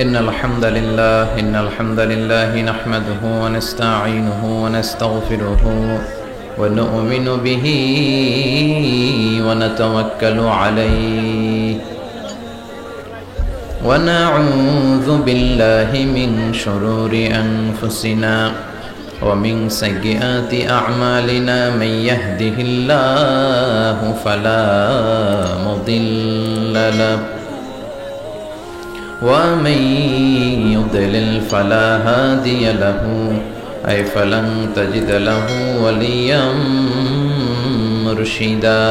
إن الحمد لله نحمده ونستعينه ونستغفره ونؤمن به ونتوكل عليه ونعوذ بالله من شرور أنفسنا ومن سيئات أعمالنا من يهده الله فلا مضل له ومن يضلل فلا هادي له أي فلن تجد له وليا مرشدا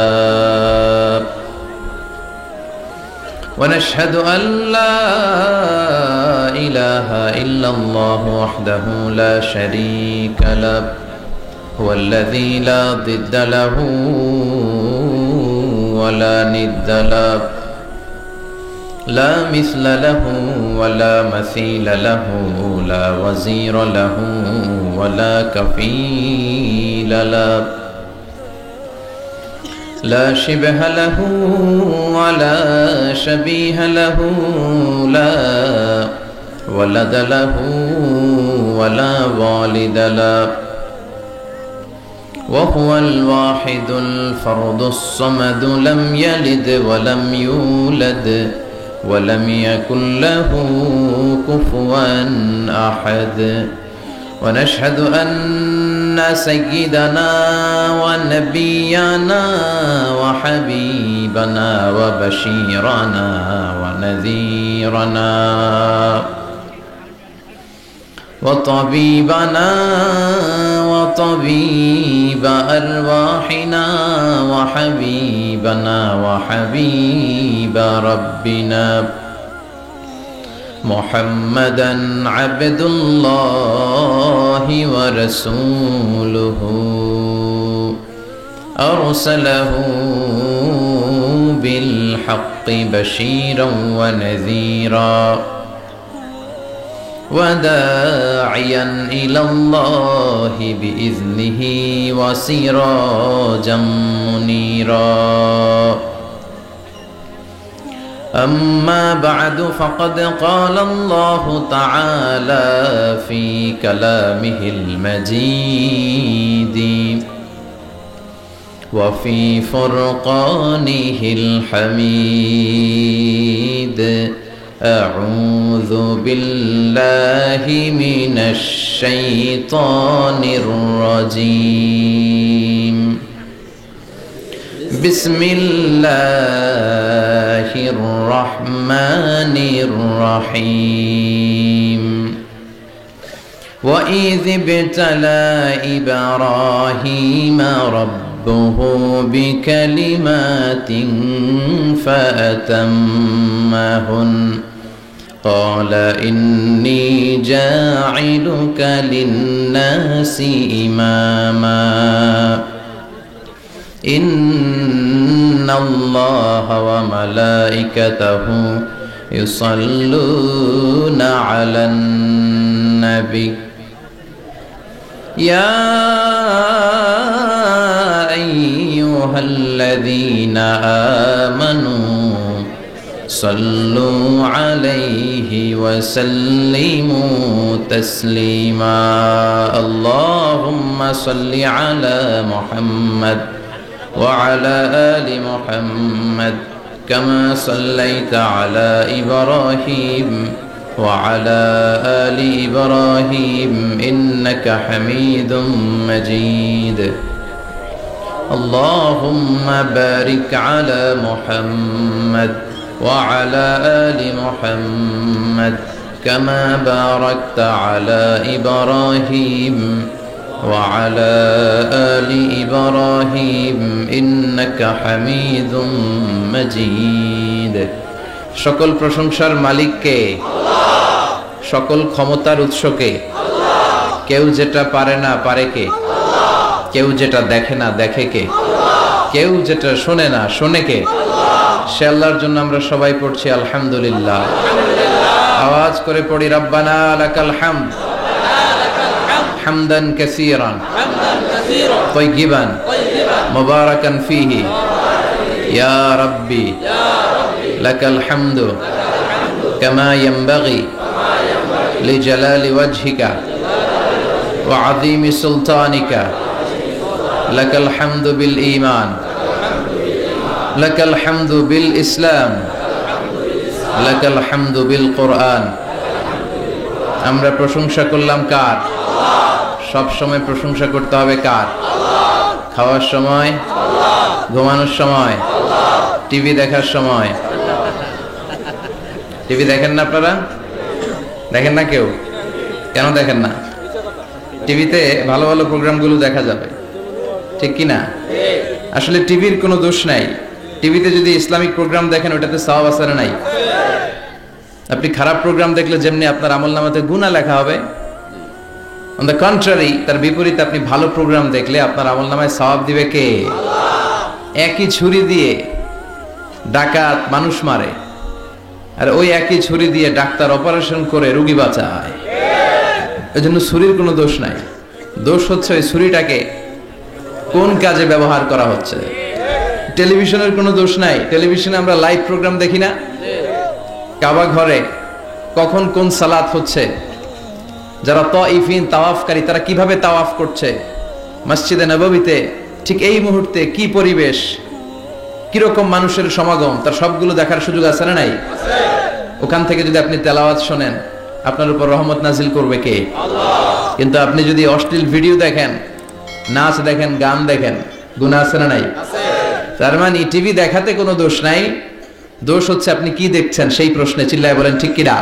ونشهد أن لا إله إلا الله وحده لا شريك له هو الذي لا ضد له ولا ند له لا مثل له ولا مثيل له لا وزير له ولا كفيل له لا شبه له ولا شبيه له لا ولد له ولا والد له وهو الواحد الفرد الصمد لم يلد ولم يولد ولم يكن له كفوا أحد ونشهد أن سيدنا ونبينا وحبيبنا وبشيرنا ونذيرنا وطبيبنا وطبيب أرواحنا وحبيبنا وحبيب ربنا محمدا عبد الله ورسوله أرسله بالحق بشيرا ونذيرا وداعيا إلى الله بإذنه وسراجا منيرا أما بعد فقد قال الله تعالى في كلامه المجيد وفي فرقانه الحميد أعوذ بالله من الشيطان الرجيم بسم الله الرحمن الرحيم وإذ ابتلى إبراهيم ربه بكلمات فأتمهن قال إني جاعلك للناس إماما إن الله وملائكته يصلون على النبي يا أيها الذين آمنوا صلوا عليه وسلموا تسليما اللهم صل على محمد وعلى آل محمد كما صليت على إبراهيم وعلى آل إبراهيم إنك حميد مجيد اللهم بارك على محمد وعلى آل محمد كما باركت على إبراهيم وعلى آل إبراهيم إنك حميد مجيد সকল প্রশংসার মালিক কে আল্লাহ সকল ক্ষমতার উৎস কে আল্লাহ কেউ যেটা পারে না পারে কে আল্লাহ কেউ যেটা দেখে না দেখে কে আল্লাহ কেউ যেটা শোনে না শোনে কে আল্লাহ সে আল্লাহর জন্য আমরা সবাই পড়ছি আলহামদুলিল্লাহ আওয়াজ করে পড়ি রব্বানা লাকাল হামদ হামদান কাসীরান তাইয়িবান মুবারাকান ফীহি ইয়া রাব্বি লাকাল হামদু كما ينبغي لجلال وجهك وعظيم سلطانك لك الحمد بالإيمان لك الحمد بالإسلام لك الحمد بالقرآن আমরা প্রশংসা করলাম কার? সব সময় প্রশংসা করতে হবে কার? খাওয়ার সময়, ঘুমানোর সময়, টিভি দেখার সময়। টিভি দেখেন না আপনারা? দেখেন না কেউ? কেন দেখেন না? টিভিতে ভালো ভালো প্রোগ্রামগুলো দেখা যাবে, ঠিক কি না? আসলে টিভির কোনো দোষ নাই। টিভিতে যদি ইসলামিক প্রোগ্রাম দেখেন ওটাতে সওয়াব আছে না নাই? আপনি খারাপ প্রোগ্রাম দেখলে যেমনি আপনার আমলনামাতে গুনাহ লেখা হবে, অন দ্য কন্ট্রারি তার বিপরীতে আপনি ভালো প্রোগ্রাম দেখলে আপনার আমলনামায় সওয়াব দিবে কে? একই ছুরি দিয়ে ডাকাত মানুষ মারে, আর ওই একই ছুরি দিয়ে ডাক্তার অপারেশন করে রোগী বাঁচায়। এজন্য ছুরির কোনো দোষ নাই, দোষ হচ্ছে ওই ছুরিটাকে কোন কাজে ব্যবহার করা হচ্ছে। টেলিভিশনের কোনো দোষ নাই, টেলিভিশনে আমরা লাইভ প্রোগ্রাম দেখি না? কাবা ঘরে কখন কোন সালাত হচ্ছে, যারা তাইফিন তাওয়াফকারী তারা কিভাবে তাওয়াফ করছে, মসজিদে নববীতে ঠিক এই মুহূর্তে কি পরিবেশ, কিরকম মানুষের সমাগম, তার সবগুলো দেখার সুযোগ আছে না নাই? ওখান থেকে যদি আপনি তেলাওয়াত শোনেন আপনার উপর রহমত নাজিল করবে কে? আল্লাহ। কিন্তু আপনি যদি অশ্লীল ভিডিও দেখেন, নাচ দেখেন, গান দেখেন, গুনাহ আছে না নাই? তার মানে টিভি দেখাতে কোনো দোষ নাই, দোষ হচ্ছে আপনি কি দেখছেন সেই প্রশ্নে। চিল্লায় বলেন ঠিক কিনা?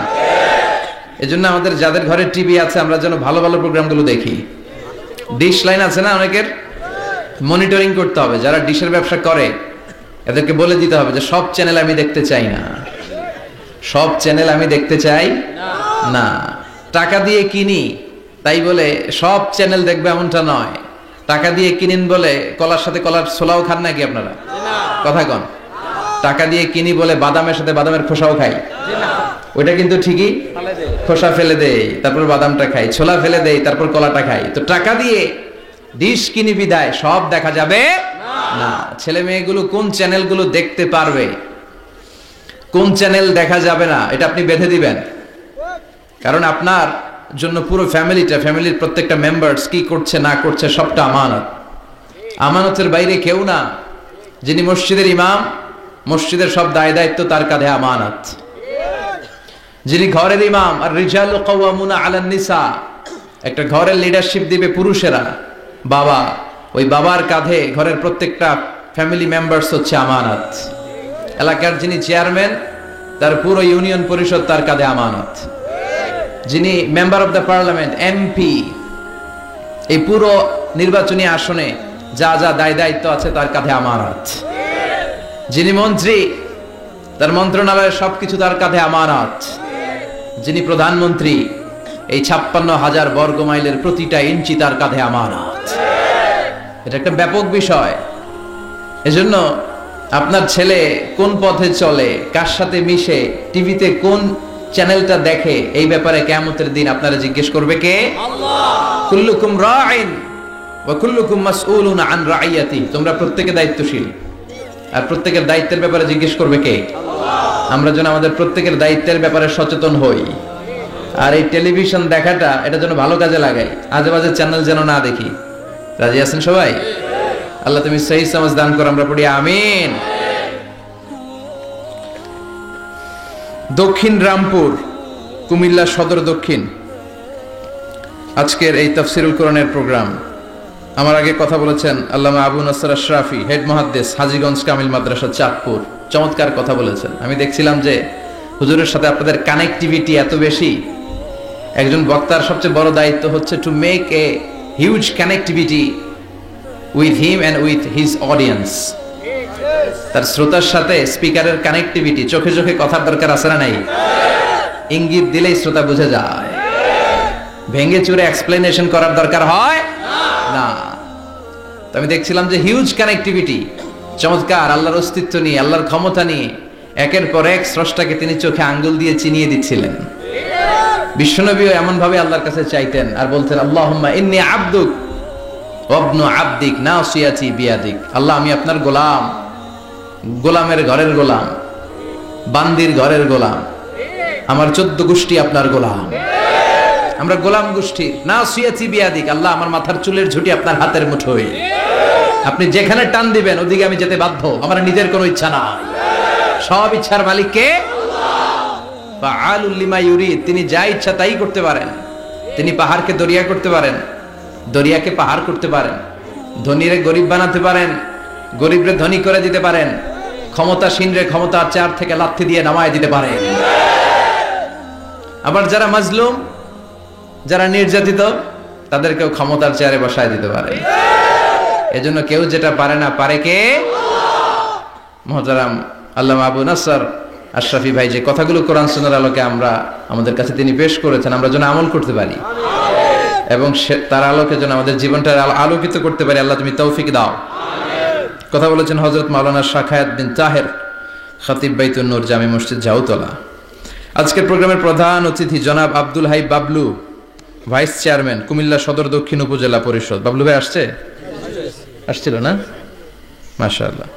এজন্য আমাদের যাদের ঘরে টিভি আছে আমরা যেন ভালো ভালো প্রোগ্রামগুলো দেখি। ডিশ লাইন আছে না অনেকের, মনিটরিং করতে হবে। যারা ডিশের ব্যবসা করে এদেরকে বলে দিতে হবে যে সব চ্যানেল আমি দেখতে চাই না, সব চ্যানেল আমি দেখতে চাই না। টাকা দিয়ে কিনি তাই বলে সব চ্যানেল দেখবে এমনটা নয়। টাকা দিয়ে কিনেন বলে কলার সাথে কলার ছোলাও খান নাকি আপনারা? কথা কন। টাকা দিয়ে কিনি বলে বাদামের সাথে বাদামের খোসাও খাই, ওইটা কিন্তু ঠিকই খোসা ফেলে দেই তারপর বাদামটা খাই, ছোলা ফেলে দেই তারপর কলাটা খাই। তো টাকা দিয়ে ডিশ কিনি বিদায় সব দেখা যাবে না। ছেলে মেয়েগুলো কোন চ্যানেলগুলো দেখতে পারবে, কোন চ্যানেল দেখা যাবে না, এটা আপনি বেঁধে দিবেন। কারণ আপনার জন্য পুরো ফ্যামিলিটা, ফ্যামিলির প্রত্যেকটা মেম্বার্স কি করছে না করছে সবটা আমানত। আমানতের বাইরে কেউ না। যিনি মসজিদের ইমাম, মসজিদের সব দায় দায়িত্ব তার কাঁধে আমানত। যিনি ঘরের ইমাম, আর রিজালু কাওয়ামুনা আলান নিসা, একটা ঘরের লিডারশিপ দিবে পুরুষেরা, বাবা, ওই বাবার কাঁধে ঘরের প্রত্যেকটা ফ্যামিলি মেম্বার্স হচ্ছে আমানত। এলাকার যিনি চেয়ারম্যান তার পুরো ইউনিয়ন পরিষদ তার কাঁধে আমানত। যিনি member of the parliament, MP, এই পুরো নির্বাচনী আসনে যা যা দায় দায়িত্ব আছে তার কাঁধে আমানত। যিনি মন্ত্রী তার মন্ত্রণালয়ের সবকিছু তার কাঁধে আমানত। যিনি প্রধানমন্ত্রী এই 56,000 বর্গ মাইলের প্রতিটা ইঞ্চি তার কাঁধে আমানত। এটা একটা ব্যাপক বিষয়। এজন্য আপনার ছেলে কোন পথে চলে, কার সাথে মিশে, টিভিতে কোন চ্যানেলটা দেখে, এই ব্যাপারে কিয়ামতের দিন আপনারা জিজ্ঞেস করবে কে? আল্লাহ। কুল্লুকুম রাইন ওয়া কুল্লুকুম মাসউলুন আন রাইয়াতি। তোমরা প্রত্যেকে দায়িত্বশীল, আর প্রত্যেকের দায়িত্বের ব্যাপারে জিজ্ঞেস করবে কে? আল্লাহ। আমরা যেন আমাদের প্রত্যেকের দায়িত্বের ব্যাপারে সচেতন হই। আর এই টেলিভিশন দেখাটা এটা যেন ভালো কাজে লাগাই, আজে বাজে চ্যানেল যেন না দেখি। রাজি আছেন সবাই? আল্লাহ তুমি সহি সমাজ দান করো, আমরা পড়ি আমিন। দক্ষিণ রামপুর, কুমিল্লা সদর দক্ষিণ, আজকের এই তাফসিরুল কোরআনের প্রোগ্রাম। আমার আগে কথা বলেছেন আল্লামা আবু নাসর আশরাফি, হেড মুহাদ্দিস, হাজীগঞ্জ কামিল মাদ্রাসা, চাঁদপুর। চমৎকার কথা বলেছেন। আমি দেখছিলাম যে হুজুরের সাথে আপনাদের কানেক্টিভিটি এত বেশি। একজন বক্তার সবচেয়ে বড় দায়িত্ব হচ্ছে to make a huge connectivity with him and with his audience. তার শ্রোতার সাথে স্পিকারের কানেক্টিভিটি, চোখে চোখে কথার দরকার আছে না নাই? ইঙ্গিত দিলেই শ্রোতা বুঝে যায়। ভেঙে চুরে এক্সপ্লেনেশন করার দরকার হয় না। তো আমি দেখছিলাম যে হিউজ কানেক্টিভিটি, চমৎকার, আল্লাহর অস্তিত্ব নিয়ে, আল্লাহর ক্ষমতা নিয়ে একের পর এক স্রষ্টাকে তিনি চোখে আঙ্গুল দিয়ে চিনিয়ে দিচ্ছিলেন। বিশ্বনবীও এমন ভাবে আল্লাহর কাছে চাইতেন আর বলতেন, আল্লাহুম্মা ইন্নী আবদুক ওয়াবনু আবদিক নাসিয়াতি বিয়াদিক। আল্লাহ আমি আপনার গোলাম, গোলামের ঘরের গোলাম, বান্দির ঘরের গোলাম, আমার 14 গোষ্ঠী আপনার গোলাম, আমরা গোলাম গোষ্ঠী। না সুয়াতি বিয়াদিক, আল্লাহ আমার মাথার চুলের ঝুঁটি আপনার হাতের মুঠোয়, আপনি যেখানে টান দিবেন ওদিকে আমি যেতে বাধ্য, আমার নিজের কোনো ইচ্ছা নাই, সব ইচ্ছার মালিক কে? ফাআলুল লিমা ইউরিদ, তিনি যা ইচ্ছা তাই করতে পারেন। তিনি পাহাড়কে দরিয়া করতে পারেন, দরিয়াকে পাহাড় করতে পারেন, ধনীরে গরিব বানাতে পারেন, গরিবরে ধনী করে দিতে পারেন, ক্ষমতাসীনরে ক্ষমতার চেয়ার থেকে লাথি দিয়ে নামায় দিতে পারেন। আবার যারা মাজলুম, যারা নির্যাতিত, তাদেরকেও ক্ষমতার চেয়ারে বসায় দিতে পারে। এজন্য কেউ যেটা পারে না, পারে কে? মুহতারাম আল্লামা আবু নাসর আশরাফি ভাই যে কথাগুলো কোরআন সুন্নাহর আলোকে আমাদের কাছে তিনি পেশ করেছেন, আমরা যেন আমল করতে পারি এবং তার আলোকে যেন আমাদের জীবনটা আলোকিত করতে পারি, আল্লাহ তুমি তৌফিক দাও। কথা বলেছেন হযরত মাওলানা শাখায়াত বিন তাহের, খতিব বাইতুন নূর জামি মসজিদ জাউতলা। আজকের প্রোগ্রামের প্রধান অতিথি জনাব আব্দুল হাই বাবলু, ভাইস চেয়ারম্যান কুমিল্লা সদর দক্ষিণ উপজেলা পরিষদ। বাবলু ভাই আসছিল না? মাশাআল্লাহ।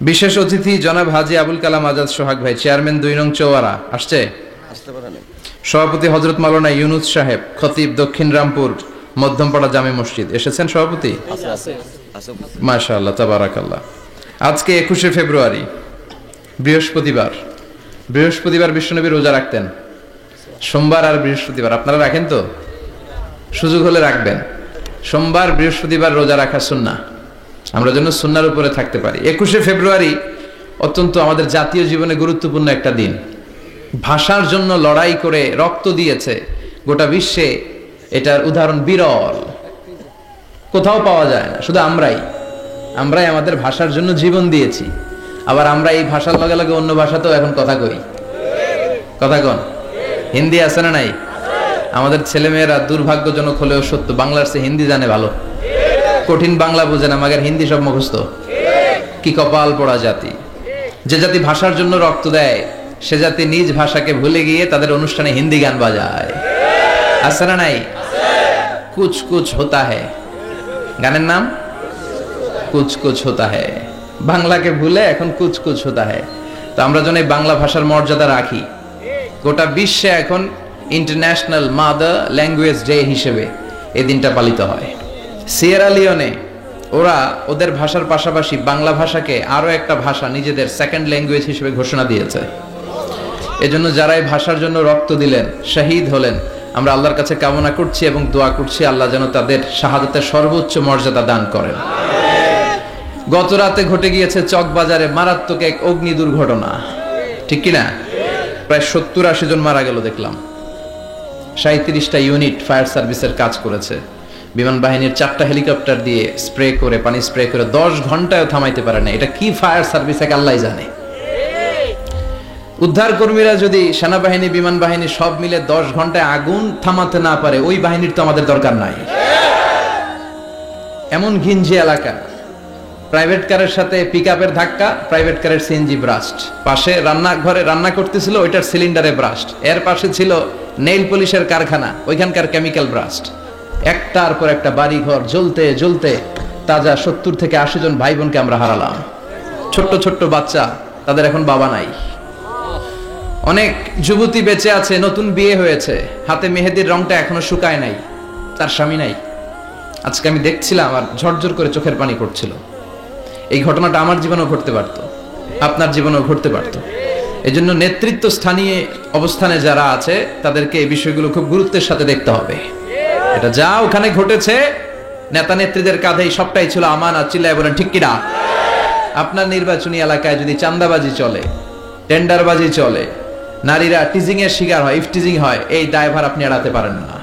বিশেষ অতিথি জনাব হাজী আবুল কালাম আজাদ সোহাগ ভাই, চেয়ারম্যান 2 নং চৌয়ারা। আসছে? সভাপতি হযরত মাওলানা ইউনুস সাহেব, খতিব দক্ষিণ রামপুর মধ্যমপাড়া জামি মসজিদ। এসেছেন সভাপতি? মাশাআল্লাহ, তাবারাকাল্লাহ। আজকে 21শে ফেব্রুয়ারি, বৃহস্পতিবার বিশ্বনবী রোজা রাখতেন। সোমবার আর বৃহস্পতিবার আপনারা রাখেন তো? সুযোগ হলে রাখবেন। সোমবার বৃহস্পতিবার রোজা রাখা সুন্নাহ, আমরা যেন সুন্নাহর উপরে থাকতে পারি। 21শে ফেব্রুয়ারি অত্যন্ত আমাদের জাতীয় জীবনে গুরুত্বপূর্ণ একটা দিন। ভাষার জন্য লড়াই করে রক্ত দিয়েছে গোটা বিশ্বে, এটার উদাহরণ বিরল, কোথাও পাওয়া যায় না। শুধু আমরাই আমাদের ভাষার জন্য জীবন দিয়েছি। আবার আমরা এই ভাষার লগে লগে অন্য ভাষাতেও এখন কথা কই। কথা কন, হিন্দি আছে না নাই? আমাদের ছেলেমেয়েরা দুর্ভাগ্যজনক হলেও সত্য বাংলার চেয়ে হিন্দি জানে ভালো। কঠিন বাংলা বোঝে না, মাগের হিন্দি সব মুখস্থ। কি কপাল পোড়া জাতি! যে জাতি ভাষার জন্য রক্ত দেয়, সে জাতি নিজ ভাষাকে ভুলে গিয়ে তাদের অনুষ্ঠানে হিন্দি গান বাজায়। আছে না নাই? কুছ কুছ হোতা হ্যায়, গানের নাম কুছ কুছ হোতা হ্যায়। বাংলাকে ভুলে এখন কুছ কুছ হোতা হ্যায়। তো আমরা যেন এই বাংলা ভাষার মর্যাদা রাখি। গোটা বিশ্বে এখন ইন্টারন্যাশনাল মাদার ল্যাঙ্গুয়েজ ডে হিসেবে এই দিনটা পালিত হয়। সিয়েরা লিওনে ওরা ওদের ভাষার পাশাপাশি বাংলা ভাষাকে আরো একটা ভাষা নিজেদের সেকেন্ড ল্যাঙ্গুয়েজ হিসেবে ঘোষণা দিয়েছে। এজন্য যারা এই ভাষার জন্য রক্ত দিলেন, শহীদ হলেন, আমরা আল্লাহর কাছে কামনা করছি এবং দোয়া করছি আল্লাহ যেন তাদের শাহাদাতের সর্বোচ্চ মর্যাদা দান করেন। গত রাতে ঘটে গিয়েছে চকবাজারে মারাত্মক এক অগ্নি দুর্ঘটনা, ঠিক কিনা? প্রায় 70-80 জন মারা গেল দেখলাম। 37টা ইউনিট ফায়ার সার্ভিসের কাজ করেছে। বিমান বাহিনীর 4টা হেলিকপ্টার দিয়ে পানি স্প্রে করে 10 ঘন্টায় থামাইতে পারে না। এটা কি ফায়ার সার্ভিস এক আল্লাহই জানে। উদ্ধার কর্মীরা যদি সেনাবাহিনী, বিমান বাহিনী সব মিলে 10 ঘন্টায় আগুন থামাতে না পারে, ওই বাহিনীর তো আমাদের দরকার নাই। এমন ঘিঞ্জি এলাকা, প্রাইভেট কারের সাথে পিকআপের ধাক্কা, প্রাইভেট কারের সিএনজি ব্রাস্ট, পাশে রান্নাঘরে রান্না করতেছিল ওইটার সিলিন্ডারে ব্রাস্ট, এর পাশে ছিল নেইল পলিশের কারখানা, ওইখানকার কেমিক্যাল ব্রাস্ট। একটার পর একটা বাড়ি ঘর জ্বলতে জ্বলতে তাজা 70 থেকে 80 জন ভাই বোনকে আমরা হারালাম। ছোট্ট ছোট্ট বাচ্চা, তাদের এখন বাবা নাই। অনেক যুবতী বেঁচে আছে, নতুন বিয়ে হয়েছে, হাতে মেহেদির রংটা এখনো শুকায় নাই, তার স্বামী নাই। আজকে আমি দেখছিলাম আর ঝরঝর করে চোখের পানি পড়ছিল। এই ঘটনাটা আমার জীবনেও ঘটতে পারত, আপনার জীবনেও ঘটতে পারত। এই জন্য নেতৃত্ব স্থানীয় অবস্থানে যারা আছে তাদেরকে এই বিষয়গুলো খুব গুরুত্বের সাথে দেখতে হবে। এটা যা ওখানে ঘটেছে, নেতা নেত্রীদের কাঁধেই সবটাই ছিল আমানত। চিল্লায় বলেন ঠিক কিনা? আপনার নির্বাচনী এলাকায় যদি চাঁদাবাজি চলে, টেন্ডারবাজি চলে, নারীরা টিজিং এর শিকার হয়, ইফটিজিং হয়, এই দায়ভার আপনি এড়াতে পারেন না।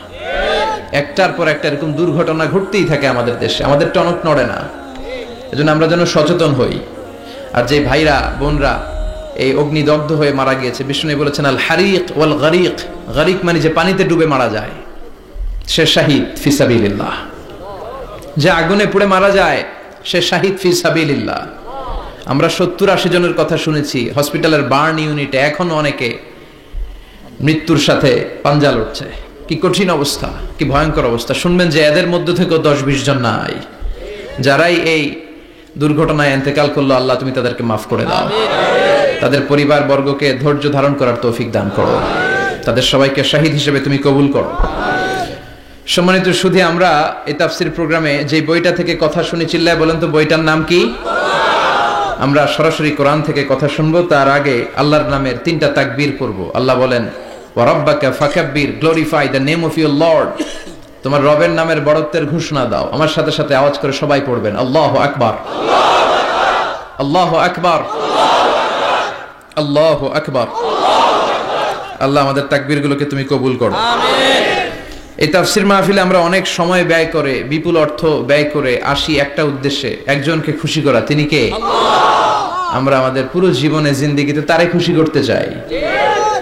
একটার পর একটা এরকম দুর্ঘটনা ঘটতেই থাকে আমাদের দেশে, আমাদের টনক নড়ে না। এজন্য আমরা যেন সচেতন হই। আর যে ভাইরা বোনরা এই অগ্নিদগ্ধ হয়ে মারা গিয়েছে, বিষ্ণু বলেছেন আল হারিক ওয়াল গারিক, গারিক মানে যে পানিতে ডুবে মারা যায়, সে শাহিদ ফি সাবিলিল্লাহ। যে আগুনে পুড়ে মারা যায় সে শাহিদ ফি সাবিলিল্লাহ। আমরা 70-80 জনের কথা শুনেছি হসপিটালের বার্ন ইউনিটে, এখনো অনেকে মৃত্যুর সাথে পাঞ্জা লড়ছে। কি কঠিন অবস্থা, কি ভয়ঙ্কর অবস্থা। শুনবেন যে এদের মধ্য থেকেও 10-20 জন নাই, যারাই এই দুর্ঘটনায় ইন্তেকাল করলো, আল্লাহ তুমি তাদেরকে মাফ করে দাও, তাদের পরিবার বর্গকে ধৈর্য ধারণ করার তৌফিক দান করো। তাদের সবাইকে শাহিদ হিসেবে তুমি কবুল করো। সম্মানিত সুধী, আমরা এই তাফসীর প্রোগ্রামে যে বইটা থেকে কথা শুনি, চিল্লায় বলেন তো বইটার নাম কি? আমরা সরাসরি কোরআন থেকে কথা শুনবো। তার আগে আল্লাহর নামের 3টা তাকবীর পড়ব। আল্লাহ বলেন, ওয়া রাব্বাকা ফাকাব্বির, glorify the name of your lord. তোমার রবের নামের বড়ত্বের ঘোষণা দাও। আমার সাথে সাথে আওয়াজ করে সবাই পড়বেন, আল্লাহু আকবার, আল্লাহু আকবার, আল্লাহু আকবার। আল্লাহ আমাদের তাকবীরগুলোকে তুমি কবুল করো, আমিন। এই তাফসীর মাহফিলে আমরা অনেক সময় ব্যয় করে, বিপুল অর্থ ব্যয় করে আসি একটা উদ্দেশ্যে, একজনকে খুশি করা। তিনি কে? আল্লাহ। আমরা আমাদের পুরো জীবনে জিন্দেগিতে তারে খুশি করতে চাই,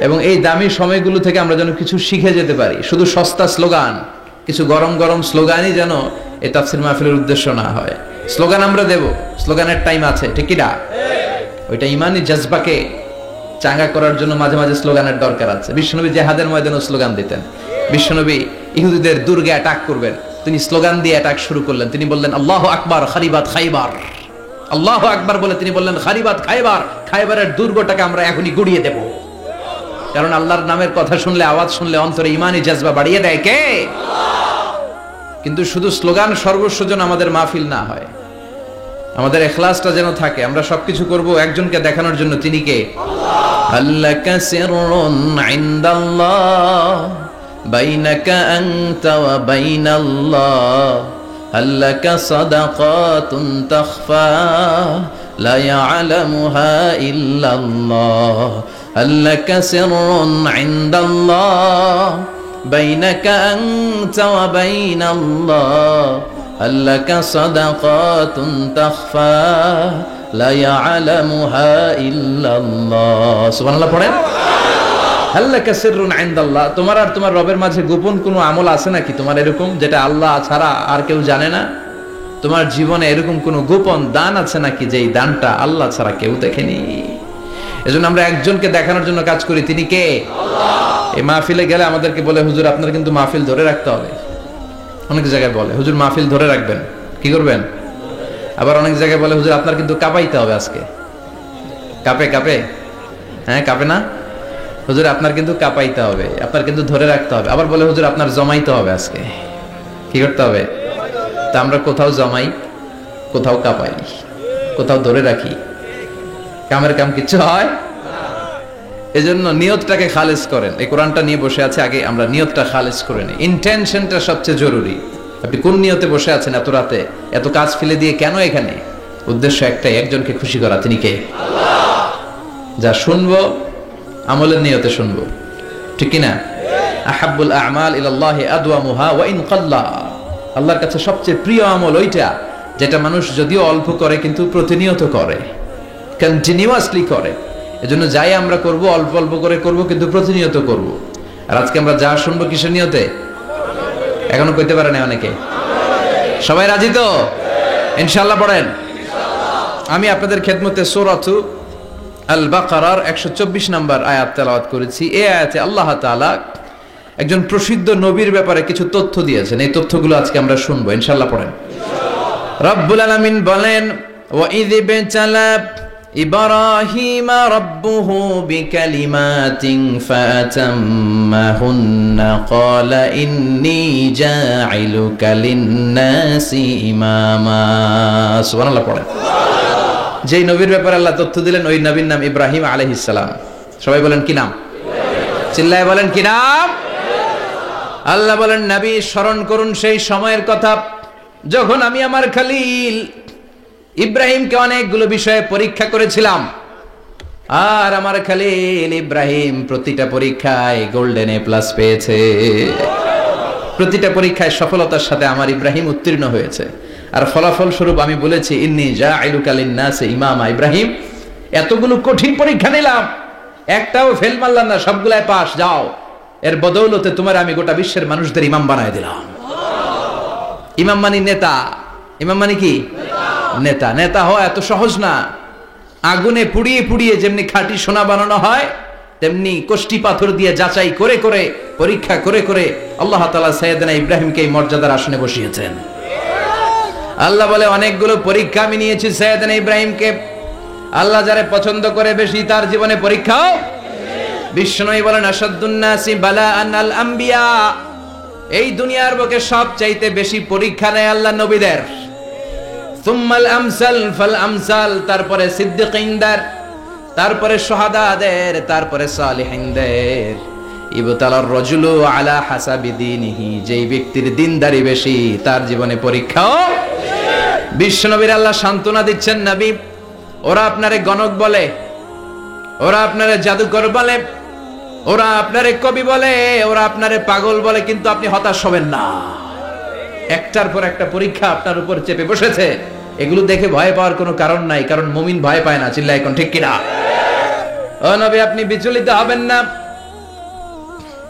এবং এই দামি সময়গুলো থেকে আমরা যেন কিছু শিখে যেতে পারি। শুধু সস্তা স্লোগান, কিছু গরম গরম স্লোগানই যেন এই তাফসীর মাহফিলের উদ্দেশ্য না হয়। স্লোগান আমরা দেব, স্লোগানের টাইম আছে, ঠিক কি না? ওইটা ইমানি জজবাকে চাঙ্গা করার জন্য মাঝে মাঝে স্লোগানের দরকার আছে। বিশ্বনবী জিহাদের ময়দানে স্লোগান দিতেন। বিশ্বনবী ইহুদিদের দুর্গে অ্যাটাক করবেন, তিনি স্লোগান দিয়ে অ্যাটাক শুরু করলেন। তিনি বললেন, আল্লাহু আকবার খারিবাত খাইবার। আল্লাহু আকবার বলে তিনি বললেন, খারিবাত খাইবার, খাইবারের দুর্গটাকে আমরা এখনই গুড়িয়ে দেব। কারণ আল্লাহর নামের কথা শুনলে, আওয়াজ শুনলে অন্তরে ইমানি জজবা বাড়িয়ে দেয় কে? আল্লাহ। কিন্তু শুধু স্লোগান সর্বস্ব যেন আমাদের মাহফিল না হয়, আমাদের ইখলাসটা যেন থাকে। আমরা সবকিছু করব একজনকে দেখানোর জন্য, তিনি কে? আল্লাহ। আল্লাকা সিররুন ইনদাল্লাহ বাইনাকা আনতা ওয়া বাইনাল্লাহ, আল্লাকা সাদাকাতুন তাখফা লা ইয়ালামুহা ইল্লাল্লাহ, আল্লাকা সিররুন ইনদাল্লাহ বাইনাকা আনতা ওয়া বাইনাল্লাহ, আল্লাকা সাদাকাতুন তাখফা লা ইয়ালামুহা ইল্লাল্লাহ। সুবহানাল্লাহ পড়েন। আল্লাকা সিররুন ইনদাল্লাহ, তোমার আর তোমার রবের মাঝে গোপন কোনো আমল আছে নাকি তোমার এরকম, যেটা আল্লাহ ছাড়া আর কেউ জানে না? তোমার জীবনে এরকম কোনো গোপন দান আছে নাকি, যেই দানটা আল্লাহ ছাড়া কেউ দেখেনি? এজন্য আমরা একজনকে দেখানোর জন্য কাজ করি, তিনি কে? আল্লাহ। এই মাহফিলে গেলে আমাদেরকে বলে, হুজুর আপনার কিন্তু মাহফিল ধরে রাখতে হবে। অনেক জায়গায় বলে, হুজুর মাহফিল ধরে রাখবেন, কি করবেন? আবার অনেক জায়গায় বলে, হুজুর আপনার কিন্তু কাঁপাইতে হবে আজকে। কাঁপে কাঁপে, হ্যাঁ কাঁপে না? হুজুর আপনার কিন্তু কাঁপাইতে হবে, আপনার কিন্তু ধরে রাখতে হবে। আবার বলে, হুজুর আপনার জমাইতে হবে আজকে। কি করতে হবে? তা আমরা কোথাও জমাই, কোথাও কাঁপাই, কোথাও ধরে রাখি, কামের কাম কিছু হয়। এজন্য নিয়তটাকে খালেজ করেন। এই কোরআনটা নিয়ে বসে আছে, আগে আমরা নিয়তটা খালেজ করে নিই। ইন্টেনশনটা সবচেয়ে জরুরি। আপনি কোন নিয়তে বসে আছেন এত রাতে, এত কাজ ফেলে দিয়ে কেন এখানে? উদ্দেশ্য একটাই, একজনকে খুশি করা। তিনি কে? আল্লাহ। যা শুনবো আমলের নিয়তে শুনবো, ঠিক কি না? আহাব্বুল আ'মাল ইলাল্লাহি আদওয়ামুহা ওয়া ইন কাল্লা। আল্লাহর কাছে সবচেয়ে প্রিয় আমল ওইটা যেটা মানুষ যদিও অল্প করে কিন্তু প্রতিনিয়ত করে, কন্টিনিউয়াসলি করে। এজন্য যাই আমরা করব অল্প অল্প করে করব, কিন্তু প্রতিনিয়ত করব। আর আজকে আমরা যা শুনবো কিসের নিয়তে? এখনো কইতে পারে না অনেকে। সবাই রাজি তো? ইনশাআল্লাহ পড়েন। আমি আপনাদের খেদমতে সূরাতু আল বাকারার 124 নম্বর আয়াত তেলাওয়াত করেছি। এই আয়াতে আল্লাহ তাআলা একজন প্রসিদ্ধ নবীর ব্যাপারে কিছু তথ্য দিয়েছেন। এই তথ্যগুলো আজকে আমরা শুনবো, ইনশাআল্লাহ পড়েন। রব্বুল আলামিন বলেন, ওয়া ইয বিতালা ইব্রাহিমা রাব্বুহু বিকালিমাতিন ফাতাম্মাহুন্না ক্বালা ইন্নী জাঈলুকা লিন-নাসি ইমামা। সুবহানাল্লাহ পড়েন। যেই নবীর ব্যাপারে আল্লাহ তথ্য দিলেন, ওই নবীর নাম ইব্রাহিম আলাইহিস সালাম। সবাই বলেন কি নাম? চিল্লায় বলেন কি নাম? আল্লাহ বলেন, নবী স্মরণ করুন সেই সময়ের কথা যখন আমি আমার খলিল ইব্রাহিমকে অনেকগুলো বিষয়ে পরীক্ষা করেছিলাম, আর আমার খলিল ইব্রাহিম প্রতিটা পরীক্ষায় গোল্ডেন এ প্লাস পেয়েছে। প্রতিটা পরীক্ষায় সফলতার সাথে আমার ইব্রাহিম উত্তীর্ণ হয়েছে। আর ফলাফল স্বরূপ আমি বলেছি, ইন্নী জাঈলুকা লিন-নাসি ইমামা। ইব্রাহিম, এতগুলো কঠিন পরীক্ষা নিলাম, একটাও ফেল মারলাম না, সবগুলায় পাস। যাও, এর বদৌলতে তোমার আমি গোটা বিশ্বের মানুষদের ইমাম বানায় দিলাম। ইমাম মানে নেতা। ইমাম মানে কি? নেতা। নেতা হওয়া এত সহজ না। আগুনে পুড়িয়ে পুড়িয়ে যেমনি খাঁটি সোনা বানানো হয়, তেমনি কষ্টি পাথর দিয়ে যাচাই করে করে, পরীক্ষা করে করে আল্লাহ তাআলা সাইয়েদনা ইব্রাহিমকে এই মর্যাদার আসনে বসিয়েছেন। আল্লাহ বলে, অনেকগুলো পরীক্ষা আমি নিয়েছি সাইয়েদনা ইব্রাহিমকে। আল্লাহ যারে পছন্দ করে বেশি, তার জীবনে পরীক্ষাও বিষ্ণু বলেন আসাদুন নাসি বালাআন আল আম্বিয়া, এই দুনিয়ার বুকে সবচাইতে বেশি পরীক্ষা নেয় আল্লাহ নবীদের। সুম্মাল আমসাল ফাল আমসাল, তারপরে সিদ্দিকিনদের, তারপরে শুহাদাদের, তারপরে সালিহিনদের। ইবতালার রাজুলু আলা হাসাবি দীনিহি, যেই ব্যক্তির দিনদারি বেশি তার জীবনে পরীক্ষাও। বিশ্বনবীর আল্লাহ সান্ত্বনা দিচ্ছেন, নবী ওরা আপনারে গণক বলে, ওরা আপনারে জাদুকর বলে, ওরা আপনারে কবি বলে, ওরা আপনারে পাগল বলে, কিন্তু আপনি হতাশ হবেন না। একটার পর একটা পরীক্ষা আপনার উপর চেপে বসেছে, এগুলো দেখে ভয় পাওয়ার কোনো কারণ নাই, কারণ মুমিন ভয় পায় না। চিল্লায় এখন ঠিক কিনা? ও নবী, আপনি বিচলিত হবেন না,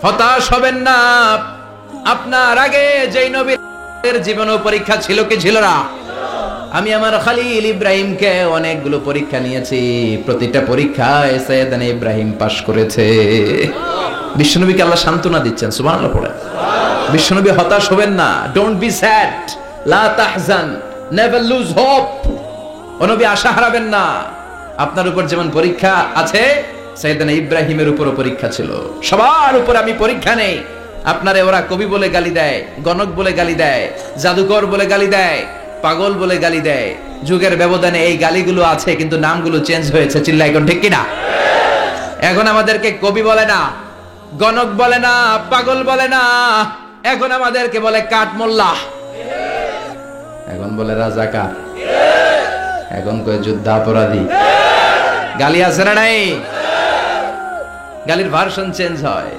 হতাশ হবেন না। আপনার আগে যেই নবীর জীবনেও পরীক্ষা ছিল কি ছিল না? আমি আমার খলিল ইব্রাহিমকে অনেকগুলো পরীক্ষা নিয়েছি, প্রতিটা পরীক্ষায় সাইয়েদনা ইব্রাহিম পাশ করেছে। বিশ্বনবীকে আল্লাহ সান্ত্বনা দিচ্ছেন, সুবহানাল্লাহ পড়ে। বিশ্বনবী হতাশ হবেন না, ডোন্ট বি স্যাড, লা তাহজান, নেভার লুজ হোপ। ও নবী আশা হারাবেন না। আপনার উপর যেমন পরীক্ষা আছে, সাইয়েদনা ইব্রাহিমের উপরও পরীক্ষা ছিল। সবার উপর আমি পরীক্ষা নেই। আপনারে ওরা কবি বলে গালি দেয়, গণক বলে গালি দেয়, জাদুকর বলে গালি দেয়, পাগল বলে গালি দেয়। যুগের ব্যবধানে এই গালিগুলো আছে, কিন্তু নামগুলো চেঞ্জ হয়েছে। চিল্লায় এখন ঠিক কিনা? এখন আমাদেরকে কবি বলে না, গণক বলে না, পাগল বলে না, এখন আমাদেরকে বলে কাঠ মোল্লা, এখন বলে রাজাকার, এখন কয় যুদ্ধাপরাধী। গালি আছে না নাই? গালির ভার্সন চেঞ্জ হয়,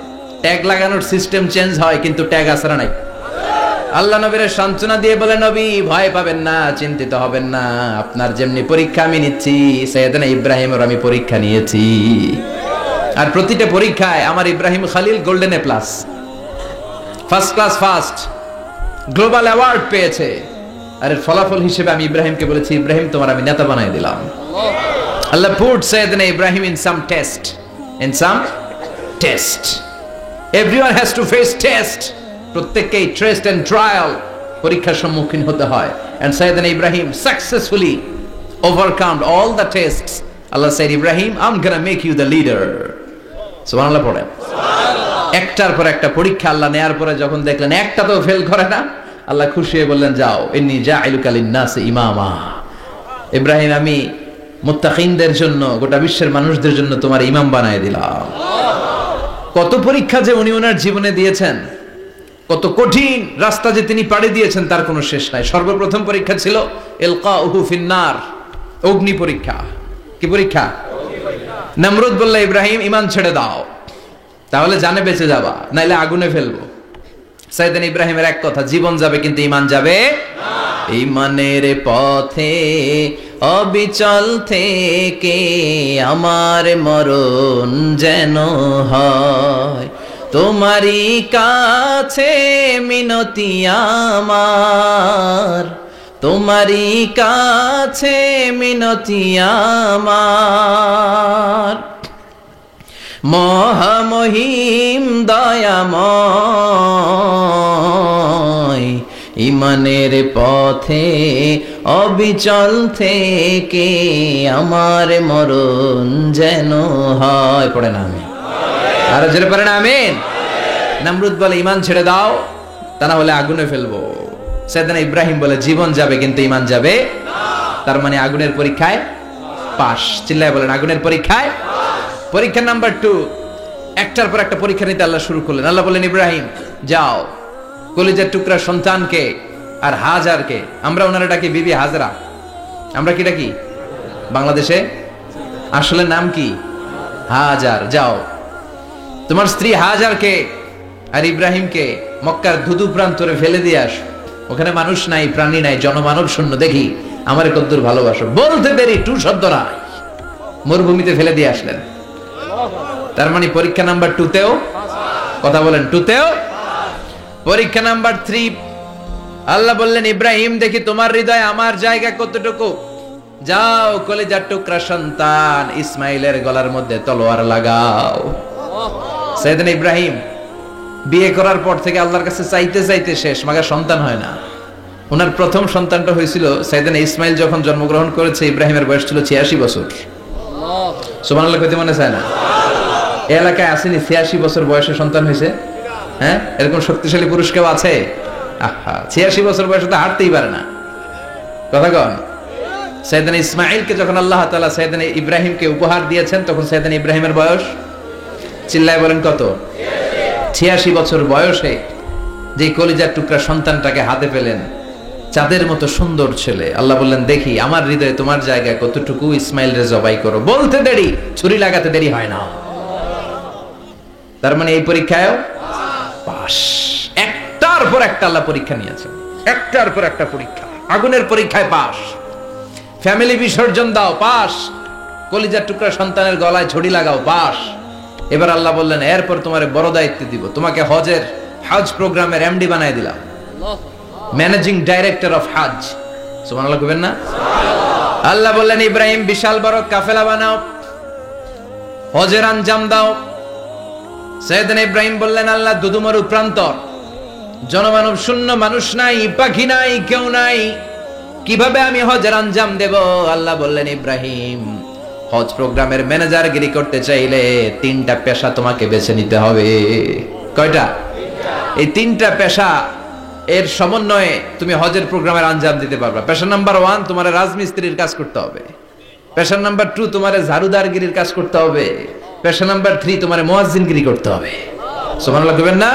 ট্যাগ লাগানোর সিস্টেম চেঞ্জ হয়, কিন্তু ট্যাগ আছে না নাই? আল্লাহ নবীর সান্ত্বনা দিয়ে বলে, নবী ভয় পাবেন না, চিন্তিত হবেন না। আপনার যেমনি পরীক্ষা আমি নিচ্ছি, সাইয়েদনা ইব্রাহিমের আমি পরীক্ষা নিয়েছি। আর প্রতিটা পরীক্ষায় আমার Ibrahim Khalil golden A plus, first class first, global award পেয়েছে। আর এর ফলাফল হিসেবে আমি ইব্রাহিমকে বলেছি, ইব্রাহিম তোমার আমি নেতা বানাই দিলাম। আল্লাহ put সাইয়েদনা Ibrahim in some test, in some test. Everyone has to face test. প্রত্যেককেই টেস্ট এন্ড ট্রায়াল, পরীক্ষার সম্মুখীন হতে হয়। And সাইয়েদনা Ibrahim successfully overcome all the tests. Allah said, Ibrahim, I'm gonna make you the leader. সুবহানাল্লাহ পড়ে। একটার পর একটা পরীক্ষা আল্লাহ নেয়ার পরে যখন দেখলেন একটা তো ফেল করে না, আল্লাহ খুশি হয়ে বললেন, যাও, ইন্নী জাইলুকা লিন-নাসি ইমামা। ইব্রাহিম, আমি মুত্তাকিনদের জন্য, গোটা বিশ্বের মানুষদের জন্য তোমার ইমাম বানায় দিলাম। কত পরীক্ষা যে উনি ওনার জীবনে দিয়েছেন, কত কঠিন রাস্তা যে তিনি পাড়ি দিয়েছেন, তার কোনো শেষ নাই। সর্বপ্রথম পরীক্ষা ছিল ইলকাউহু ফিন-নার, অগ্নি পরীক্ষা। কি পরীক্ষা? নমরুদ বলল, ইব্রাহিম ঈমান ছেড়ে দাও, তাহলে জানে বেঁচে যাবা, নাইলে আগুনে ফেলবো। সাইয়েদনা ইব্রাহিমের এক কথা, জীবন যাবে কিন্তু ঈমান যাবে না। ঈমানের পথে অবিচল থেকে আমার মরণ যেন হয়, তোমারই কাছে মিনতি আমার, তোমারই কাছে মিনতি আমার। মহামহিম দয়াময়, ঈমানের পথে অবিচল থেকে আমার মরণ যেন হয়। পড়ে না আমি আর জোরে পড়ে না আমিন। নমরুদ বলে, ঈমান ছেড়ে দাও, তা না হলে আগুনে ফেলবো। সাইয়েদনা ইব্রাহিম বলে, জীবন যাবে কিন্তু ঈমান যাবে না। তার মানে আগুনের পরীক্ষায় পাস। চিল্লায় বলেন, আগুনের পরীক্ষায়। পরীক্ষা নাম্বার 2, একটার পর একটা পরীক্ষা নিতে আল্লাহ শুরু করলেন। আল্লাহ বললেন, ইব্রাহিম যাও, কলিজার টুকরা সন্তানকে আর হাজারকে, আমরা ওনারা ডাকি বিবি হাজরা, আমরা কি ডাকি বাংলাদেশে? আসলে নাম কি? হাজার। যাও, তোমার স্ত্রী হাজারকে আর ইব্রাহিমকে মক্কার ধুধু প্রান্তরে ফেলে দিয়ে আস। ওখানে মানুষ নাই, প্রাণী নাই, জনমানব শূন্য, দেখি আমার কদ্দুর ভালোবাসো। বলতে দেরি, টু শব্দ না, মরুভূমিতে ফেলে দিয়ে আসলেন। তার মানে পরীক্ষা নাম্বার 2তেও, কথা বলেন, 2তেও। পরীক্ষা নাম্বার 3, আল্লাহ বললেন, ইব্রাহিম দেখি তোমার হৃদয়ে আমার জায়গা কতটুকু, যাও কলিজার টুকরা সন্তান ইসমাইলের গলার মধ্যে তলোয়ার লাগাও। সাইয়েদনা ইব্রাহিম বিয়ে করার পর থেকে আল্লাহর কাছে চাইতে চাইতে শেষ, মাগার সন্তান হয় না। ওনার প্রথম সন্তানটা হয়েছিল সাইয়েদনা ইসমাইল যখন জন্মগ্রহণ করেছে, ইব্রাহিমের বয়স ছিল 86 বছর। সুবহানাল্লাহ কইতে মনে চায় না? এই এলাকায় আসেনি 86 বছর বয়সে সন্তান হয়েছে? হ্যাঁ, এরকম শক্তিশালী পুরুষ কেউ আছে? আহা, 86 বছর বয়সে তো হাঁটতেই পারে না। কথা কন। সাইয়েদনা ইসমাঈলকে যখন আল্লাহ তাআলা সাইয়েদনা ইব্রাহিমকে উপহার দিয়েছেন, তখন সাইয়েদনা ইব্রাহিমের বয়স, চিল্লায় বলেন কত? 86 বছর বয়সে যে কলিজার টুকরা সন্তানটাকে হাতে পেলেন, চাঁদের মতো সুন্দর ছেলে। আল্লাহ বললেন, দেখি আমার হৃদয়ে তোমার জায়গায় কতটুকু, ইসমাইল রে জবাই করো। বলতে দেরি, ছুরি লাগাতে দেরি হয় না। তার মানে এই পরীক্ষায় পাস। একটার পর একটা আল্লাহ পরীক্ষা নিয়েছেন, একটার পর একটা পরীক্ষা। আগুনের পরীক্ষায় পাস, ফ্যামিলি বিসর্জন দাও, পাস। কলিজার টুকরা সন্তানের গলায় ছড়ি লাগাও, পাস। এবার আল্লাহ বললেন, এরপর তোমারে বড় দায়িত্ব দিব, তোমাকে হজ প্রোগ্রামের এমডি বানাই দিলাম, ম্যানেজিং ডাইরেক্টর অফ হজ। সুবহানাল্লাহ কইবেন না? আল্লাহ বললেন, ইব্রাহিম বিশাল বড় কাফেলা বানাও, হজের আঞ্জাম দাও। সাইয়েদনা ইব্রাহিম বললেন, আল্লাহ দুদুমরু প্রান্তর, জনমানব শূন্য, মানুষ নাই, পাখি নাই, কেউ নাই, কিভাবে আমি হজের আঞ্জাম দেব? আল্লাহ বললেন, ইব্রাহিম হজ প্রোগ্রামের ম্যানেজারগিরি করতে চাইলে 3টা পেশা তোমাকে বেছে নিতে হবে। কয়টা? এই 3টা পেশা এর সমন্বয়ে তুমি হজের প্রোগ্রামের আঞ্জাম দিতে পারবে। পেশা নাম্বার 1, তোমার রাজমিস্ত্রির কাজ করতে হবে। পেশা নাম্বার 2, তোমার ঝাড়ুদারগিরির কাজ করতে হবে। পেশা নাম্বার 3, তোমার মুয়াজ্জিনগিরি করতে হবে। সুবহানাল্লাহ কইবেন না?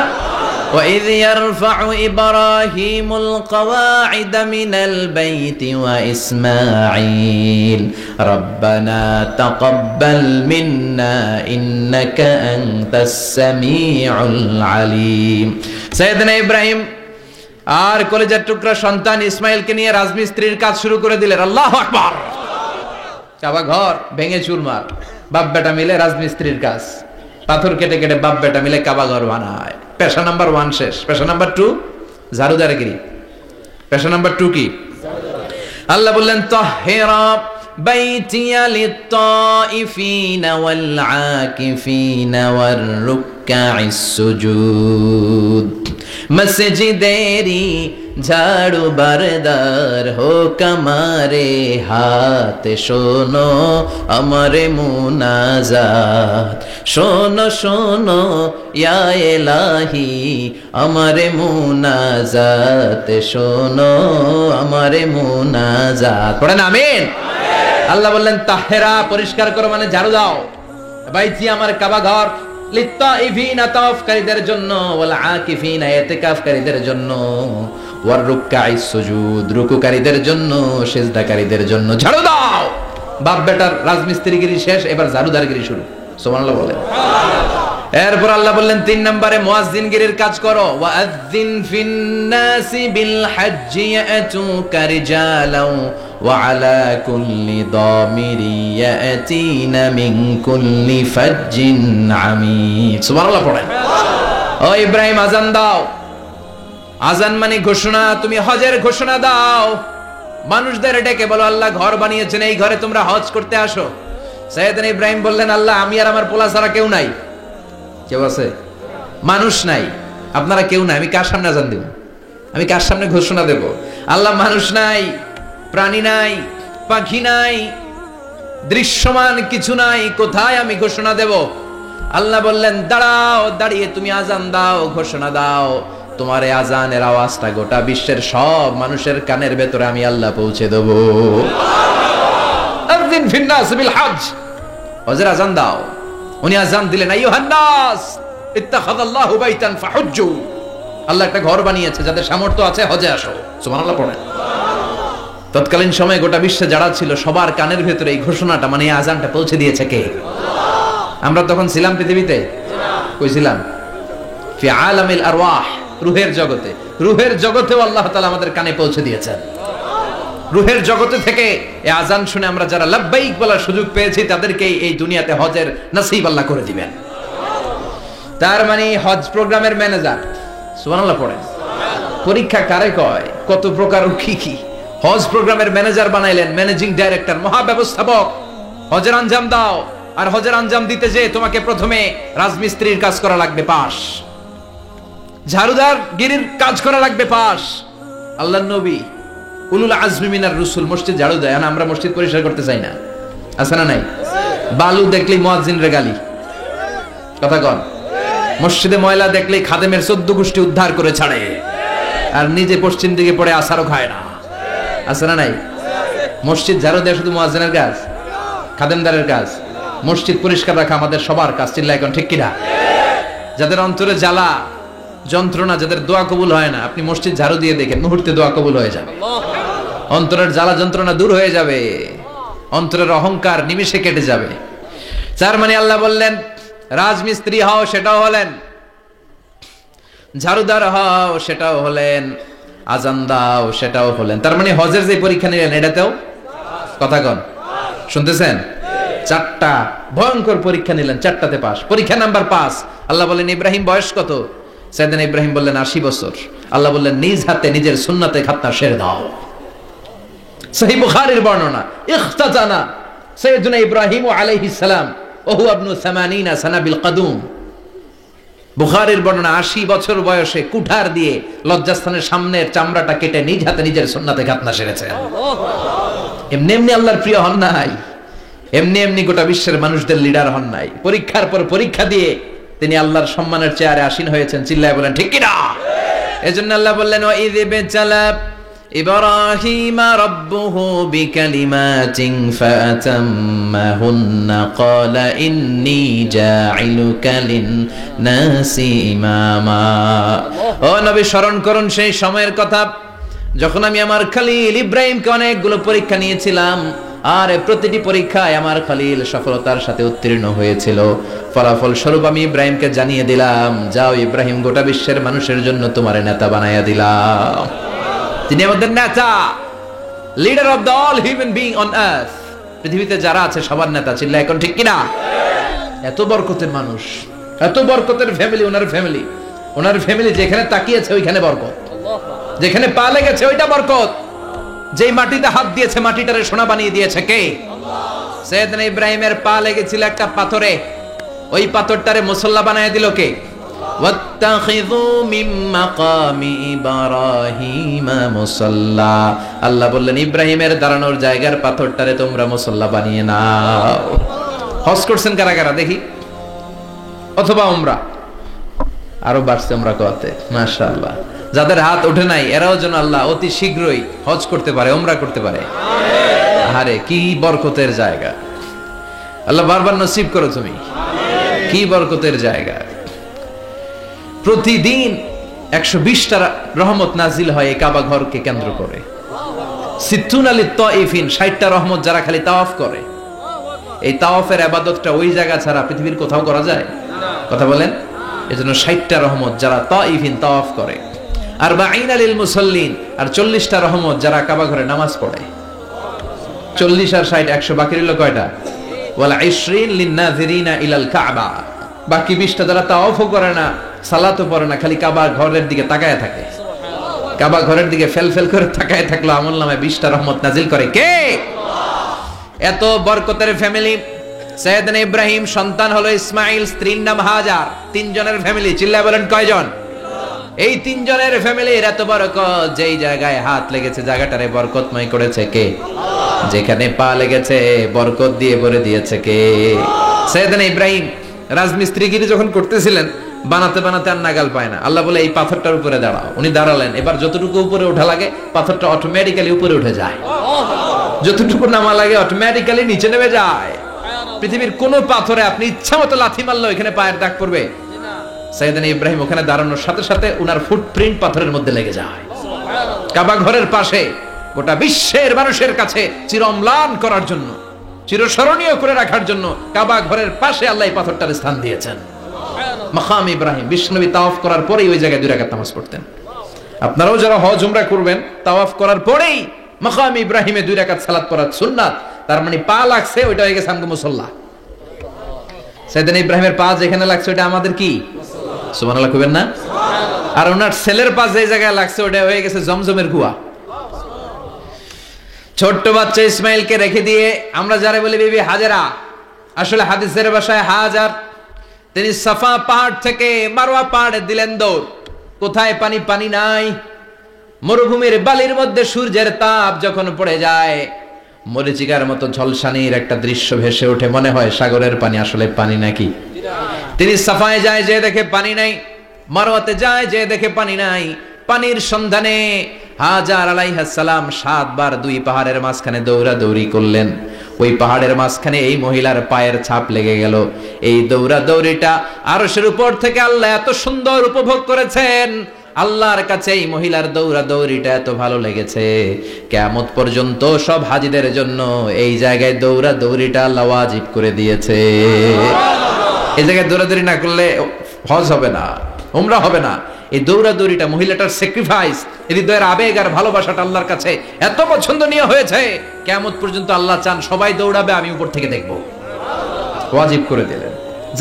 وَإِذْ يَرْفَعُ إِبْرَاهِيمُ الْقَوَاعِدَ مِنَ الْبَيْتِ وَإِسْمَاعِيلُ رَبَّنَا تَقَبَّلْ مِنَّا إِنَّكَ أَنْتَ السَّمِيعُ الْعَلِيمُ। সাইয়েদনা ইব্রাহিম আর কলেজের টুকরা সন্তান ইসমাইলকে নিয়ে রাজমিস্ত্রির কাজ শুরু করে দিলেন। আল্লাহু আকবার। কাবা ঘর ভেঙে চুরমার, বাপ বেটা মিলে রাজমিস্ত্রির কাজ, পাথর কেটে কেটে বাপ বেটা মিলে কাবা ঘর বানায়। পেশা নাম্বার 1 শেষ। পেশা নাম্বার 2 ঝাড়ুদারগিরি। পেশা নাম্বার 2 কি? আল্লাহ বললেন, তাহহিরা বাইতিয়া লিত-তাইফিনা ওয়াল আকিফিনা ওয়ার রুকআইস সুজুদ। মসজিদেরি ঝাড়ু বারদার হোক আমারে হাত, শোনো আমারে মুনাজাত, শোনো শোনো ইয়া ইলাহি আমারে মুনাজাত, শোনো আমারে মুনাজাত। পড়েন আমিন। আল্লাহ বললেন, তাহেরা পরিষ্কার করো, মানে ঝাড়ু দাও। বাইতি আমার কাবা ঘর, লিত্তাইফিনা তাওয়াফকারীদের জন্য, ওয়াল আকিফিনা ইতিকাফকারীদের জন্য, ওয়ার রুকআইস সুজুদ রুকুকারীদের জন্য, সিজদাকারীদের জন্য। ঝাড়ু দাও। বাপ বেটার রাজমিস্ত্রিগিরি শেষ, এবার ঝাড়ুদারগিরি শুরু। সুবহানাল্লাহ বলেন। এরপর আল্লাহ বললেন, 3 নম্বরে মুয়াজ্জিনগিরির কাজ করো। ওয়াআযযিন ফিন-নাসি বিল হজ্জি ইয়াতুকা রিজালাও ওয়া আলা কুল্লি দামিরি ইয়াতিনা মিন কুল্লি ফাজ্জিন আমিক। সুবহানাল্লাহ পড়েন। ও ইব্রাহিম, আযান দাও। আযান মানে ঘোষণা, তুমি হজের ঘোষণা দাও। মানুষদের ডেকে বলো, আল্লাহ ঘর বানিয়েছেন, এই ঘরে তোমরা হজ করতে আসো। সাইয়েদনা ইব্রাহিম বললেন, আল্লাহ আমি আর আমার পোলা ছাড়া কেউ নাই। কেউ আছে? মানুষ নাই, আপনারা কেউ নাই, আমি কার সামনে আযান দেব? আমি কার সামনে ঘোষণা দেব? আল্লাহ মানুষ নাই, প্রাণী নাই, পাখি নাই, দৃশ্যমান কিছু নাই, কোথায় আমি ঘোষণা দেব? আল্লাহ বললেন, দাঁড়াও, দাঁড়িয়ে তুমি আযান দাও, ঘোষণা দাও। তোমার এই আযানের আওয়াজটা গোটা বিশ্বের সব মানুষের কানের ভেতরে আমি আল্লাহ পৌঁছে দেব। আযিন ফিন-নাস বিল হজ, হজের আযান দাও। উনি আযান দিলেন, আইয়ুহান নাস ইত্তাখাযাল্লাহু বাইতান ফাহুজ্জু। আল্লাহ একটা ঘর বানিয়েছে, যাদের সামর্থ্য আছে হজে আসো। সুবহানাল্লাহ পড়েন। তৎকালীন সময়ে গোটা বিশ্বে যারা ছিল সবার কানের ভেতরে এই ঘোষণাটা, মানে এই আযানটা পৌঁছে দিয়েছে কে? আমরা তখন ছিলাম পৃথিবীতে? কই ছিলাম? ফি আলামিল আরওয়াহ, রূহের জগতে। রূহের জগতেও আল্লাহ তাআলা আমাদের কানে পৌঁছে দিয়েছেন। রূহের জগতে থেকে এই আযান শুনে আমরা যারা লাব্বাইক বলার সুযোগ পেয়েছি, তাদেরকে এই দুনিয়াতে হজের নসিব আল্লাহ করে দিবেন। তার মানে হজ প্রোগ্রামের ম্যানেজার। সুবহানাল্লাহ পড়েন। পরীক্ষা কারে কয়? কত প্রকার কি কি। হজ প্রোগ্রামের ম্যানেজার বানাইলেন, ম্যানেজিং ডাইরেক্টর, মহাব্যবস্থাপক। হজের আঞ্জাম দাও, আর হজের আঞ্জাম দিতে যে তোমাকে প্রথমে রাজমিস্ত্রির কাজ করা লাগবে, পাস। ঝাড়ুদার গিরির কাজ করা লাগবে, পাস। আল্লাহর নবী উলুল আজমি মিনার রসুল মসজিদ ঝাড়ু দেয়, আর আমরা মসজিদ পরিষ্কার করতে চাই না। আছে না নাই? বালু দেখলেই মুয়াজ্জিনরে গালি। কথা কন। মসজিদে ময়লা দেখলেই খাদেমের 14 গোষ্ঠী উদ্ধার করে ছাড়ে, আর নিজে পশ্চিম দিকে পড়ে আসারও খায় না। আছে না নাই? মসজিদ ঝাড়ু দেওয়া শুধু মুয়াজ্জিনের কাজ, খাদেমদারের কাজ। মসজিদ পরিষ্কার রাখা আমাদের সবার কাজ। চিল্লা এখন ঠিক কিনা? যাদের অন্তরে জ্বালা যন্ত্রণা, যাদের দোয়া কবুল হয় না, আপনি মসজিদ ঝাড়ু দিয়ে দেখেন, মুহূর্তে দোয়া কবুল হয়ে যাবে। অন্তরের জ্বালা যন্ত্রণা দূর হয়ে যাবে, অন্তরের অহংকার নিমিষে কেটে যাবে। তার মানে আল্লাহ বললেন রাজমিস্ত্রি হও, সেটাও হলেন, ঝাড়ুদার হও, সেটাও হলেন, আজান দাও, সেটাও হলেন। তার মানে হজের যে পরীক্ষা নিলেন এটাতেও, কথা কন, শুনতেছেন? 4টা ভয়ঙ্কর পরীক্ষা নিলেন, 4টাতে পাস। পরীক্ষা নাম্বার 5। আল্লাহ বললেন ইব্রাহিম বয়স কত? সাইয়েদনা ইব্রাহিম বললেন 80 বছর। আল্লাহ বললেন নিজ হাতে নিজের সুন্নাতে খাতনা সেরে দাও। সহিহ বুখারীর বর্ণনা, ইখতাতানা সাইয়েদনা ইব্রাহিম আলাইহিস সালাম ওয়া হুয়া ইবনু 80 সানা বিল কদুম। বুখারীর বর্ণনা, 80 বছর বয়সে কুঠার দিয়ে লজ্জাস্থানের সামনের চামড়াটা কেটে নিজ হাতে নিজের সুন্নাতে খাতনা সেরেছেন। এমনি এমনি আল্লাহর প্রিয় হন নাই, এমনি এমনি গোটা বিশ্বের মানুষদের লিডার হন নাই। পরীক্ষার পর পরীক্ষা দিয়ে তিনি আল্লাহর সম্মানের চেয়ারে আসীন হয়েছেন। চিল্লায় বলেন ঠিক কিনা? এজন্য আল্লাহ বললেন ওয়া ইয বিতালা ইব্রাহিমা রাব্বুহু বিকালিমাতিন ফাতাম্মাহুন্না ক্বালা ইন্নী জাইলুকা লিন-নাসি ইমামা। ও নবী, স্মরণ করুন সেই সময়ের কথা যখন আমি আমার খলিল ইব্রাহিমকে অনেকগুলো পরীক্ষা নিয়েছিলাম, আর প্রতিটি পরীক্ষায় আমার খলিল সফলতার সাথে উত্তীর্ণ হয়েছিল। ফলাফল স্বরূপ আমি ইব্রাহিমকে জানিয়ে দিলাম, যাও ইব্রাহিম, গোটা বিশ্বের মানুষের জন্য তোমার নেতা বানাইয়া দিলাম। তিনি আমাদের নেতা, leader of the all human being on earth. পৃথিবীতে যারা আছে সবার নেতা। চিল্লা এখন ঠিক কিনা? এত বরকতের মানুষ, এত বরকতের ফ্যামিলি, ওনার ফ্যামিলি যেখানে তাকিয়েছে ওইখানে বরকত, যেখানে পা লেগেছে ওইটা বরকত। যেই মাটিতে হাত দিয়েছে মাটিটারে সোনা বানিয়ে দিয়েছে কে? সাইয়েদনা ইব্রাহিমের পা লেগেছিল একটা পাথরে, ওই পাথরটারে মুসল্লা বানিয়ে দিল কে? ওয়াত্তাখিযু মিন মাকামি ইব্রাহিমা মুসাল্লা। আল্লাহ বললেন ইব্রাহিমের দাঁড়ানোর জায়গার পাথরটারে তোমরা মুসল্লা বানিয়ে নাও। হজ করছেন কারা কারা দেখি? অথবা উমরা? আরো বাড়ছে উমরা করতে, মাশাআল্লাহ। যাদের হাত ওঠে নাই এরাও যেন আল্লাহ অতি শীঘ্রই হজ করতে পারে, উমরা করতে পারে। আরে কি বরকতের জায়গা, আল্লাহ বারবার নসিব করো তুমি। কি বরকতের জায়গা। প্রতিদিন 120টা রহমত নাজিল হয় এই কাবা ঘরকে কেন্দ্র করে। সিত্তুনা লিত-তাইফিন, 60টা রহমত যারা খালি তাওয়াফ করে। এই তাওয়াফের ইবাদতটা ওই জায়গা ছাড়া পৃথিবীর কোথাও করা যায়? কথা বলেন। এজন্য 60টা রহমত যারা তাইফিন তাওয়াফ করে। আর 40 লিল মুসাল্লিন, আর 40টা রহমত যারা কাবা ঘরে নামাজ পড়ে। 40 আর 60 100, বাকি রইল কয়টা? ওয়াল 20 লিন-নাযিরিনা ইলাল কাবা। বাকি 20টা যারা তাওয়াফও করে না, সালাতও পড়ে না, খালি কাবা ঘরের দিকে তাকায় থাকে। কাবা ঘরের দিকে ফেল করে তাকায় থাকলো, আমলনামায় 20টা রহমত নাজিল করে কে? এত বরকতের ফ্যামিলি। সাইয়েদনা ইব্রাহিম সন্তান হলো ইসমাইল, স্ত্রীর নাম হাজার। 3 জনের ফ্যামিলি। চিল্লায় বলেন কয়জন? এই 3 জনের ফ্যামিলির এত বরকত, যেই জায়গায় হাত লেগেছে জায়গাটারে বরকতময় করেছে কে? যেখানে পা লেগেছে বরকত দিয়ে ভরে দিয়েছে কে? সাইয়েদনা ইব্রাহিম রাজমিস্ত্রিগিরি যখন করতেছিলেন, বানাতে বানাতে আর নাগাল পায় না। আল্লাহ বলে এই পাথরটার উপরে দাঁড়াও। উনি দাঁড়ালেন। এবার যতটুকু উপরে ওঠা লাগে পাথরটা অটোমেটিক্যালি উপরে উঠে যায়, যতটুকু নামা লাগে অটোমেটিক্যালি নিচে নেমে যায়। পৃথিবীর কোন পাথরে আপনি ইচ্ছা মতো লাথি মারলো এখানে পায়ের দাগ পড়বে? সাইয়েদনা ইব্রাহিম ওখানে দাঁড়ানোর সাথে সাথে উনার ফুটপ্রিন্ট পাথরের মধ্যে লেগে যায়। কাবা ঘরের পাশে গোটা বিশ্বের মানুষের কাছে চিরম্লান করার জন্য, চিরস্মরণীয় করে রাখার জন্য কাবা ঘরের পাশে আল্লাহ এই পাথরটার স্থান দিয়েছেন। মাকাম ইব্রাহিম। বিশ্বনবী তাওয়াফ করার পরেই ওই জায়গায় 2 রাকাত নামাজ পড়তেন। আপনারাও যারা হজ উমরা করবেন, তাওয়াফ করার পরেই মাকাম ইব্রাহিমে 2 রাকাত সালাত পড়া সুন্নাত। তার মানে পা লাগছে, ওইটা হয়ে গেছে আমগো মুসাল্লা। সাইয়েদনা ইব্রাহিমের পা যেখানে লাগছে ওটা আমাদের কি? সুবহানাল্লাহ কইবেন না? আর ওনার ছেলের পা যে জায়গায় লাগছে ওটা হয়ে গেছে জমজমের কুয়া। ছোট্ট বাচ্চা ইসমাইলকে রেখে দিয়ে আমরা যারা বলি বিবি হাজেরা, আসলে হাদিসের ভাষায় হাজার। তিনি সাফা পাহাড় থেকে মারওয়া পাহাড়ে দিলেন দৌড়। কোথায় পানি? পানি নাই। মরুভূমির বালির মধ্যে সূর্যের তাপ যখন পড়ে যায়, মরিচিকার মতো ঝলসানির একটা দৃশ্য ভেসে ওঠে। মনে হয় সাগরের পানি, আসলে পানি নাকি? তিনি সাফায় যায়, যে দেখে পানি নাই, মারওয়াতে যায়, যে দেখে পানি নাই। পানির সন্ধানে হাজার আলাইহিস সালাম 7 বার 2 পাহাড়ের মাঝখানে দৌড়াদৌড়ি করলেন। ওই পাহাড়ের মাঝখানে এই মহিলার পায়ের ছাপ লেগে গেল। এই দৌড়াদৌড়িটা আরশের উপর থেকে আল্লাহ এত সুন্দর উপভোগ করেছেন। আল্লাহর কাছে এই মহিলার দৌড়াদৌড়িটা এত ভালো লেগেছে, কিয়ামত পর্যন্ত সব হাজীদের জন্য এই জায়গায় দৌড়াদৌড়িটা আল্লাহ ওয়াজিব করে দিয়েছে। এই জায়গায় দৌড়াদৌড়ি না করলে হজ হবে না, উমরা হবে না। এই দৌড়াদৌড়িটা, মহিলাটার স্যাক্রিফাইস, হৃদয়ের আবেগ আর ভালোবাসাটা আল্লাহর কাছে এত পছন্দনীয় হয়েছে, কিয়ামত পর্যন্ত আল্লাহ চান সবাই দৌড়াবে, আমি উপর থেকে দেখব। ওয়াজিব করে দিলেন।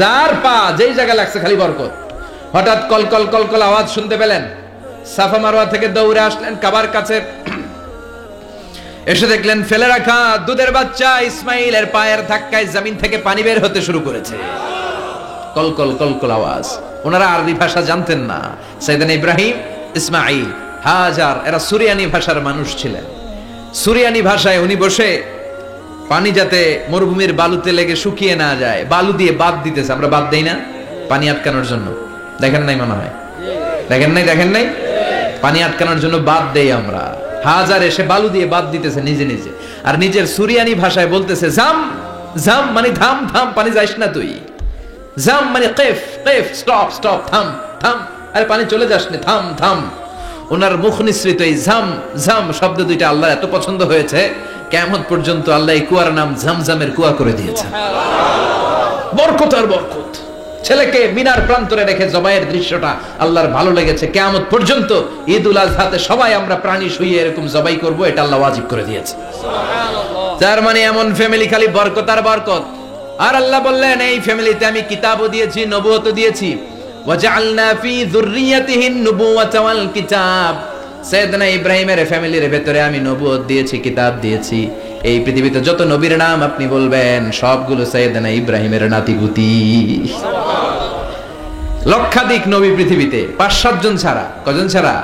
যার পা যেই জায়গায় লাগছে খালি বরকত। হঠাৎ কল কল কল কল আওয়াজ শুনতে পেলেন, সাফা মারওয়া থেকে দৌড়ে আসলেন কাবার কাছে। এসে দেখলেন ফেলে রাখা দুধের বাচ্চা ইসমাইলের পায়ের ধাক্কায় জমিন থেকে পানি বের হতে শুরু করেছে। কল কল কল কল আওয়াজ। ওনারা আরবি ভাষা জানতেন না। সাইয়েদনা ইব্রাহিম, ইসমাইল, হাজার এরা সুরিয়ানি ভাষার মানুষ ছিলেন। সুরিয়ানি ভাষায় উনি বসে পানি যাতে মরুভূমির বালুতে লেগে শুকিয়ে না যায়, বালু দিয়ে বাদ দিতেছে। আমরা বাদ দেই না পানি আটকানোর জন্য? দেখেন নাই মনে হয়? দেখেন নাই? পানি আটকানোর জন্য বাদ দেই আমরা। হাজার এসে বালু দিয়ে বাদ দিতেছে নিজে নিজে, আর নিজের সুরিয়ানি ভাষায় বলতেছে জাম জাম, মানে থাম থাম, পানি যাইস না তুই। জাম মানে কেফ কেফ, স্টপ স্টপ, থাম থাম, আরে পানি চলে যাস না, থাম থাম। ওনার মুখ নিঃসৃত এই জাম জাম শব্দ দুইটা আল্লাহর এত পছন্দ হয়েছে, কিয়ামত পর্যন্ত আল্লাহ এই কুয়ার নাম ঝমঝমের কুয়া করে দিয়েছে। বরকত আর বরকত। ছেলেকে মিনার প্রান্তরে রেখে জবাইয়ের দৃশ্যটা আল্লাহর ভালো লেগেছে। কিয়ামত পর্যন্ত ঈদুল আজহাতে সবাই আমরা প্রাণী শুইয়ে এরকম জবাই করব, এটা আল্লাহ ওয়াজিব করে দিয়েছে। তার মানে এমন ফ্যামিলি খালি বরকত আর বরকত। আর আল্লাহ বললেন এই ফ্যামিলিতে আমি কিতাবও দিয়েছি, নবুয়তও দিয়েছি। ওয়াজআলনা ফি যুররিয়াতিহিন নুবুওয়াতা ওয়াল কিতাব। সাইয়েদনা ইব্রাহিমের ফ্যামিলির ভেতরে আমি নবুয়ত দিয়েছি, কিতাব দিয়েছি। এই পৃথিবীতে যত নবীর নাম আপনি বলবেন সবগুলো সাইয়েদনা ইব্রাহিমের নাতিপুতি। লক্ষাধিক নবী পৃথিবীতে, 5-7 জন ছাড়া। কজন ছাড়া?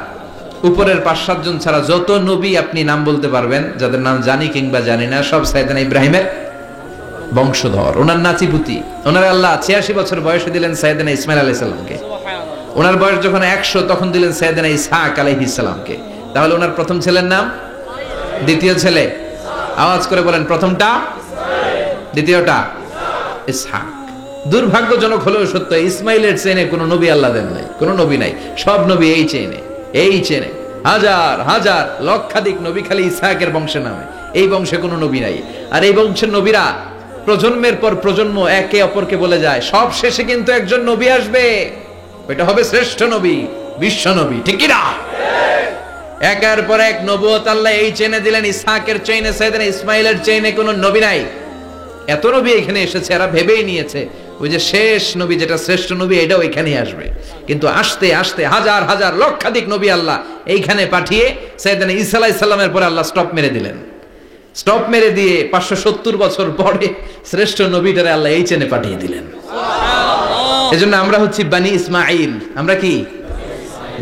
উপরের 5-7 জন ছাড়া যত নবী আপনি নাম বলতে পারবেন, যাদের নাম জানি কিংবা জানি না, সব সাইয়েদনা ইব্রাহিমের বংশধর, ওনার নাতিপুতি। ওনার আল্লাহ 86 বছর বয়সে দিলেন সাইয়েদনা ইসমাইল আলাইহিস সালামকে। ওনার বয়স যখন 100 তখন দিলেন সাইয়েদনা ইসহাক আলাইহিস সালামকে। তাহলে ওনার প্রথম ছেলের নাম? দ্বিতীয় ছেলে আওয়াজ করে বলেন, প্রথমটা দ্বিতীয়টা ইসহাক। দুর্ভাগ্যজনক হলেও সত্য, ইসমাইলের চেনে কোনো নবী আল্লাহ দেন নাই, কোনো নবী নাই। সব নবী এই চেনে হাজার হাজার লক্ষাধিক নবী খালি ইসহাকের বংশে নামে। এই বংশে কোনো নবী নাই। আর এই বংশের নবীরা প্রজন্মের পর প্রজন্ম একে অপরকে বলে যায়, সব শেষে কিন্তু একজন নবী আসবে, ওইটা হবে শ্রেষ্ঠ নবী, বিশ্ব নবী। ঠিক কি না? একের পর এক নবুয়ত আল্লাহ এই চেনে দিলেন। ইসহাকের চেইনে, সাইয়েদনা ইসমাইলের চেইনে কোনো নবী নাই। এত নবী এখানে এসেছে, এরা ভেবেই নিয়েছে ওই যে শেষ নবী, যেটা শ্রেষ্ঠ নবী, এটাও এখানেই আসবে। কিন্তু আস্তে আস্তে হাজার হাজার লক্ষাধিক নবী আল্লাহ এইখানে পাঠিয়ে সাইয়েদনা ঈসা আলাইহিস সালামের পরে আল্লাহ স্টপ মেরে দিলেন। স্টপ মেরে দিয়ে 570 বছর পরে শ্রেষ্ঠ নবীটারে আল্লাহ এই চেনে পাঠিয়ে দিলেন। এজন্য আমরা হচ্ছি বানি ইসমাইল। আমরা কি?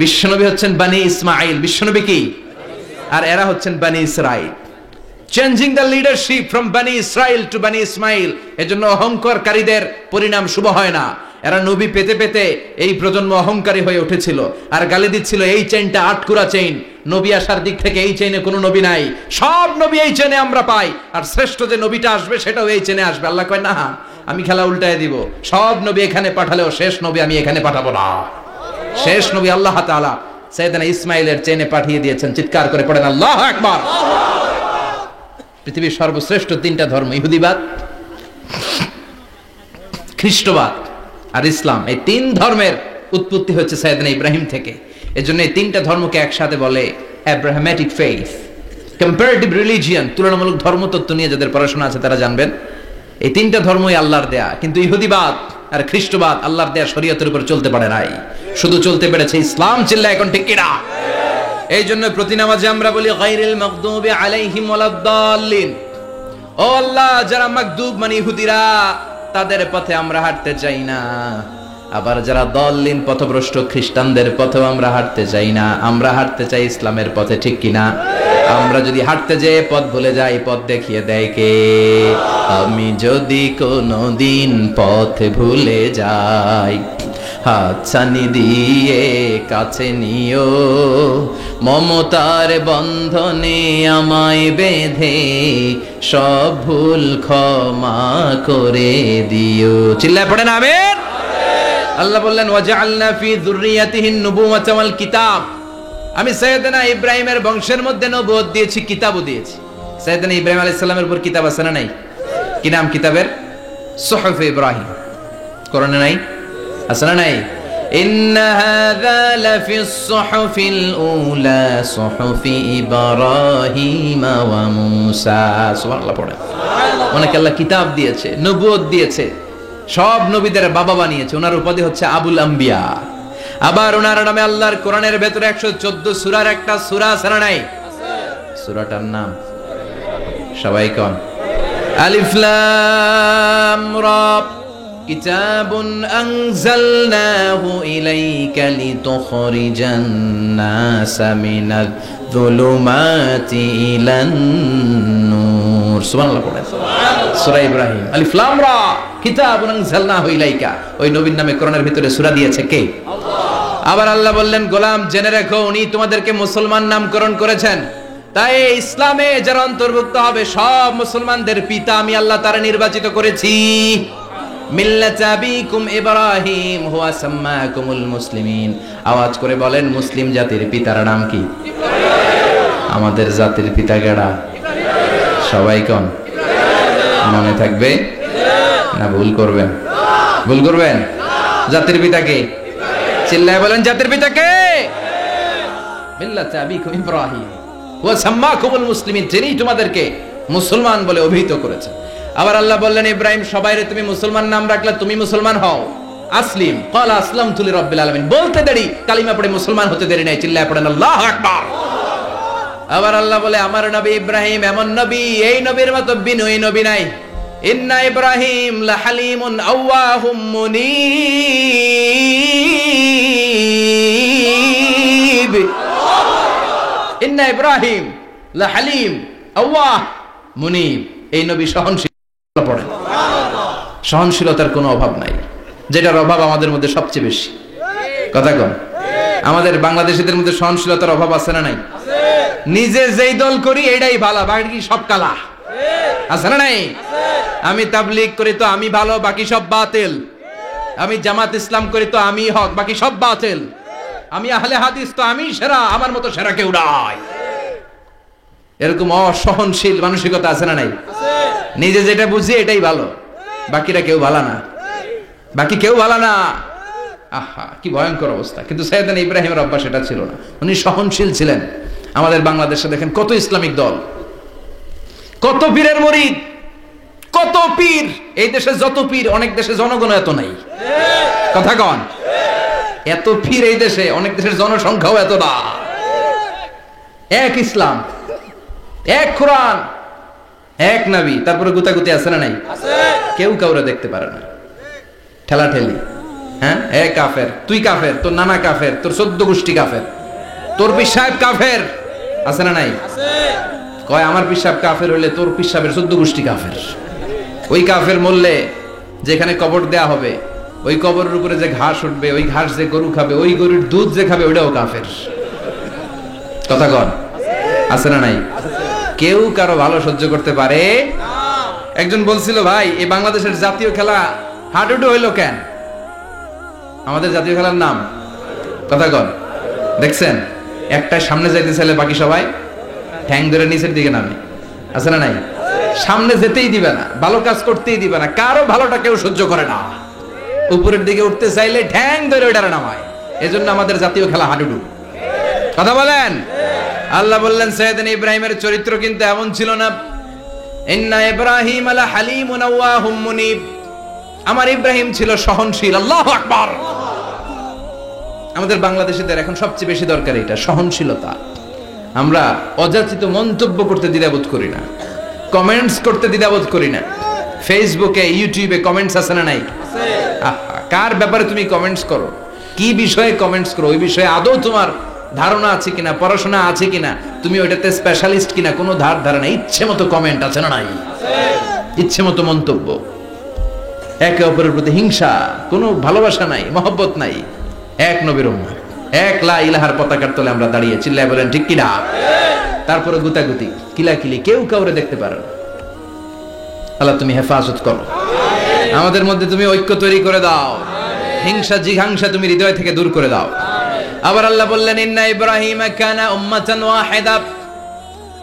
বিশ্বনবী হচ্ছেন বানি ইসমাইল, বিশ্বনবী কি? আর এরা হচ্ছেন বানি Israil. Changing the leadership from বানি ইসরাইল টু বানি ইসমাইল। এজন্য অহংকারীদের পরিণাম শুভ হয় না। এরা নবী পেতে পেতে এই প্রজন্ম অহংকারী হয়ে উঠেছিল আর গালি দিচ্ছিল এই চেইনটা আটকুরা চেইন, নবী আসার দিক থেকে এই চেইনে কোনো নবী নাই, সব নবী এই চেইনে আমরা পাই, আর শ্রেষ্ঠ যে নবীটা আসবে সেটাও এই চেইনে আসবে। আল্লাহ কয় না, আমি খেলা উল্টায় দিব, সব নবী এখানে পাঠালেও শেষ নবী আমি এখানে পাঠাবো না। শেষ নবী আল্লাহ তাআলা সাইয়েদনা ইসমাইলের চেইনে পাঠিয়ে দিয়েছেন। চিৎকার করে পড়েন আল্লাহু আকবার। পৃথিবীর সর্বশ্রেষ্ঠ 3টা ধর্ম, ইহুদিবাদ, খ্রিস্টবাদ আর ইসলাম, এই 3 ধর্মের উৎপত্তি হচ্ছে সাইয়েদনা ইব্রাহিম থেকে। এজন্য এই 3টা ধর্মকে একসাথে বলে অ্যাব্রাহামেটিক ফেইথ, কম্পারেটিভ রিলিজিয়ন। তুলনামূলক ধর্মতত্ত্ব নিয়ে যাদের পড়াশোনা আছে তারা জানবেন এই 3টা ধর্মই আল্লাহর দেয়া। কিন্তু ইহুদিবাদ আর খ্রিস্টবাদ আল্লাহর দেয়া শরীয়তের উপর চলতে পারে নাই, শুধু চলতে পেরেছে ইসলাম। চিল্লা এখন ঠিক কিনা? এই জন্য প্রতি নামাজে আমরা বলি গায়রিল মাগদুবি আলাইহিম ওয়ালাদ-দাল্লিন। ও আল্লাহ, যারা মাগদুব মানে ইহুদিরা, তাদের পথে আমরা হাঁটতে চাই না। আবার যারা দাল্লিন পথভ্রষ্ট খ্রিস্টানদের পথেও আমরা হাঁটতে চাই না। আমরা হাঁটতে চাই ইসলামের পথে। ঠিক কিনা? আমরা যদি হাঁটতে যেয়ে পথ ভুলে যাই, পথ দেখিয়ে দেয় কে? আমি যদি কোনোদিন পথ ভুলে যাই, হাতছানি দিয়ে কাছে নিও, মমতার বন্ধনে আমায় বেঁধে সব ভুল ক্ষমা করে দিও। চিল্লায় পড়েন আমিন। আল্লাহ বললেন ওয়াজআলনা ফি যুররিয়াতিহিন নুবুওয়াতা ওয়াল কিতাব, আমি সাইয়েদনা ইব্রাহিমের বংশের মধ্যে নবুয়ত দিয়েছি, কিতাবও দিয়েছি। সাইয়েদনা ইব্রাহিম আলাইহিস সালামের উপর কিতাব আছে না নাই? কি নাম কিতাবের? সুহুফ ইব্রাহিম। কোরআনে নাই? আছে না নাই? ইন্না হাযা লাফিস সুহুফিল উলা সুহুফি ইব্রাহিম ওয়া মূসা। সুবহানাল্লাহ পড়ে। ওনাকে আল্লাহ কিতাব দিয়েছে, নবুয়ত দিয়েছে, সব নবীদের বাবা বানিয়েছে। ওনার উপাধি হচ্ছে আবুল আম্বিয়া। আবার ওনার নামে আল্লাহর কোরআনের ভেতরে 114 সূরার একটা সূরা আছে না নাই? সূরাটার নাম সবাই কোন? আলিফ লাম রা। কিতাবুন আনজালনাহু ইলাইকা লিতুখরিজান নাসা মিনাজ যুলুমাতি ইলান নূর। সুবহানাল্লাহ পড়ে। সূরা ইব্রাহিম আলিফ লাম রা কিতাবুন আনজালনাহু ইলাইকা। ওই নবীর নামে কোরআনের ভিতরে সূরা দিয়েছে কে? আবার আল্লাহ বললেন গোলাম জেনে রাখো উনি তোমাদেরকে মুসলমান নামকরণ করেছেন, তাই ইসলামে যারা অন্তর্ভুক্ত হবে সব মুসলমানদের পিতা আমি আল্লাহ তারা নির্বাচিত করেছি। মিল্লাত আবিকুম ইব্রাহিম হুয়া সাম্মাকুমুল মুসলিমিন। আওয়াজ করে বলেন মুসলিম জাতির পিতার নাম কি? আমাদের জাতির পিতা কেডা? সবাই কোন? মনে থাকবে না ভুল করবেন? ভুল করবেন? জাতির পিতা কে? চিল্লায় বলেন জাতির পিতা কে? মিল্লাত আবিকুম ইব্রাহিম ওয়া সাম্মাকুমুল মুসলিমিন, যিনি তোমাদেরকে মুসলমান বলে অভিহিত করেছেন। আবার আল্লাহ বললেন ইব্রাহিম সবাইরে তুমি মুসলমান নাম রাখলে তুমি মুসলমান হও। আসলিম ক্বালা আসলামতু লিরাব্বিল আলামিন, বলতে দেরি কালিমা পড়ে মুসলমান হতে দেরি নাই। চিল্লায় পড়েন আল্লাহু আকবার। আবার আল্লাহ বলে আমার নবী ইব্রাহিম এমন নবী, এই নবীর মতো বিনয়ী নবী নাই। ইন্না ইব্রাহিম লাহালিমুন আওয়াহুম মুনীব। ইন্না ইব্রাহিম লাহালিম আওয়াহ মুনীব। এই নবী সহনশীল। পড়েন সহনশীলতার কোনো অভাব নাই, যেটার অভাব আমাদের মধ্যে সবচেয়ে বেশি। কথা কন, আমাদের বাংলাদেশীদের মধ্যে সহনশীলতার অভাব আছে না নাই? নিজে যেই দল করি এটাই ভালো, বাকি সব কালা। আছে না নাই? আমি তাবলীগ করি তো আমি ভালো, বাকি সব বাতিল। আমি জামাত ইসলাম করি তো আমি হক, বাকি সব বাতিল। আমি আহলে হাদিস তো আমি সেরা, আমার মতো সেরা কেউ নাই। এরকম অসহনশীল মানসিকতা আছে না নাই? নিজে যেটা বুঝি এটাই ভালো, বাকিরা কেউ ভালো না, বাকি কেউ ভালো না। আহা কি ভয়ঙ্কর অবস্থা। কিন্তু সাইয়েদনা ইব্রাহিমের অভ্যাস সেটা ছিল না, উনি সহনশীল ছিলেন। আমাদের বাংলাদেশে দেখেন কত ইসলামিক দল, কত পীরের মুরিদ, কত পীর। এই দেশে যত পীর অনেক দেশে জনগণ এত নাই। কথা কন, এত পীর এই দেশে, অনেক দেশের জনসংখ্যাও এত না। এক ইসলাম, এক কোরআন, এক নবী, তারপরে গুতাগুতি আছে না নাই? কেউ কাউরে দেখতে পারে না, ঠেলা ঠেলি। হ্যাঁ এ কাফের, তুই কাফের, তোর নানা কাফের, তোর 14 গোষ্ঠী কাফের, তোর পীর সাহেব কাফের। আছে না নাই? কয় আমার পীর সাহেব কাফের হইলে তোর পীর সাহেবের 14 গোষ্ঠী কাফের। ওই কাফের মরলে যেখানে কবর দেয়া হবে ওই কবরের উপরে যে ঘাস উঠবে, ওই ঘাস যে গরু খাবে, ওই গরুর দুধ যে খাবে ওইটাও কাফের। কথা কন, আছে না নাই? কেউ কারো ভালো সহ্য করতে পারে না। একজন বলছিল ভাই এই বাংলাদেশের জাতীয় খেলা হাডুডু হইলো কেন? আমাদের জাতীয় খেলার নাম কথা কন, দেখছেন একটা সামনে যাইতে চাইলে বাকি সবাই ঠ্যাং ধরে নিচের দিকে নামে। আছে না নাই? সামনে যেতেই দিবে না, ভালো কাজ করতেই দিবে না, কারো ভালোটা কেউ সহ্য করে না। উপরের দিকে উঠতে চাইলে ঠ্যাং ধরে ওইটারে নামায়। এজন্য আমাদের জাতীয় খেলা হাডুডু। কথা বলেন। আল্লাহ বললেন সাইয়েদনা ইব্রাহিমের চরিত্র কিন্তু এমন ছিল না। ইন্না ইব্রাহিম লা হালিমুন আওয়াহুম মুনীব। আমার ইব্রাহিম ছিল সহনশীল। আল্লাহু আকবার। আমাদের বাংলাদেশীদের এখন সবচেয়ে বেশি দরকার এটা, সহনশীলতা। আমরা অযাচিত মন্তব্য করতে দ্বিধাবোধ করি না, কমেন্টস করতে দ্বিধাবোধ করি না। ফেসবুকে ইউটিউবে কমেন্টস আছে না নাই? কার ব্যাপারে তুমি কমেন্টস করো, কি বিষয়ে কমেন্টস করো, ওই বিষয়ে আদৌ তোমার ধারণা আছে কিনা, পড়াশোনা আছে কিনা, তুমি ওইটাতে স্পেশালিস্ট কিনা, কোনো ধারণা, ইচ্ছে মতো কমেন্ট আছে না নাই, ইচ্ছে মতো মন্তব্য, একে অপরের প্রতি হিংসা, কোনো ভালোবাসা নাই, মহব্বত নাই। এক নবীর উম্মত, এক লা ইলাহার পতাকার তলে আমরা দাঁড়িয়ে, চিল্লায় বলেন ঠিক কিনা? তারপরে গুতাগুতি, কিলাকিলি, কেউ কাউরে দেখতে পারো না। আল্লাহ তুমি হেফাজত করো, আমাদের মধ্যে তুমি ঐক্য তৈরি করে দাও, হিংসা জিঘাংসা তুমি হৃদয় থেকে দূর করে দাও। আবার আল্লাহ বললেন ইন্না ইব্রাহিম কানা উম্মাতান ওয়াহিদা,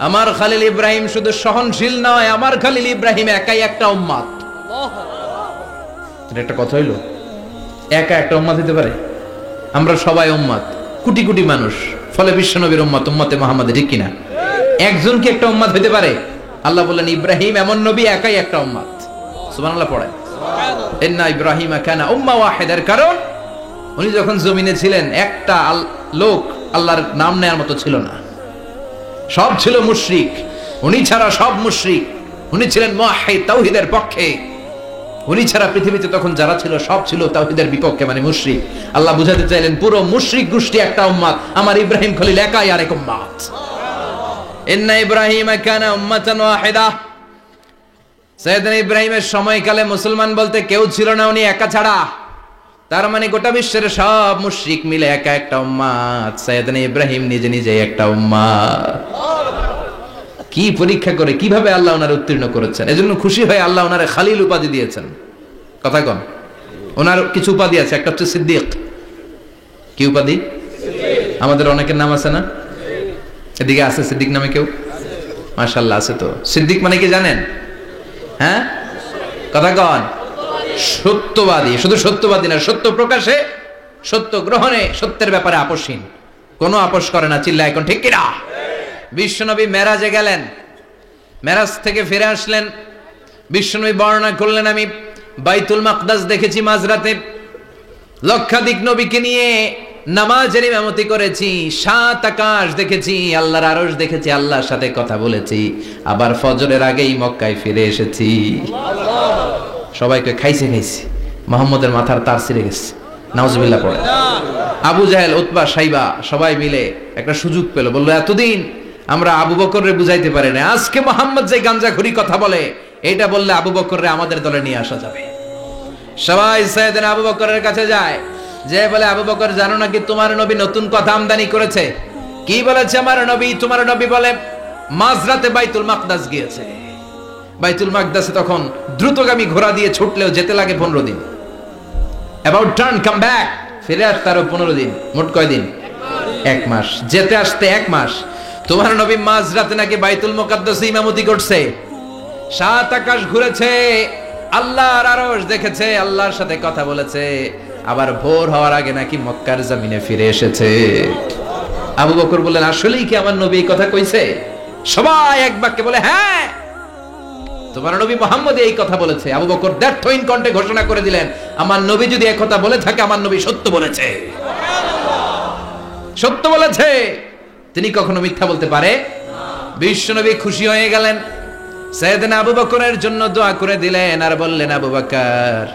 আমার খলিল ইব্রাহিম শুধু সহনশীল নয়, আমার খলিল ইব্রাহিম একাই একটা উম্মত। এটা একটা কথা হইলো, একা একটা উম্মত হতে পারে? আমরা সবাই উম্মত, কোটি কোটি মানুষ, ফলে বিশ্ব নবীর উম্মত, উম্মতে মুহাম্মাদের, ঠিক কিনা? একজন কি একটা উম্মত হতে পারে? আল্লাহ বললেন ইব্রাহিম এমন নবী, একাই একটা উম্মত। সুবহানাল্লাহ পড়ে, ইন্না ইব্রাহিম কানা উম্মাহ ওয়াহিদার, কারণ উনি যখন জমিনে ছিলেন একটা লোক আল্লাহর নাম নেয়ার মতো ছিল না, সব ছিল মুশরিক, উনি ছাড়া সব মুশরিক। উনি ছিলেন মুওয়াহহিদ, তাওহীদের পক্ষে। উনি ছাড়া পৃথিবীতে তখন যারা ছিল সব ছিল তাওহীদের বিপক্ষে, মানে মুশরিক। আল্লাহ বুঝাতে চাইলেন পুরো মুশরিক গোষ্ঠী একটা উম্মত, আমার ইব্রাহিম খলিল একাই আরেক উম্মত। ইন্না ইব্রাহিম কানা উম্মাতান ওয়াহিদা, সাইয়েদনা ইব্রাহিমের সময়কালে মুসলমান বলতে কেউ ছিল না, উনি একা ছাড়া। তার মানে গোটা বিশ্বের সব মুশরিক মিলে একা একটা উম্মত, সাইয়েদনা ইব্রাহিম নিজে নিজে একটা উম্মত। কি পরীক্ষা করে, কিভাবে আল্লাহ ওনার উত্তীর্ণ করেছেন। এজন্য খুশি হয়ে আল্লাহ ওনারে খালিল উপাধি দিয়েছেন। কথা কন, ওনার কিছু উপাধি আছে, একটা হচ্ছে সিদ্দিক। কি উপাধি? আমাদের অনেকের নাম আছে না? এদিকে আছে সিদ্দিক নামে কেউ? মাশাআল্লাহ আছে তো। সিদ্দিক মানে কি জানেন? হ্যাঁ, কথা কন। সত্যবাদী, শুধু সত্যবাদী না, সত্য প্রকাশে, সত্য গ্রহণে, সত্যের ব্যাপারে আপোষহীন, কোনো আপোষ করে না। চিল্লা এখন ঠিক কিনা? বিশ্বনবী মেরাজে গেলেন, মেরাজ থেকে ফিরে আসলেন, বিশ্বনবী বর্ণনা করলেন আমি বাইতুল মাকদাস দেখেছি মাঝরাতে, লক্ষাধিক নবীকে নিয়ে নামাজের ইমামতি করেছি, 7 আকাশ দেখেছি, আল্লাহর আরশ দেখেছি, আল্লাহর সাথে কথা বলেছি, আবার ফজরের আগেই মক্কায় ফিরে এসেছি। সবাইকে খাইছে মুহাম্মদের মাথার তার ছিঁড়ে গেছে, নাউজুবিল্লাহ পড়ে। আবু জাহেল, উতবা, সাইবা সবাই মিলে একটা সুযোগ পেল, বলল এতদিন আমরা আবু বকররে বুঝাইতে পারি না, আজকে মুহাম্মদ যে গাঞ্জাখুরি কথা বলে, এটা বললে আবু বকররে আমাদের দলে নিয়ে আসা যাবে। সবাই সাইয়েদনা আবু বকরের কাছে যায়, যে বলে আবু বকর জানো নাকি তোমার নবী নতুন কথা আমদানি করেছে? কি বলেছে আমার নবী? তোমার নবী বলে মাঝরাতে বাইতুল মাকদাস গিয়েছে। বাইতুল মাকদাসে তখন দ্রুতগামী ঘোড়া দিয়ে ছুটলেও যেতে লাগে 15 দিন। অ্যাবাউট টার্ন কাম ব্যাক, ফিরে আসতে আরো 15 দিন, মোট কয় দিন? 1 মাস, যেতে আসতে 1 মাস। তোমার নবী মাঝরাতে নাকি বাইতুল মুকাদ্দাসে ইমামতি করছে, 7 আকাশ ঘুরেছে, আল্লাহর আরশ দেখেছে, আল্লাহর সাথে কথা বলেছে, আবার ভোর হওয়ার আগে নাকি মক্কার জমিনে ফিরে এসেছে। আবু বকর বললেন আসলেই কি আমার নবী এই কথা কইছে? সবাই এক বাক্যে বলে হ্যাঁ, তোমার নবী মুহাম্মদ এই কথা বলেছে। আবু বকর দ্ব্যর্থহীন কণ্ঠে ঘোষণা করে দিলেন, আমার নবী যদি এই কথা বলে থাকে, আমার নবী সত্য বলেছে, সত্য বলেছে, তিনি কখনো মিথ্যা বলতে পারে? বিশ্ব নবী খুশি হয়ে গেলেন, সাইয়েদনা আবু বকরের জন্য দোয়া করে দিলেন, আর বললেন আবু বকর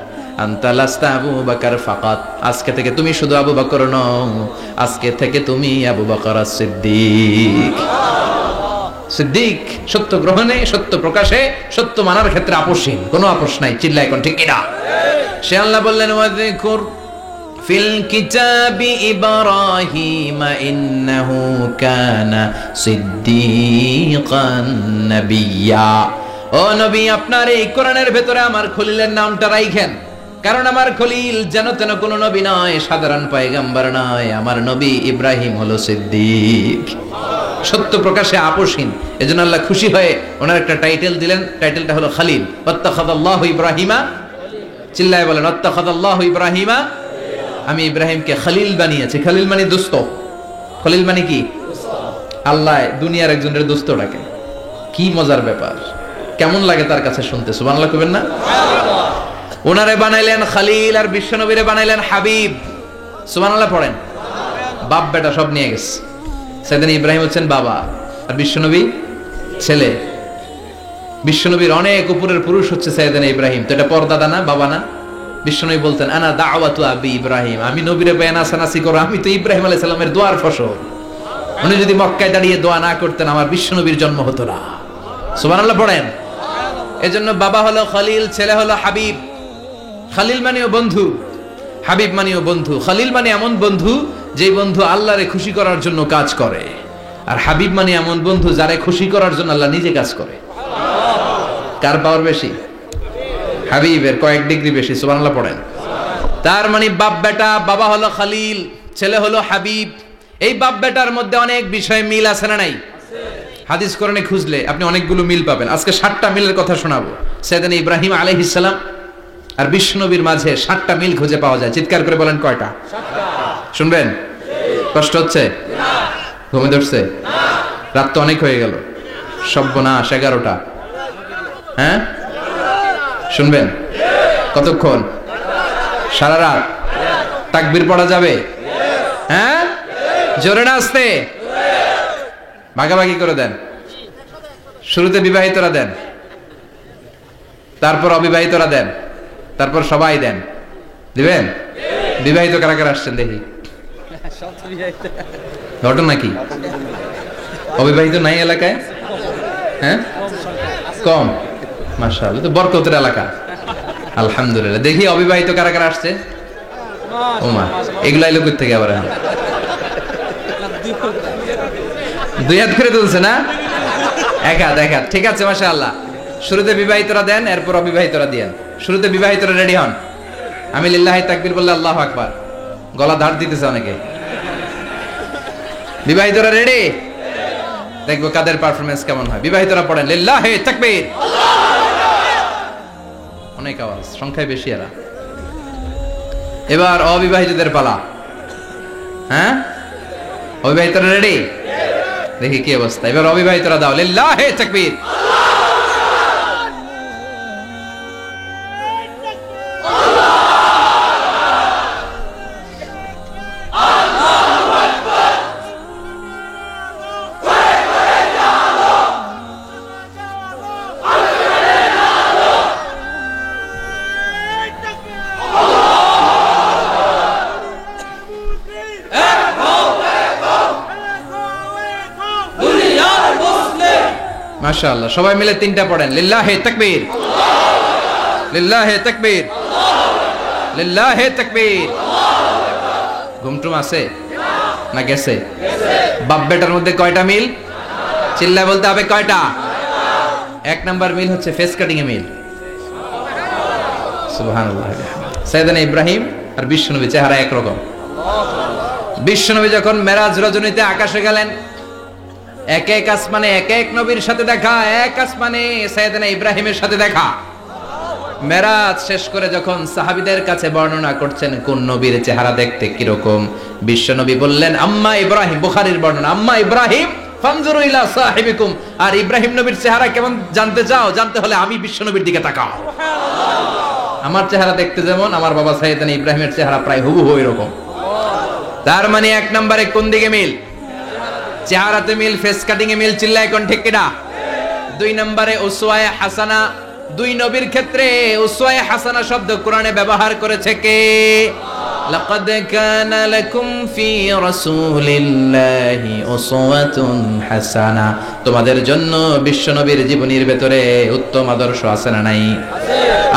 আনতা লাস্তা আবু বকর ফাকাত, আজকে থেকে তুমি শুধু আবু বকর নও, আজকে থেকে তুমি আবু বকর সিদ্দিক। সিদ্দিক সত্য গ্রহণে, সত্য প্রকাশে, সত্য মানার ক্ষেত্রে আপোষহীন, কোনো আপোষ নাই। চিল্লা এখন ঠিক কিনা? সে আল্লাহ বললেন ওয়াযকুর ফিল কিতাবি ইব্রাহিম ইন্নাহু কানা সিদ্দিকান নাবিয়্যা। ও নবী, আপনার এই কোরআনের ভেতরে আমার খলিলের নামটা রাখেন, কারণ আমার খলিল যেন তেন কোন নবী নয়, সাধারণ পয়গম্বর নয়, আমার নবী ইব্রাহিম হলো সিদ্দিক, সত্য প্রকাশে আপোষহীন। এজন্য আল্লাহ খুশি হয়ে ওনার একটা টাইটেল দিলেন, টাইটেলটা হলো খলিল। ওয়াত্তাখাযাল্লাহু ইব্রাহিমা, চিল্লায় বলেন ওয়াত্তাখাযাল্লাহু ইব্রাহিমা, আমি ইব্রাহিমকে খলিল বানিয়েছি। খলিল মানে দোস্ত, খলিল মানে কি? আল্লাহ দুনিয়ার একজনের দোস্ত ডাকে, কি মজার ব্যাপার, কেমন লাগে তার কাছে শুনতে? সুবহানাল্লাহ কইবেন না? ওনারে বানাইলেন খলিল, আর বিশ্বনবীরে বানাইলেন হাবিব। সুবহানাল্লাহ পড়েন। বাপ বেটা সব নিয়ে গেছে। সাইয়েদনা ইব্রাহিম হচ্ছেন বাবা, আর বিশ্বনবী ছেলে। বিশ্বনবীর অনেক উপরের পুরুষ হচ্ছে সাইয়েদনা ইব্রাহিম, তো এটা পরদাদা না, বাবা না? বিশ্বনবী বলতেন আনা দাওয়াতু আবি ইব্রাহিম, আমি নবীরে বেয়ানাসানাসি করো, আমি তো ইব্রাহিম আলাইহিস সালামের দোয়ার ফসল। উনি যদি মক্কায় দাঁড়িয়ে দোয়া না করতেন আমার বিশ্বনবীর জন্ম হতো না। সুবহানাল্লাহ পড়েন। এজন্য বাবা হলো খলিল, ছেলে হলো হাবিব। খলিল মানেও বন্ধু, হাবিব মানেও বন্ধু। খলিল মানে এমন বন্ধু যে বন্ধু আল্লাহরে খুশি করার জন্য কাজ করে, আর হাবিব মানে এমন বন্ধু যারে খুশি করার জন্য আল্লাহ নিজে কাজ করে। কার পাওয়ার বেশি? হাবিবের কয়েক ডিগ্রি বেশি। সুবহানাল্লাহ পড়েন। তার মানে বাপ বেটা, বাবা হলো খলিল, ছেলে হলো হাবিব। এই বাপ বেটার মধ্যে অনেক বিষয়ে মিল আছে না নাই? হাদিস কোরআনে খুঁজলে আপনি অনেকগুলো মিল পাবেন। আজকে 7টা মিলের কথা শোনাবো। সাইয়েদনা ইব্রাহিম আলাইহিস সালাম আর বিশ্বনবীর মাঝে 7টা মিল খুঁজে পাওয়া যায়। চিৎকার করে বলেন কয়টা? 7টা। শুনবেন? কষ্ট হচ্ছে? না। ঘুমে ধরছে? না। রাত তো অনেক হয়ে গেল। সর্বনাশ, 11টা। হ্যাঁ, শুনবেন? কতক্ষণ? সারা রাত। তাকবীর পড়া যাবে? হ্যাঁ, জোরে না আস্তে? ভাগাভাগি করে দেন। শুরুতে বিবাহিতরা দেন, তারপর অবিবাহিতরা দেন, তারপর সবাই দেন। দিবেন? বিবাহিত কারা কারা আসছেন দেখি? ঘটনা কি? অবিবাহিত নাই এলাকায়? হ্যাঁ, কম। মাশাআল্লাহ, তো বরকতের এলাকা। আলহামদুলিল্লাহ। দেখি অবিবাহিত কারা কারা আসছে? ওমা, এগুলাই লোক থেকে আবার দুই হাত করে তুলছে না? এক হাত, এক হাত। ঠিক আছে, মাশাআল্লাহ। শুরুতে বিবাহিতরা দেন, এরপর অবিবাহিতরা দিয়েন। শুরুতে বিবাহিতরা রেডি হন। আমি লিল্লাহি তাকবীর বললে আল্লাহু আকবার। গলা ধার দিতেছে অনেকে। বিবাহিতরা রেডি? দেখবো কাদের পারফরম্যান্স কেমন হয়। বিবাহিতরা পড়েন লিল্লাহি তাকবীর। অনেক আওয়াজ, সংখ্যায় বেশি এরা। এবার অবিবাহিতদের পালা। হ্যাঁ, অবিবাহিতরা রেডি? দেখি কি অবস্থা। এবার অবিবাহিতরা দাও লিল্লাহি তাকবীর। মাশাআল্লাহ, সবাই মিলে 3টা পড়েন লিল্লাহি তাকবীর, লিল্লাহি তাকবীর, লিল্লাহি তাকবীর। ঘুমটুম আছে না গেছে? বাপ বেটার মধ্যে কয়টা মিল? চিল্লায় বলতে হবে কয়টা? 1 নাম্বার মিল হচ্ছে ফেস কাটিং এ মিল। সুবহানাল্লাহ। সাইয়েদনা ইব্রাহিম আর বিশ্বনবী চেহারা একরকম। বিশ্বনবী যখন মেরাজ রজনীতে আকাশে গেলেন, এক এক আসমানে এক এক নবীর সাথে দেখা, এক আসমানে সাইয়েদনা ইব্রাহিমের সাথে দেখা। মেরাজ শেষ করে যখন সাহাবীদের কাছে বর্ণনা করছেন কোন নবীর চেহারা দেখতে কিরকম, বিশ্বনবী বললেন আম্মা ইব্রাহিম। বুখারীর বর্ণনা, আম্মা ইব্রাহিম ফানজুরু ইলা সাহিবিকুম। আর ইব্রাহিম নবীর চেহারা কেমন জানতে চাও? জানতে হলে আমি বিশ্বনবীর দিকে তাকাও। আমার চেহারা দেখতে যেমন, আমার বাবা সাইয়েদনা ইব্রাহিমের চেহারা প্রায় হুবহু এরকম। তার মানে 1 নম্বরে কোন দিকে মিল? চেহারাতে মিল, ফেস কাটিং এ মিল। চিল্লায় কোন ঠিক কিনা? 2 নম্বরে উসওয়ায়ে হাসানা। 2 নবীর ক্ষেত্রে উসওয়ায়ে হাসানা শব্দ কোরআনে ব্যবহার করেছে কে? লাকাদ কানা লাকুম ফি রাসূলিল্লাহি উসওয়াতুন হাসানা। তোমাদের জন্য বিশ্বনবীর জীবনীর ভেতরে উত্তম আদর্শ আছে না নাই?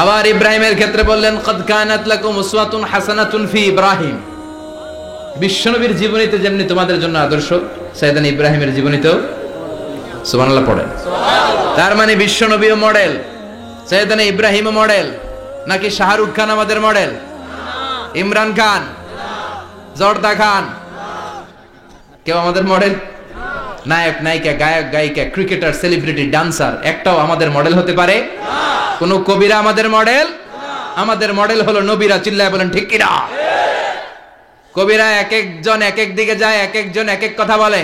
আবার ইব্রাহিমের ক্ষেত্রে বললেন কাদ কানাত লাকুম উসওয়াতুন হাসানাতুন ফি ইব্রাহিম। বিশ্বনবীর জীবনীতে যেমনি তোমাদের জন্য আদর্শ, সাইয়েদনা ইব্রাহিমের জীবনীতেও। সুবহানাল্লাহ পড়েন। তার মানে বিশ্বনবীও মডেল, সাইয়েদনা ইব্রাহিমও মডেল। নাকি শাহরুখ খান আমাদের মডেল? ইমরান খান, জর্দা খান, কেউ আমাদের মডেল? নায়ক নায়িকা, গায়ক গায়িকা, ক্রিকেটার, সেলিব্রিটি, ডান্সার একটাও আমাদের মডেল হতে পারে? কোন কবিরা আমাদের মডেল? আমাদের মডেল হলো নবীরা। চিল্লায় বলেন ঠিক কিনা? কবিরা এক একজন এক এক দিকে যায়, এক একজন এক এক কথা বলে।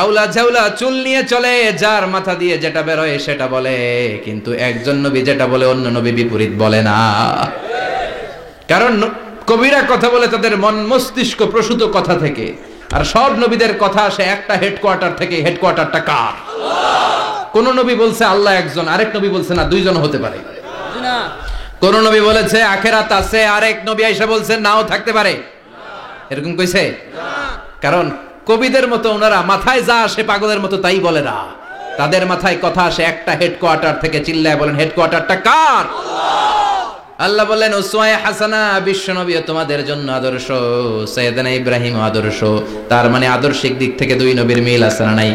আউলা ঝাউলা চুল নিয়ে চলে, যার মাথা দিয়ে যেটা বের হয় সেটা বলে। কিন্তু একজন নবী যেটা বলে অন্য নবী বিপরীত বলে না। কারণ কবিরা কথা বলে তাদের মন মস্তিষ্ক প্রসূত কথা থেকে, আর সব নবীদের কথা আসে একটা হেডকোয়ার্টার থেকে। হেডকোয়ার্টারটা কার? কোন নবী বলছে আল্লাহ একজন, আরেক নবী বলছে না, দুইজন হতে পারে। কোন নবী বলেছে আখিরাত আছে, আরেক নবী আয়েশা বলছে নাও থাকতে পারে। এরকম কইছে? কারণ কবিদের মতো ওনারা মাথায় যা আসে পাগলের মতো তাই বলে না, তাদের মাথায় কথা আসে একটা হেডকোয়ার্টার থেকে, চিল্লায় বলেন হেডকোয়ার্টারটা কার? আল্লাহ বলেন উসওয়ায়ে হাসানা, বিশ্বনবী তোমাদের জন্য আদর্শ, সাইয়েদনা ইব্রাহিম আদর্শ। তার মানে আদর্শিক দিক থেকে দুই নবীর মিল আছে না নাই?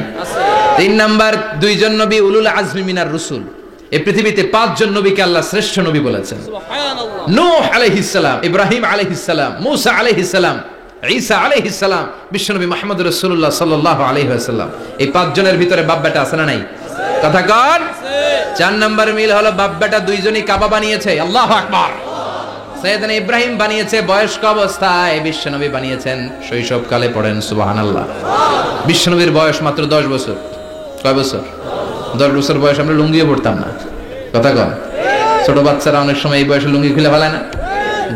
তিন নাম্বার, দুইজন নবী উলুল আজমি মিনার রসুল। এই পৃথিবীতে 5 জন নবীকে আল্লাহ শ্রেষ্ঠ নবী বলেছেন। নূহ আলাইহিস সালাম, ইব্রাহিম আলাইহিস সালাম, মূসা আলাইহিস সালাম, ঈসা আলাইহিস সালাম, বিশ্বনবী মুহাম্মদ রাসূলুল্লাহ সাল্লাল্লাহু আলাইহি ওয়াসাল্লাম। এই 5 জনের ভিতরে বাপ বেটা আছে না নাই? কথা কন। 4 নাম্বার মিল হলো বাপ বেটা দুইজনই কাবা বানিয়েছে। আল্লাহু আকবার। সাইয়েদনা ইব্রাহিম বানিয়েছে বয়স্ক অবস্থায়, বিশ্বনবী বানিয়েছেন শৈশবকালে। পড়েন সুবহানাল্লাহ। বিশ্বনবীর বয়স মাত্র 10 বছর। কয় বছর? 10 বছর বয়স আমরা লুঙ্গিও পড়তাম না। কথা কন। ছোট বাচ্চারা অনেক সময় এই বয়সে লুঙ্গি খুলে ফেলায় না?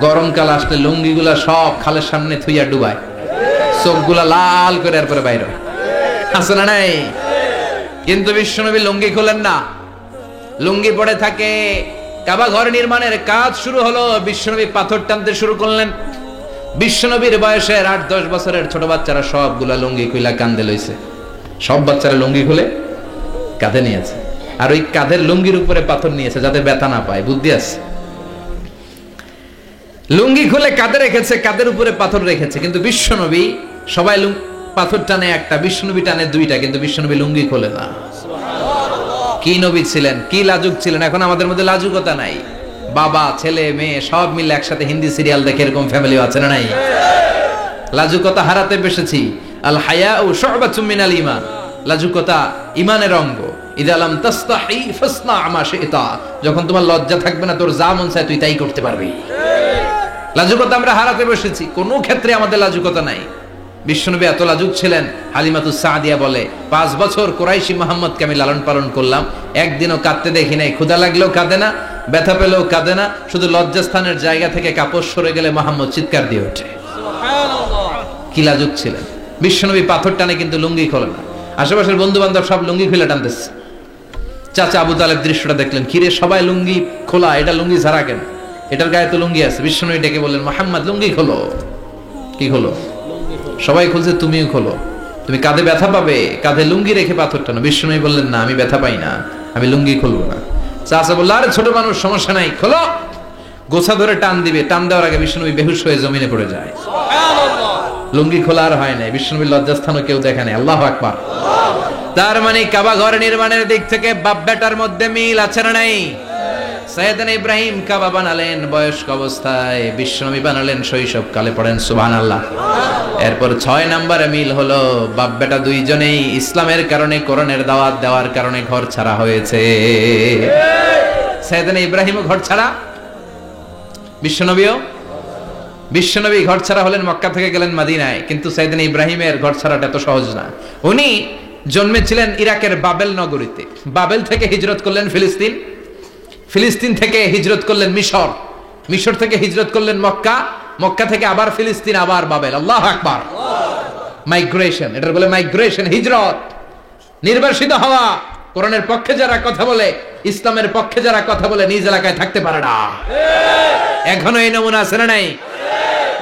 গরমকাল আসলে লুঙ্গিগুলা সব খালের সামনে থুইয়া ডুবায়, চোখগুলা লাল করে এরপরে বাইরে আছে না নাই? কিন্তু বিশ্বনবী লুঙ্গি খুলেন না, লুঙ্গি পড়ে থাকে। কাবা ঘর নির্মাণের কাজ শুরু হলো, বিশ্বনবী পাথর টানতে শুরু করলেন। বিশ্বনবীর বয়সের 8-10 বছরের ছোট বাচ্চারা সবগুলা লুঙ্গি খুইলা কাঁধে লইছে। সব বাচ্চারা লুঙ্গি খুলে কাঁধে নিয়েছে, আর ওই কাঁধের লুঙ্গির উপরে পাথর নিয়েছে যাতে ব্যথা না পায়। বুদ্ধি আছে। লুঙ্গি খুলে কাঁধে রেখেছে, কাঁধের উপরে পাথর রেখেছে। কিন্তু বিশ্বনবী, সবাই পাথর টানে একটা, বিশ্বনবী টানে 2টা, কিন্তু বিশ্বনবী লুঙ্গি খোলে না। কি নবী ছিলেন, কি লাজুক ছিলেন। এখন আমাদের মধ্যে লাজুকতা নাই। বাবা ছেলে মেয়ে সব মিলে একসাথে হিন্দি সিরিয়াল দেখে এরকম ফ্যামিলিও আছে না নাই? লাজুকতা হারাতে বসেছি। আল হায়াউ শু'বাতুম মিনাল ঈমান। লাজুকতা ঈমানের অঙ্গ। ইযা লাম তাস্তাহি ফাসনা মা শি'তা। যখন তোমার লজ্জা থাকবে না, তোর যা মন চায় তুই তাই করতে পারবি। লাজুকতা আমরা হারাতে বসেছি, কোনো ক্ষেত্রে আমাদের লাজুকতা নাই। বিশ্বনবী এত লাজুক ছিলেন, হালিমাতুস সাদিয়া বলে 5 বছর কুরাইশি মুহাম্মদকে আমি লালন পালন করলাম, একদিনও কাঁদতে দেখি নাই। ক্ষুধা লাগলেও কাঁদে না, ব্যথা পেলেও কাঁদে না, শুধু লজ্জাস্থানের জায়গা থেকে কাপড় সরে গেলে মুহাম্মদ চিৎকার দিয়ে ওঠে। কি লাজুক ছিলেন। বিশ্বনবী পাথর টানে কিন্তু লুঙ্গি খোলে না। আশেপাশের বন্ধু বান্ধব সব লুঙ্গি খুলে টানতেছে। চাচা আবু তালেব দৃশ্যটা দেখলেন, কিরে সবাই লুঙ্গি খোলা, এটা লুঙ্গি ছাড়া কেন? এটার গায়ে তো লুঙ্গি আছে। বিশ্বনবী ডেকে বললেন, মুহাম্মদ লুঙ্গি খোলো। কি খোলো? সবাই খুলছে, তুমিও খোলো। তুমি কাঁধে ব্যথা পাবে, কাঁধে লুঙ্গি রেখে পাথর টানো। বিশ্বনবী বললেন, না আমি ব্যথা পাই না, আমি লুঙ্গি খুলবো না। চাচা বলল, আরে ছোট মানুষ, সমস্যা নাই, খোলো। গোছা ধরে টান দিবে, টান দেওয়ার আগে বিশ্বনবী বেহুশ হয়ে জমিনে পড়ে যায়। লুঙ্গি খোলা আর হয় নাই। বিশ্বনবীর লজ্জাস্থানও কেউ দেখে নাই। আল্লাহু আকবার। তার মানে কাবা ঘর নির্মাণের দিক থেকে বাপ বেটার মধ্যে মিল আছে না নাই? সাইয়েদনা ইব্রাহিম কাবা বানালেন বয়স্ক অবস্থায়, বিশ্বনবী বানালেন শৈশবকালে। পড়েন সুবহানাল্লাহ। এরপর 6 নম্বরে মিল হলো, বাপ বেটা দুইজনেই ইসলামের কারণে, কোরআনের দাওয়াত দেওয়ার কারণে ঘর ছাড়া হয়েছে। সাইয়েদনা ইব্রাহিমও ঘর ছাড়া, বিশ্বনবী ঘর ছাড়া হলেন, মক্কা থেকে গেলেন মদিনায়। কিন্তু সাইয়েদনা ইব্রাহিমের ঘর ছাড়াটা এত সহজ না। উনি জন্মেছিলেন ইরাকের বাবেল নগরীতে। বাবেল থেকে হিজরত করলেন ফিলিস্তিন, ফিলিস্তিন থেকে হিজরত করলেন মিশর, মিশর থেকে হিজরত করলেন মক্কা, মক্কা থেকে আবার ফিলিস্তিন, আবার বাবেল। আল্লাহু আকবার। মাইগ্রেশন, এটার বলে মাইগ্রেশন, হিজরত, নির্বাসিত হওয়া। কোরআনের পক্ষে যারা কথা বলে, ইসলামের পক্ষে যারা কথা বলে, নিজ এলাকায় থাকতে পারে না। এখনো এই নমুনা আছে না নাই?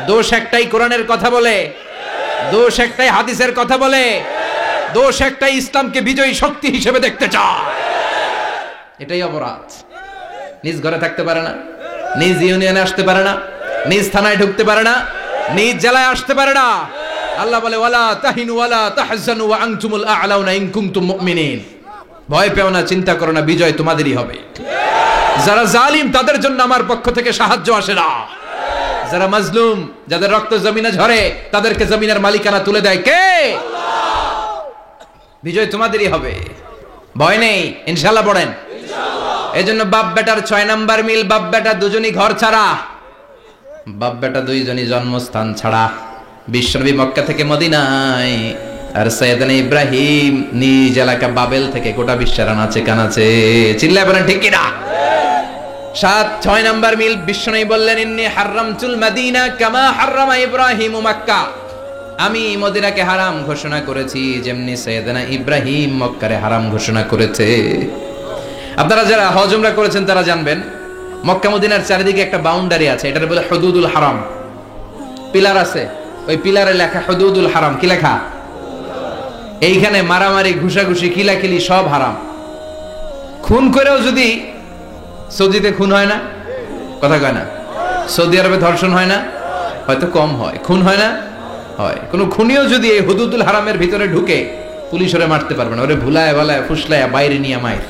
দোষ একটাই, কোরআনের কথা বলে। দোষ একটাই, হাদিসের কথা বলে। দোষ একটাই, ইসলামকে বিজয়ী শক্তি হিসেবে দেখতে চায়। এটাই অপরাধ। নিজ ঘরে থাকতে পারে না, নিজ ইউনিয়নে আসতে পারে না, নিজ থানায় ঢুকতে পারে না, নিজ জেলায় আসতে পারে না। আল্লাহ বলে, ওয়ালা তাহিনু ওয়ালা তাহজানু ওয়া আনতুমুল আ'লাউনা ইন কুনতুম মুমিনিন। ভয় পেও না, চিন্তা করো না, বিজয় তোমাদেরই হবে। যারা জালিম তাদের জন্য আমার পক্ষ থেকে সাহায্য আসে না। যারা মাজলুম, যাদের রক্ত জমিনে ঝরে, তাদেরকে জমিনের মালিকানা তুলে দেয় কে? বিজয় তোমাদেরই হবে, ভয় নেই, ইনশাআল্লাহ। পড়েন এই জন্য বাপ বেটার 6 নাম্বার মিল, বাপ বেটা দুজনই ঘর ছাড়া, বাপ বেটা দুইজনই জন্মস্থান ছাড়া। বিশ্বনবী মক্কা থেকে মদিনায়, আর সাইয়েদনা ইব্রাহিম নিজ এলাকা বাবেল থেকে গোটা বিশ্বের আনাচে কানাচে। চিল্লায় বলেন ঠিক কিনা? 6 নাম্বার মিল, বিশ্বনবী বললেন, ইন্নী হারামতুল মদিনা কামা হারামা ইব্রাহিম মক্কা। আমি মদিনাকে হারাম ঘোষণা করেছি যেমনি সাইয়েদনা ইব্রাহিম মক্কারে হারাম ঘোষণা করেছে। আপনারা যারা হজ উমরা করেছেন তারা জানবেন, মক্কা মদিনার চারিদিকে একটা বাউন্ডারি আছে, এটার বলে হুদুদুল হারাম। পিলার আছে, ওই পিলারে লেখা হুদুদুল হারাম। কি লেখা? এইখানে মারামারি ঘুষাঘুষি কিলাকিলি সব হারাম। খুন করেও যদি সৌদিতে খুন হয় না, কথা কয় না, সৌদি আরবে ধর্ষণ হয় না, হয়তো কম হয়, খুন হয় না, হয়। কোন খুনিও যদি এই হুদুদুল হারামের ভিতরে ঢুকে, পুলিশ ওরে মারতে পারবে না, ওরে ভুলায় ভালায় ফুসলায় বাইরে নিয়ে মাইর।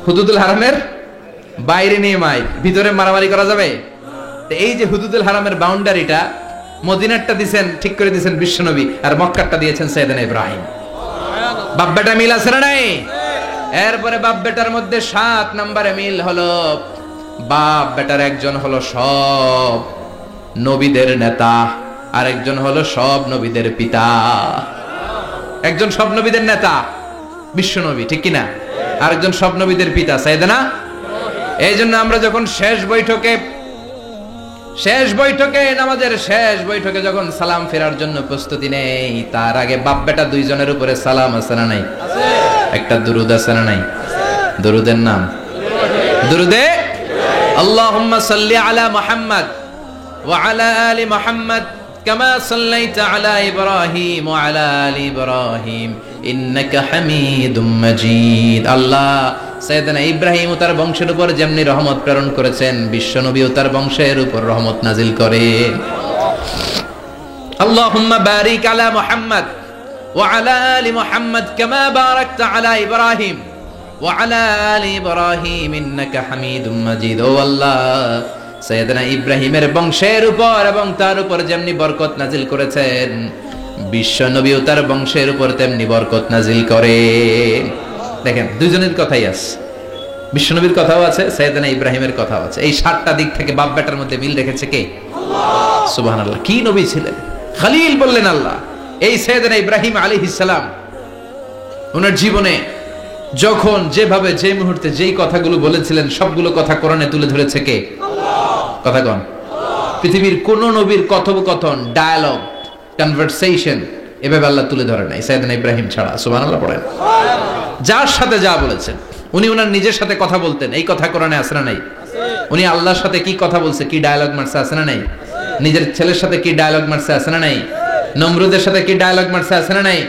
হুদুদুল হারামের বাইরে নিয়ে মাইর, ভিতরে মারামারি করা যাবে? এই যে হুদুদুল হারামের বাউন্ডারিটা, মদিনারটা দিয়েছেন, ঠিক করে দিয়েছেন বিশ্বনবী, আর মক্কারটা দিয়েছেন সাইয়েদনা ইব্রাহিম। বাপ বেটা মিল আছে না নাই? এরপরে বাপ বেটার মধ্যে 7 নম্বরে মিল হলো, বাপ বেটার একজন হলো সব নবীদের নেতা, আর একজন হলো সব নবীদের পিতা। একজন সব নবীদের নেতা বিশ্বনবী, ঠিক কিনা? আরেকজন সব নবীদের পিতা সাইয়েদনা। এই জন্য আমরা যখন শেষ বৈঠকে নামাজের শেষ বৈঠকে যখন সালাম ফেরার জন্য প্রস্তুতি নেই, তার আগে বাপ বেটা দুইজনের উপরে সালাম আছে না নাই? একটা দুরুদ আছে না নাই? দুরুদের নাম দুরুদে আল্লাহুম্মা সাল্লি আলা মুহাম্মদ ওয়া আলা আলি মুহাম্মদ কামা সাল্লাইতা আলা ইব্রাহিম ওয়া আলা আলি ইব্রাহিম ইন্নাকা হামিদুম মাজিদ। আল্লাহ সাইয়েদনা ইব্রাহিম ও তার বংশের উপর যেমনি রহমত প্রেরণ করেছেন, বিশ্বনবী ও তার বংশের উপর রহমত নাজিল করেন। আল্লাহুম্মা বারিক আলা মুহাম্মদ ওয়া আলা আলি মুহাম্মদ কামা বারাকতা আলা ইব্রাহিম ওয়া আলা আলি ইব্রাহিম ইন্নাকা হামিদুম মাজিদ। ও আল্লাহ, সাইয়েদনা ইব্রাহিমের বংশের উপর এবং তার উপর যেমনি বরকত নাজিল করেছেন, বিশ্বনবী ও তার বংশের উপর তেমনি বরকত নাজিল করেন। দেখেন, দুইজনের কথাই আছে, বিশ্বনবীর কথাও আছে, সাইয়েদনা ইব্রাহিমের কথাও আছে। এই 7টা দিক থেকে বাপ বেটার মধ্যে মিল রেখেছে কে? আল্লাহ। সুবহানাল্লাহ। কি নবী ছিলেন! খলিল বললেন আল্লাহ। এই সাইয়েদনা ইব্রাহিম আলাইহিস সালাম ওনার জীবনে যখন যেভাবে যে মুহূর্তে যেই কথাগুলো বলেছিলেন, সবগুলো কথা কোরআনে তুলে ধরেছে কে? আল্লাহ। কথা কোন? পৃথিবীর কোন নবীর কথোপকথন, ডায়ালগ, কনভারসেশন এভাবে আল্লাহ তুলে ধরে নাই সাইয়েদনা ইব্রাহিম ছাড়া। সুবহানাল্লাহ পড়েন। যার সাথে যা বলেছেন, উনি ওনার নিজের সাথে কথা বলতেন, এই কথা কোরআনে আছে না নাই? উনি আল্লাহর সাথে কি কথা বলছে, কি ডায়ালগ মারছে, আছে না নাই? নিজের ছেলের সাথে কি ডায়ালগ মারছে, আছে না নাই? নমরুদের সাথে কি ডায়ালগ মারছে, আছে না নাই?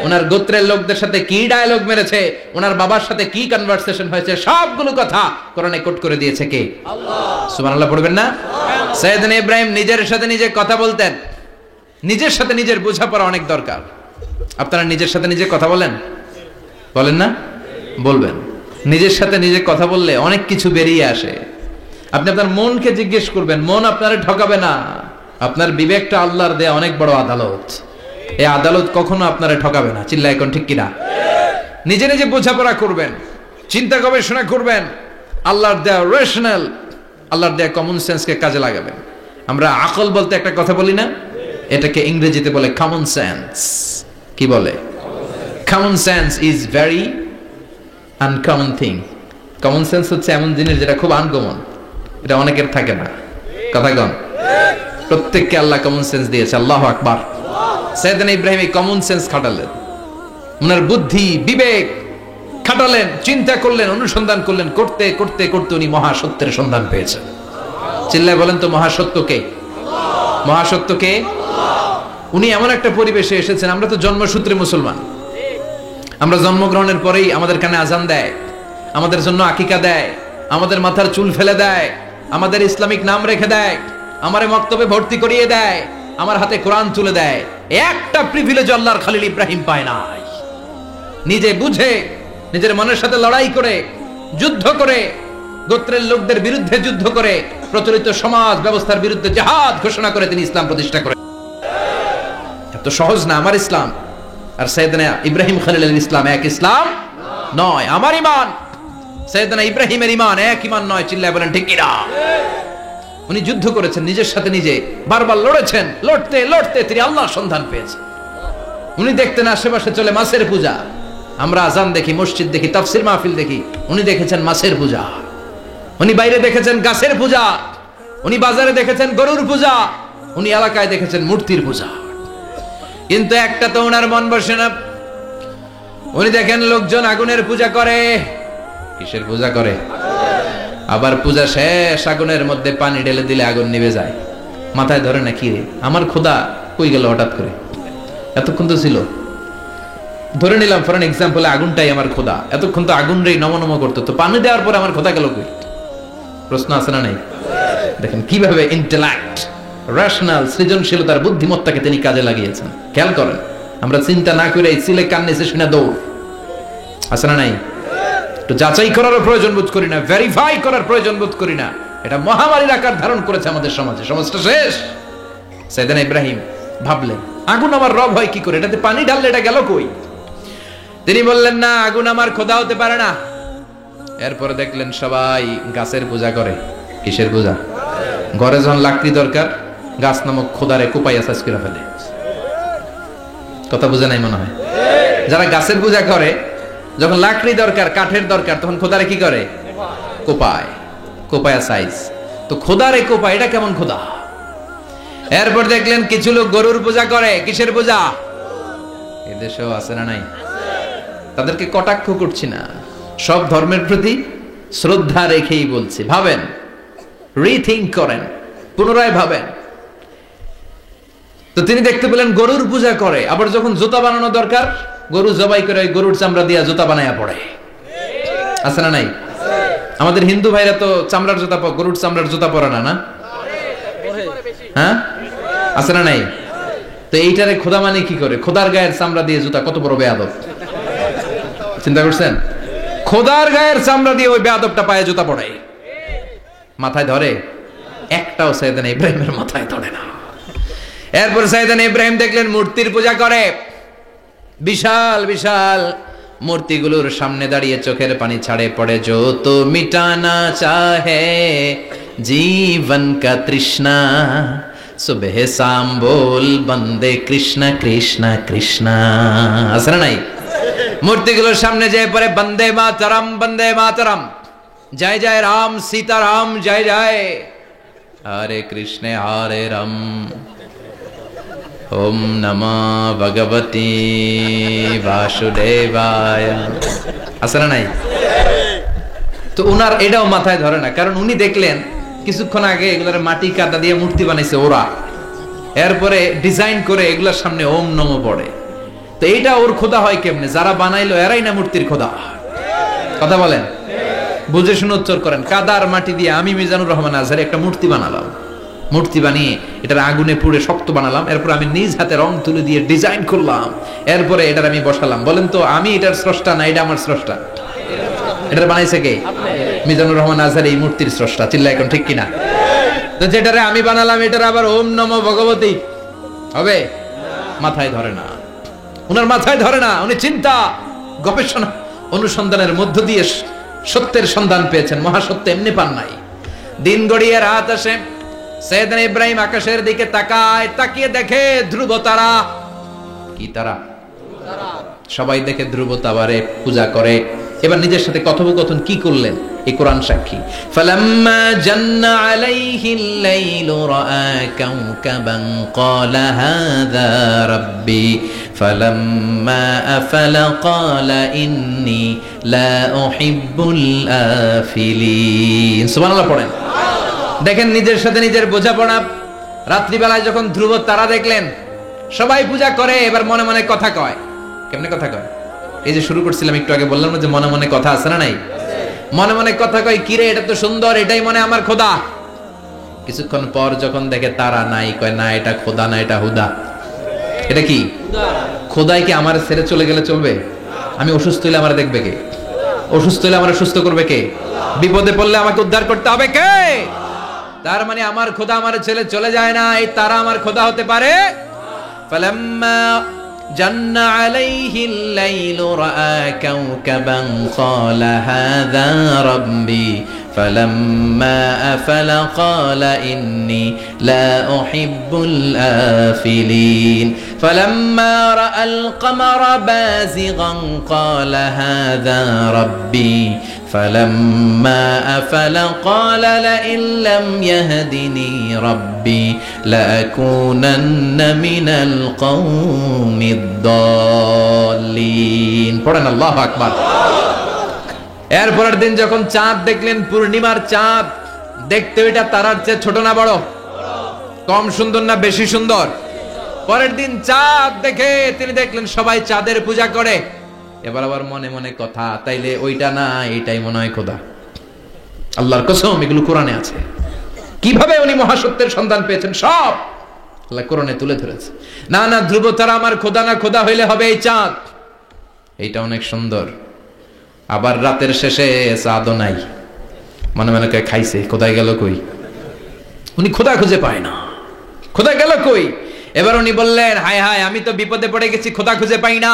ওনার গোত্রের লোকদের সাথে কি ডায়ালগ মেরেছে, ওনার বাবার সাথে কি কনভারসেশন হয়েছে, সবগুলো কথা কোরআনে কোট করে দিয়েছে কে? আল্লাহ। সুবহানাল্লাহ পড়বেন না? সাইয়েদনা ইব্রাহিম নিজের সাথে নিজে কথা বলতেন। নিজের সাথে নিজের বোঝাপড়া অনেক দরকার। আপনারা নিজের সাথে নিজে কথা বলেন? বলেন না? বলবেন। নিজের সাথে নিজে কথা বললে অনেক কিছু বেরিয়ে আসে। আপনি আপনার মনকে জিজ্ঞেস করবেন, মন আপনারে ঠকাবে না। আপনার বিবেকটা আল্লাহর দেয়া অনেক বড় আদালত, এই আদালত কখনো আপনারে ঠকাবে না। চিল্লা এখন ঠিক কিনা? নিজে নিজে বোঝাপড়া করবেন, চিন্তা গবেষণা করবেন, আল্লাহর দেয়া রেশনাল, আল্লাহর দেয়া কমন সেন্সকে কাজে লাগাবেন। আমরা আকল বলতে একটা কথা বলি না, এটাকে ইংরেজিতে বলে কমন সেন্স। কি বলে? Common sense is very uncommon thing. Common sense হচ্ছে এমন জিনিস যেটা খুব আনকমন, এটা অনেকের থাকে না। কথা কন? প্রত্যেককে আল্লাহ কমন সেন্স দিয়েছে। আল্লাহু আকবার। সাইয়েদনা ইব্রাহিম এই কমন সেন্স খাটালেন, ওনার বুদ্ধি বিবেক খাটালেন, চিন্তা করলেন, অনুসন্ধান করলেন, করতে করতে করতে উনি মহাসত্যের সন্ধান পেয়েছেন। চিল্লায় বলেন তো মহাসত্য কে? মহাসত্য কে? উনি এমন একটা পরিবেশে এসেছেন, আমরা তো জন্মসূত্রে মুসলমান, আমরা জন্মগ্রহণের পরেই আমাদের কানে আজান দেয়, আমাদের জন্য আকিকা দেয়, আমাদের মাথার চুল ফেলে দেয়, আমাদের ইসলামিক নাম রেখে দেয়, আমারে মক্তবে ভর্তি করিয়ে দেয়, আমার হাতে কোরআন তুলে দেয়। একটা প্রিভিলেজ আল্লাহর খলিল ইব্রাহিম পায় নাই। নিজে বুঝে, নিজের মনের সাথে লড়াই করে, যুদ্ধ করে, গোত্রের লোকদের বিরুদ্ধে যুদ্ধ করে, প্রচলিত সমাজ ব্যবস্থার বিরুদ্ধে জিহাদ ঘোষণা করে তিনি ইসলাম প্রতিষ্ঠা করেন। এত সহজ না আমার ইসলাম আর সাইয়েদনা ইব্রাহিম খলিলের ইসলাম এক ইসলাম নয়। আমার ঈমান সাইয়েদনা ইব্রাহিমের ঈমান এক ঈমান নয়। চিল্লায় বলেন ঠিক কিনা? উনি যুদ্ধ করেছেন, নিজের সাথে নিজে বারবার লড়েছেন, লড়তে লড়তে তিনি আল্লাহর সন্ধান পেয়েছেন। উনি দেখতেন আশেপাশে চলে মাছের পূজা, আমরা আজান দেখি, মসজিদ দেখি, তাফসীর মাহফিল দেখি, উনি দেখেছেন মাছের পূজা। উনি বাইরে দেখেছেন গাছের পূজা, উনি বাজারে দেখেছেন গরুর পূজা, উনি এলাকায় দেখেছেন মূর্তির পূজা। কিন্তু একটা তো ওনার মন বসে না। উনি দেখেন লোকজন আগুনের পূজা করে। কিসের পূজা করে? আবার পূজা শেষ আগুনের মধ্যে পানি ঢেলে দিলে আগুন নিভে যায়। মাথায় ধরে না, কি রে আমার খোদা কই গেল হঠাৎ করে, এতক্ষণ তো ছিল। ধরে নিলাম ফর এন এক্সাম্পল আগুনটাই আমার খোদা, এতক্ষণ তো আগুন রে নম করতো, তো পানি দেওয়ার পরে আমার খোদা গেল কই? প্রশ্ন আছে না নাই? দেখেন কিভাবে ইন্টেলেক্ট, রেশনাল, সৃজনশীলতার বুদ্ধিমত্তাকে তিনি কাজে লাগিয়েছেন। খেয়াল করেন, আমরা চিন্তা না করে সিলে কান্নেছে শুনে দৌড়, আছে না নাই? তো যাচাই করার প্রয়োজন বোধ করি না, ভেরিফাই করার প্রয়োজন বোধ করি না। এটা মহামারীর আকার ধারণ করেছে আমাদের সমাজে, সমাজটা শেষ। সাইয়েদনা ইব্রাহিম ভাবলেন আগুন আমার রব হয় কি করে, এটাতে পানি ঢাললে এটা গেল কই? তিনি বললেন না, আগুন আমার খোদা হতে পারে না। এরপরে দেখলেন সবাই গাছের পূজা করে। কিসের পূজা? ঘরে যখন লাকড়ি দরকার, গাছ নামক খোদারে কোপাইয়া সাজ করে ফেলে। কথা বুঝে নাই মনে হয়? যারা গাছের পূজা করে, যখন লাকড়ি দরকার, কাঠের দরকার, তখন খোদারে কি করে? কোপায়, কোপায়া সাইজ। তো খোদারে কোপায়, এটা কেমন খোদা? এরপর দেখলেন কিছু লোক গরুর পূজা করে। কিসের পূজা? এদেশেও আছে না নাই? তাদেরকে কটাক্ষ করছি না, সব ধর্মের প্রতি শ্রদ্ধা রেখেই বলছি। ভাবেন, রিথিঙ্ক করেন, পুনরায় ভাবেন। তো তিনি দেখতে পেলেন গরুর পূজা করে, আবার যখন জুতা বানানো দরকার, গরু জবাই করে গরুর চামড়া দিয়া জুতা বানায়া পড়ে। আছে না নাই? আমাদের হিন্দু ভাইরা তো চামড়ার জুতা, গরুর চামড়ার জুতা পরে না, না? হ্যাঁ, আছে না নাই? তো এইটারে খোদা মানে কি করে? খোদার গায়ের চামড়া দিয়ে জুতা, কত বড় বেয়াদব! চিন্তা করছেন? খোদার গায়ের চামড়া দিয়ে ওই বেয়াদবটা পায়ে জুতা পড়ে। মাথায় ধরে? একটাও সাইয়েদনা ইব্রাহিমের মাথায় ধরে না। এরপর সাইয়েদনা ইব্রাহিম দেখলেন মূর্তির পূজা করে। বিশাল বিশাল মূর্তিগুলোর সামনে দাঁড়িয়ে চোখের পানি ছাড়ে পড়ে। जो तो मिटाना चाहे जीवन का तृष्णा सुबह शाम बोल बंदे कृष्ण कृष्ण कृष्ण। আছে না নাই? মূর্তিগুলোর সামনে যেয়ে পড়ে বন্দে মাতরম, বন্দে মাতরম, জয় জয় রাম সীতারাম, জয় জয় হরে কৃষ্ণ হরে রাম, ওম নমঃ ভগবতে বাসুদেবায়। আছে না নাই? তো উনার এটাও মাথায় ধরে না, কারণ উনি দেখলেন কিছুক্ষণ আগে এগুলোর মাটি কাদা দিয়ে মূর্তি বানাইছে ওরা, এরপরে ডিজাইন করে এগুলোর সামনে ওম নমঃ পড়ে। তো এইটা ওর খোদা হয় কেমনে? যারা বানাইলো এরাই না মূর্তির খোদা। কথা বলেন, বুঝে শুনে উত্তর করেন। কাদার মাটি দিয়ে আমি মিজানুর রহমান আজহারি একটা মূর্তি বানালাম, মূর্তি বানিয়ে এটার আগুনে পুড়ে শক্ত বানালাম, এরপর আমি নিজ হাতে রং তুলে দিয়ে ডিজাইন করলাম, এরপরে এটার আমি বসালাম। বলেন তো আমি এটার স্রষ্টা না এটা আমার স্রষ্টা? এটার বানাইছে কে? মিজানুর রহমান আজহারি এই মূর্তির স্রষ্টা। চিল্লা এখন ঠিক কিনা? তো যেটারে আমি বানালাম এটার আবার ওম নমঃ ভগবতী হবে? মাথায় ধরে না, উনার মাথায় ধরে না। উনি চিন্তা, গবেষণা, অনুসন্ধানের মধ্য দিয়ে সত্যের সন্ধান পেয়েছেন। মহাসত্য এমনি পান নাই। দিন গড়িয়ে রাত আসে, সাইয়েদনা ইব্রাহিম আকাশের দিকে তাকায়, তাকিয়ে দেখে ধ্রুব তারা। কি তারা? সবাই দেখে ধ্রুব তারারে পূজা করে। এবার নিজের সাথে কথোপকথন কি করলেন এই কোরআন সাক্ষী। ফালাম্মা জান্না আলাইহিল লাইলু রাআ কাওকাবান ক্বালা হাযা রাব্বি ফালাম্মা আফালা ক্বালা ইন্নী লা উহিব্বুল আফিলিন। সুবহানাল্লাহ পড়েন। দেখেন নিজের সাথে নিজের বোঝাপড়া। রাত্রিবেলায় যখন ধ্রুব তারা দেখলেন, সবাই পূজা করে, এবার মনে মনে কথা কয়। কেমনে কথা কয়? এই যে শুরু করছিলাম একটু আগে, বললাম না যে মনে মনে কথা আছে না নাই? মনে মনে কথা কয়, কিরে এটা তো সুন্দর, এটাই মনে আমার খোদা। কিছুক্ষণ পর যখন দেখে তারা নাই, কয় না এটা খোদা না, এটা হুদা। এটা কি? খোদাই কি আমার ছেড়ে চলে গেলে চলবে? আমি অসুস্থ হইলে আমার দেখবে কে? অসুস্থ হইলে আমার সুস্থ করবে কে? বিপদে পড়লে আমাকে উদ্ধার করতে হবে কে? তার মানে আমার খোদা আমার ছেলে চলে যায় না, এই তারা আমার খোদা হতে পারে। ফালাম্মা জান্না আলাইহিল লাইলু রাআ কাওকাবান ক্বালা হাযা রাব্বি ফালাম্মা আফালা ক্বালা ইন্নী লা উহিব্বুল আফিলিন ফালাম্মা রাআল কমারা বাযিগান ক্বালা হাযা রাব্বি فلما أفل قال لئن لم يهدني ربي لأكونن من القوم الضالين পড়েন আল্লাহু আকবার। এরপরের দিন যখন চাঁদ দেখলেন, পূর্ণিমার চাঁদ, দেখতে ওইটা তারার চেয়ে ছোট না বড়? কম সুন্দর না বেশি সুন্দর? পরের দিন চাঁদ দেখে তিনি দেখলেন সবাই চাঁদের পূজা করে। এবার আবার মনে মনে কথা, তাইলে ওইটা না এইটাই মনে হয় খোদা। আল্লাহর কসম, এগুলো কোরআনে আছে। কিভাবে উনি মহাসত্যের সন্ধান পেয়েছেন সব আল্লাহ কোরআনে তুলে ধরেছে। না না, ধ্রুব তারা আমার খোদা না, খোদা হইলে হবে এই চাঁদ। এইটা অনেক সুন্দর। আবার রাতের শেষে চাঁদও নাই, মনে মনে কে খাইছে, খোদায় গেল কই? উনি খোদা খুঁজে পায় না, খোদা গেল কই? এবার উনি বললেন, হায় হায়, আমি তো বিপদে পড়ে গেছি, খোদা খুঁজে পাই না।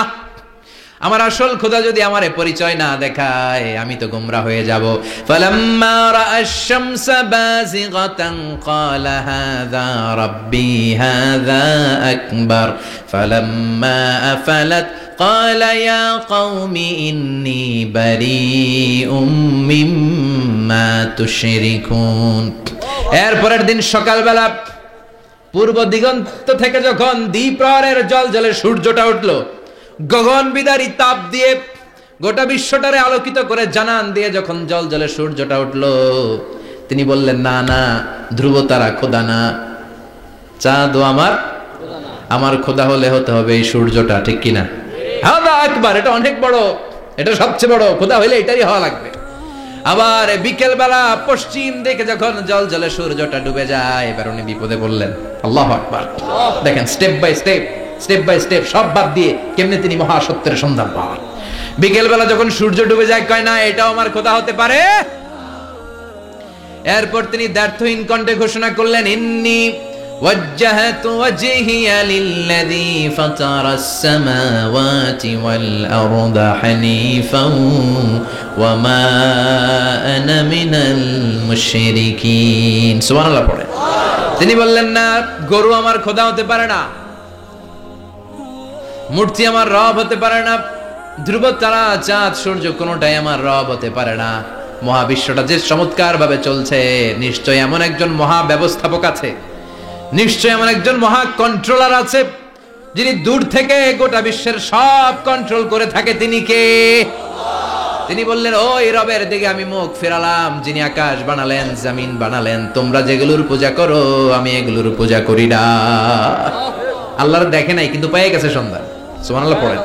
আমার আসল খোদা যদি আমারে পরিচয় না দেখায়, আমি তো গোমরা হয়ে যাব। ফালাম্মা রাআশ শামসা বাযিগাতান ক্বালা হাযা রাব্বি হাযা আকবার ফালাম্মা আফালাত ক্বালা ইয়া কওমি ইন্নী বারীউম মিম্মা তুশরিকুন। এরপরের দিন সকালবেলা পূর্ব দিগন্ত থেকে যখন দ্বিপ্রহরের জলজলে সূর্যটা উঠলো, গগন বিদারী তাপ দিয়ে গোটা বিশ্বটারে আলোকিত করে জানান দিয়ে যখন জলজলে সূর্যটা উঠলো, তিনি বললেন, না না, ধ্রুব তারা খোদা না, চাঁদও আমার খোদা হলে হতে হবে এই সূর্যটা, ঠিক কিনা? হাদা আকবার, এটা অনেক বড়, এটা সবচেয়ে বড়, খোদা হইলে এটাই হওয়া লাগবে। আবার বিকেল বেলা পশ্চিম দিকে যখন জলজলে সূর্যটা ডুবে যায়, এবার উনি বিপদে বললেন। আল্লাহু আকবার। দেখেন, স্টেপ বাই স্টেপ সব বাদ দিয়ে কেমনে তিনি মহাসত্যের সন্ধান পান। বিকেল বেলা যখন সূর্য ডুবে যায়, কয় না এটাও আমার খোদা হতে পারে। এরপর তিনি দ্ব্যর্থহীন কণ্ঠে ঘোষণা করলেন, ইন্নী ওয়াজ্জাহতু ওয়াজহিয়া লিল্লাযী ফাতারাস সামাওয়াতি ওয়াল আরদা হানিফান ওয়া মা আনা মিনাল মুশরিকিন। সুবহানাল্লাহ পড়ে। তিনি বললেন, না, গরু আমার খোদা হতে পারে না, মূর্তি আমার রব হতে পারে না, ধ্রুব তারা চাঁদ সূর্য কোনোটাই আমার রব হতে পারে না। মহাবিশ্বটা যে চমৎকার ভাবে চলছে, নিশ্চয় এমন একজন মহা ব্যবস্থাপক আছে, নিশ্চয় এমন একজন মহা কন্ট্রোলার আছে, যিনি দূর থেকে গোটা বিশ্বের সব কন্ট্রোল করে থাকে। তিনি কে? তিনি বললেন, ওই রবের দিকে আমি মুখ ফেরালাম, যিনি আকাশ বানালেন, জমিন বানালেন। তোমরা যেগুলোর পূজা করো, আমি এগুলোর পূজা করি না। আল্লাহর দেখে নাই, কিন্তু পেয়ে গেছে সন্ধান। সুবহানাল্লাহ পড়েন।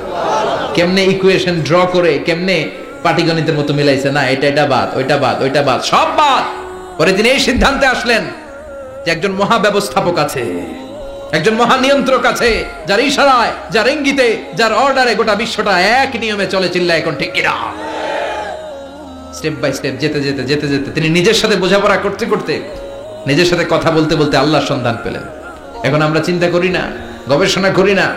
কেমনে ইকুয়েশন ড্র করে, কেমনে পাটিগণিতের মতো মিলাইছে, না এটা বাদ, ওইটা বাদ, ওইটা বাদ, সব বাদ। পরে তিনি এই সিদ্ধান্তে আসলেন যে একজন মহা ব্যবস্থাপক আছে, একজন মহা নিয়ন্ত্রক আছে, যার ইশারায়, যার ইঙ্গিতে, যার অর্ডারে গোটা বিশ্বটা এক নিয়মে চলে। চিল্লায় এখন ঠিক কিনা? স্টেপ বাই স্টেপ যেতে যেতে তিনি নিজের সাথে বোঝাপড়া করতে করতে, নিজের সাথে কথা বলতে বলতে আল্লাহর সন্ধান পেলেন। এখন আমরা চিন্তা করি না, গবেষণা করি না।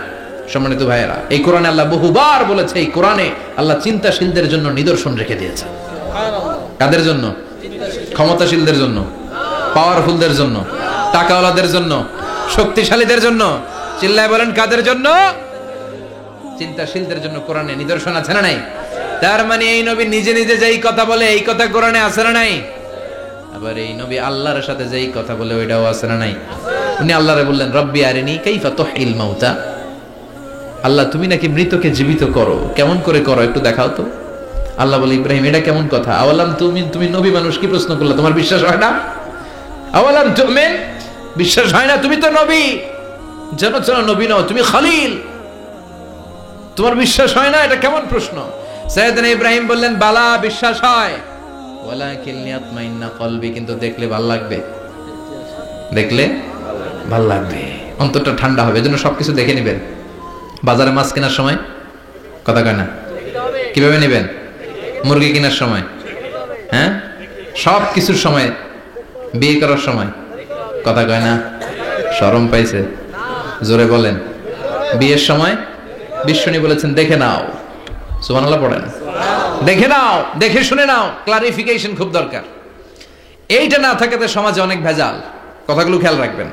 সম্মানিত ভাইয়েরা, এই কোরআনে আল্লাহ বহুবার বলেছে, এই কোরআনে আল্লাহ চিন্তাশীলদের জন্য নিদর্শন রেখে দিয়েছে। কাদের জন্য? ক্ষমতাশীলদের জন্য, পাওয়ারফুলদের জন্য, টাকাওয়ালাদের জন্য, শক্তিশালীদের জন্য। চিল্লায় বলেন, কাদের জন্য? চিন্তাশীলদের জন্য কোরআনে নিদর্শন আছে না নাই? তার মানে এই নবী নিজে নিজে যেই কথা বলে, এই কথা কোরআনে আছে না নাই? আবার এই নবী আল্লাহর সাথে যেই কথা বলে, ওইটাও আছে না নাই? উনি আল্লাহরে বললেন, রব্বি আরিনি কাইফা তুহিল মাউতা। আল্লাহ, তুমি নাকি মৃতকে জীবিত করো, কেমন করে করো একটু দেখাও তো। আল্লাহ বলে, ইব্রাহিম, এটা কেমন কথা? আওয়ালাম তুমি নবী মানুষ, কি প্রশ্ন করলা? তোমার বিশ্বাস হয় না? আওয়ালাম তুমিন, বিশ্বাস হয় না? তুমি তো নবী, জানো নবী নও, তুমি খলিল, তোমার বিশ্বাস হয় না? এটা কেমন প্রশ্ন? সাইয়েদনা ইব্রাহিম বললেন, বালা, বিশ্বাস হয়, ওয়ালাকিন লিয়াতমাইন্না কলবি, কিন্তু দেখলে ভাল লাগবে, দেখলে ভাল লাগবে, অন্তরটা ঠান্ডা হবে। এজন্য সবকিছু দেখে নেবেন। বাজারে মাছ কেনার সময় কথা কয় না, কিভাবে নেবেন? মুরগি কেনার সময়, হ্যাঁ, সব কিছুর সময়, বিয়ে করার সময় কথা কয় না, শরম পাইছে? জোরে বলেন। বিয়ের সময় বিশ্বনী বলেছেন, দেখে নাও। সুবহানাল্লাহ পড়েন। দেখে নাও, দেখে শুনে নাও, ক্লারিফিকেশন খুব দরকার। এইটা না থাকাতে সমাজে অনেক ভেজাল। কথাগুলো খেয়াল রাখবেন।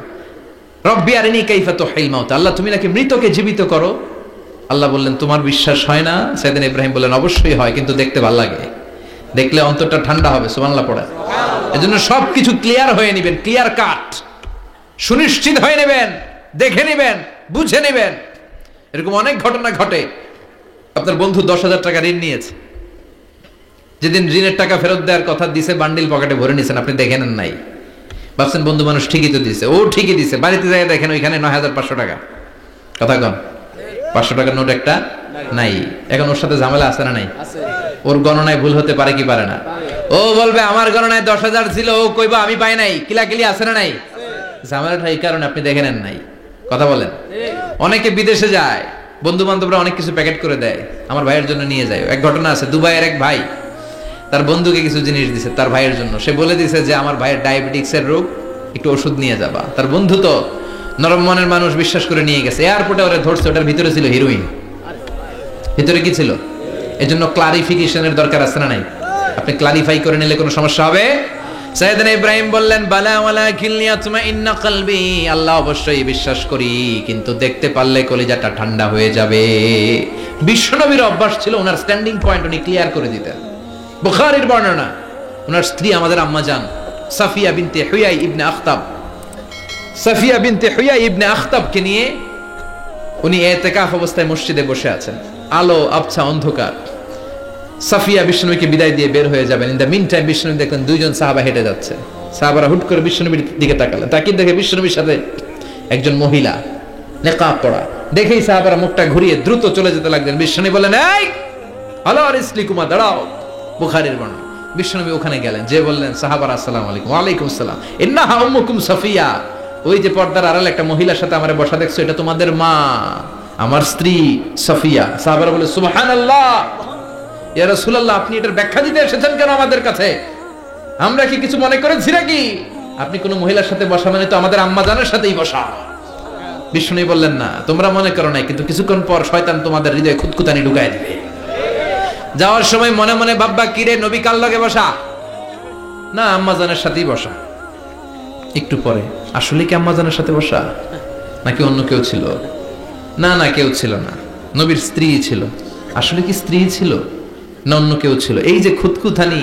রব্বি আরিনি কাইফা তুহিল মাউত, আল্লাহ, তুমি নাকি মৃতকে জীবিত করো। আল্লাহ বললেন, তোমার বিশ্বাস হয় না? সাইয়েদনা ইব্রাহিম বললেন, অবশ্যই হয়, কিন্তু দেখতে ভালো লাগে, দেখলে অন্তরটা ঠান্ডা হবে। সুবহানাল্লাহ পড়েন। এজন্য সবকিছু ক্লিয়ার হয়ে নেবেন, ক্লিয়ার কাট, সুনিশ্চিত হয়ে নেবেন, দেখে নেবেন, বুঝে নেবেন। এরকম অনেক ঘটনা ঘটে। আপনার বন্ধু 10,000 টাকা ঋণ নিয়েছে, যেদিন ঋণের টাকা ফেরত দেওয়ার কথা দিছে, বান্ডিল পকেটে ভরে নিছেন, আপনি দেখে নেন নাই। ভাবছেন বন্ধু মানুষ ঠিকই তো দিছে, ও ঠিকই দিছে, বাড়িতে যাই দেখেন ওইখানে 9,500 টাকা। কথা কন, 500 টাকার নোট একটা নাই, এখন ওর সাথে ঝামেলা আছে না নাই? ওর গণনায় ভুল হতে পারে কি পারে না? ও বলবে আমার গণনায় 10,000 ছিল, ও কইবা আমি পাই নাই, কিলাকিলি আছে না নাই? ঝামেলাটা এই কারণে আপনি দেখে নেন নাই। কথা বলেন। অনেকে বিদেশে যায়, বন্ধু বান্ধবরা অনেক কিছু প্যাকেট করে দেয়, আমার ভাইয়ের জন্য নিয়ে যায়। এক ঘটনা আছে, দুবাইয়ের এক ভাই তার বন্ধুকে কিছু জিনিস দিছে তার ভাইয়ের জন্য। সে বলে দিছে যে আমার ভাইয়ের ডায়াবেটিক্সের রোগ, একটু ওষুধ নিয়ে যাবা। তার বন্ধু তো নরম মনের মানুষ, বিশ্বাস করে নিয়ে গেছে। এয়ারপোর্টে ওরা ধরছে, ওটার ভিতরে ছিল হিরোইন। ভিতরে কি ছিল? এজন্য ক্লারিফিকেশনের দরকার আছে না নাই? আপনি ক্লারিফাই করে নিলে কোনো সমস্যা হবে? সাইয়েদনা ইব্রাহিম বললেন বালা ওয়ালাকিন লিয়াতমাইন্না কলবি, আল্লাহ অবশ্যই বিশ্বাস করি, কিন্তু দেখতে পারলে কলিজাটা ঠান্ডা হয়ে যাবে। বিশ্বনবীর অভ্যাস ছিল ওনার স্ট্যান্ডিং পয়েন্ট উনি ক্লিয়ার করে দিতেন। বুখারীর বর্ণনা, ওনার স্ত্রী আমাদের আম্মা জান সাফিয়া বিনতে হুয়াই ইবনে আখতাব, সাফিয়া বিনতে হুয়াই ইবনে আখতাবকে নিয়ে উনি ইতিকাফ অবস্থায় মসজিদে বসে আছেন। আলো আবছা অন্ধকার। সাফিয়া বিশ্বনবীকে বিদায় দিয়ে বের হয়ে যাবেন। ইন দ্য মিন টাইম বিশ্বনবী দেখলেন দুইজন সাহাবা হেঁটে যাচ্ছে। সাহাবারা হুট করে বিশ্বনবীর দিকে তাকালেন, তাকিয়ে দেখে বিশ্বনবীর সাথে একজন মহিলা নেকাব পরা। দেখেই সাহাবারা মুখটা ঘুরিয়ে দ্রুত চলে যেতে লাগলেন। বিশ্বনবী বললেন এই আলা রিসলিকুমা, দাঁড়াও। বুখারীর বর্ণনা। বিশ্বনবী ওখানে গেলেন, যে বললেন সাহাবারা আসসালামু আলাইকুম। ওয়া আলাইকুম আসসালাম। ইন্নাহা উম্মুকুম সাফিয়া, ওই যে পর্দার আড়ালে একটা মহিলার সাথে আমারে বসা দেখছো, এটা তোমাদের মা, আমার স্ত্রী সাফিয়া। সাহাবারা বলে সুবহানাল্লাহ, ইয়া রাসূলুল্লাহ, আপনি এটার ব্যাখ্যা দিতে এসেছেন কেন আমাদের কাছে? আমরা কি কিছু মনে করেছি নাকি? আপনি কোন মহিলার সাথে বসা মানে তো আমাদের আম্মা জানের সাথেই বসা। বিষ্ণু বললেন না, তোমরা মনে করো নাই, কিন্তু কিছুক্ষণ পর শয়তান তোমাদের হৃদয়ে খুঁতখুঁতানি ঢুকায় দিবে। যাওয়ার সময় মনে মনে ভাববা, কিরে নবী কার লগে বসা? না, আম্মা জানের সাথেই বসা। একটু পরে আসলে কি আম্মা জানের সাথে বসা, নাকি অন্য কেউ ছিল? না না, কেউ ছিল না, নবীর স্ত্রী ছিল। আসলে কি স্ত্রী ছিল না অন্য কেউ ছিল? এই যে খুঁতখুঁতানি,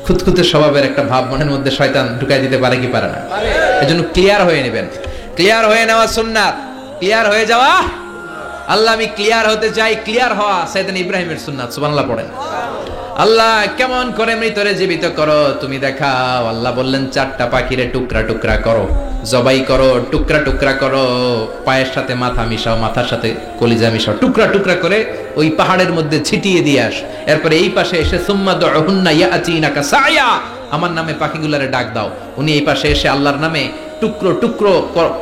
খুঁতখুঁতে স্বভাবের একটা ভাব মনের মধ্যে শয়তান ঢুকাই দিতে পারে কি পারে না? এজন্য ক্লিয়ার হয়ে নেবেন। ক্লিয়ার হয়ে নেওয়া সুন্নাত, ক্লিয়ার হয়ে যাওয়া। আল্লাহ আমি ক্লিয়ার হতে চাই, ক্লিয়ার হওয়া সাইয়েদনা ইব্রাহিমের সুন্নাত। সুবহানাল্লাহ পড়েন। আল্লাহ কেমন করে মৃতরে জীবিত করো তুমি দেখাও। আল্লাহ বললেন 4টা পাখিরে টুকরা টুকরা করো, জবাই করো, টুকরা টুকরা করো, পায়ের সাথে মাথা মিশাও, মাথার সাথে কলিজা মিশাও, টুকরা টুকরা করে ওই পাহাড়ের মধ্যে ছিটিয়ে দিয়ে আস। এরপরে এই পাশে এসে সুম্মা দুহুন্না ইয়াতিনাকা সায়া, আমার নামে পাখিগুলোরে ডাক দাও। উনি এই পাশে এসে আল্লাহর নামে টুকরো টুকরো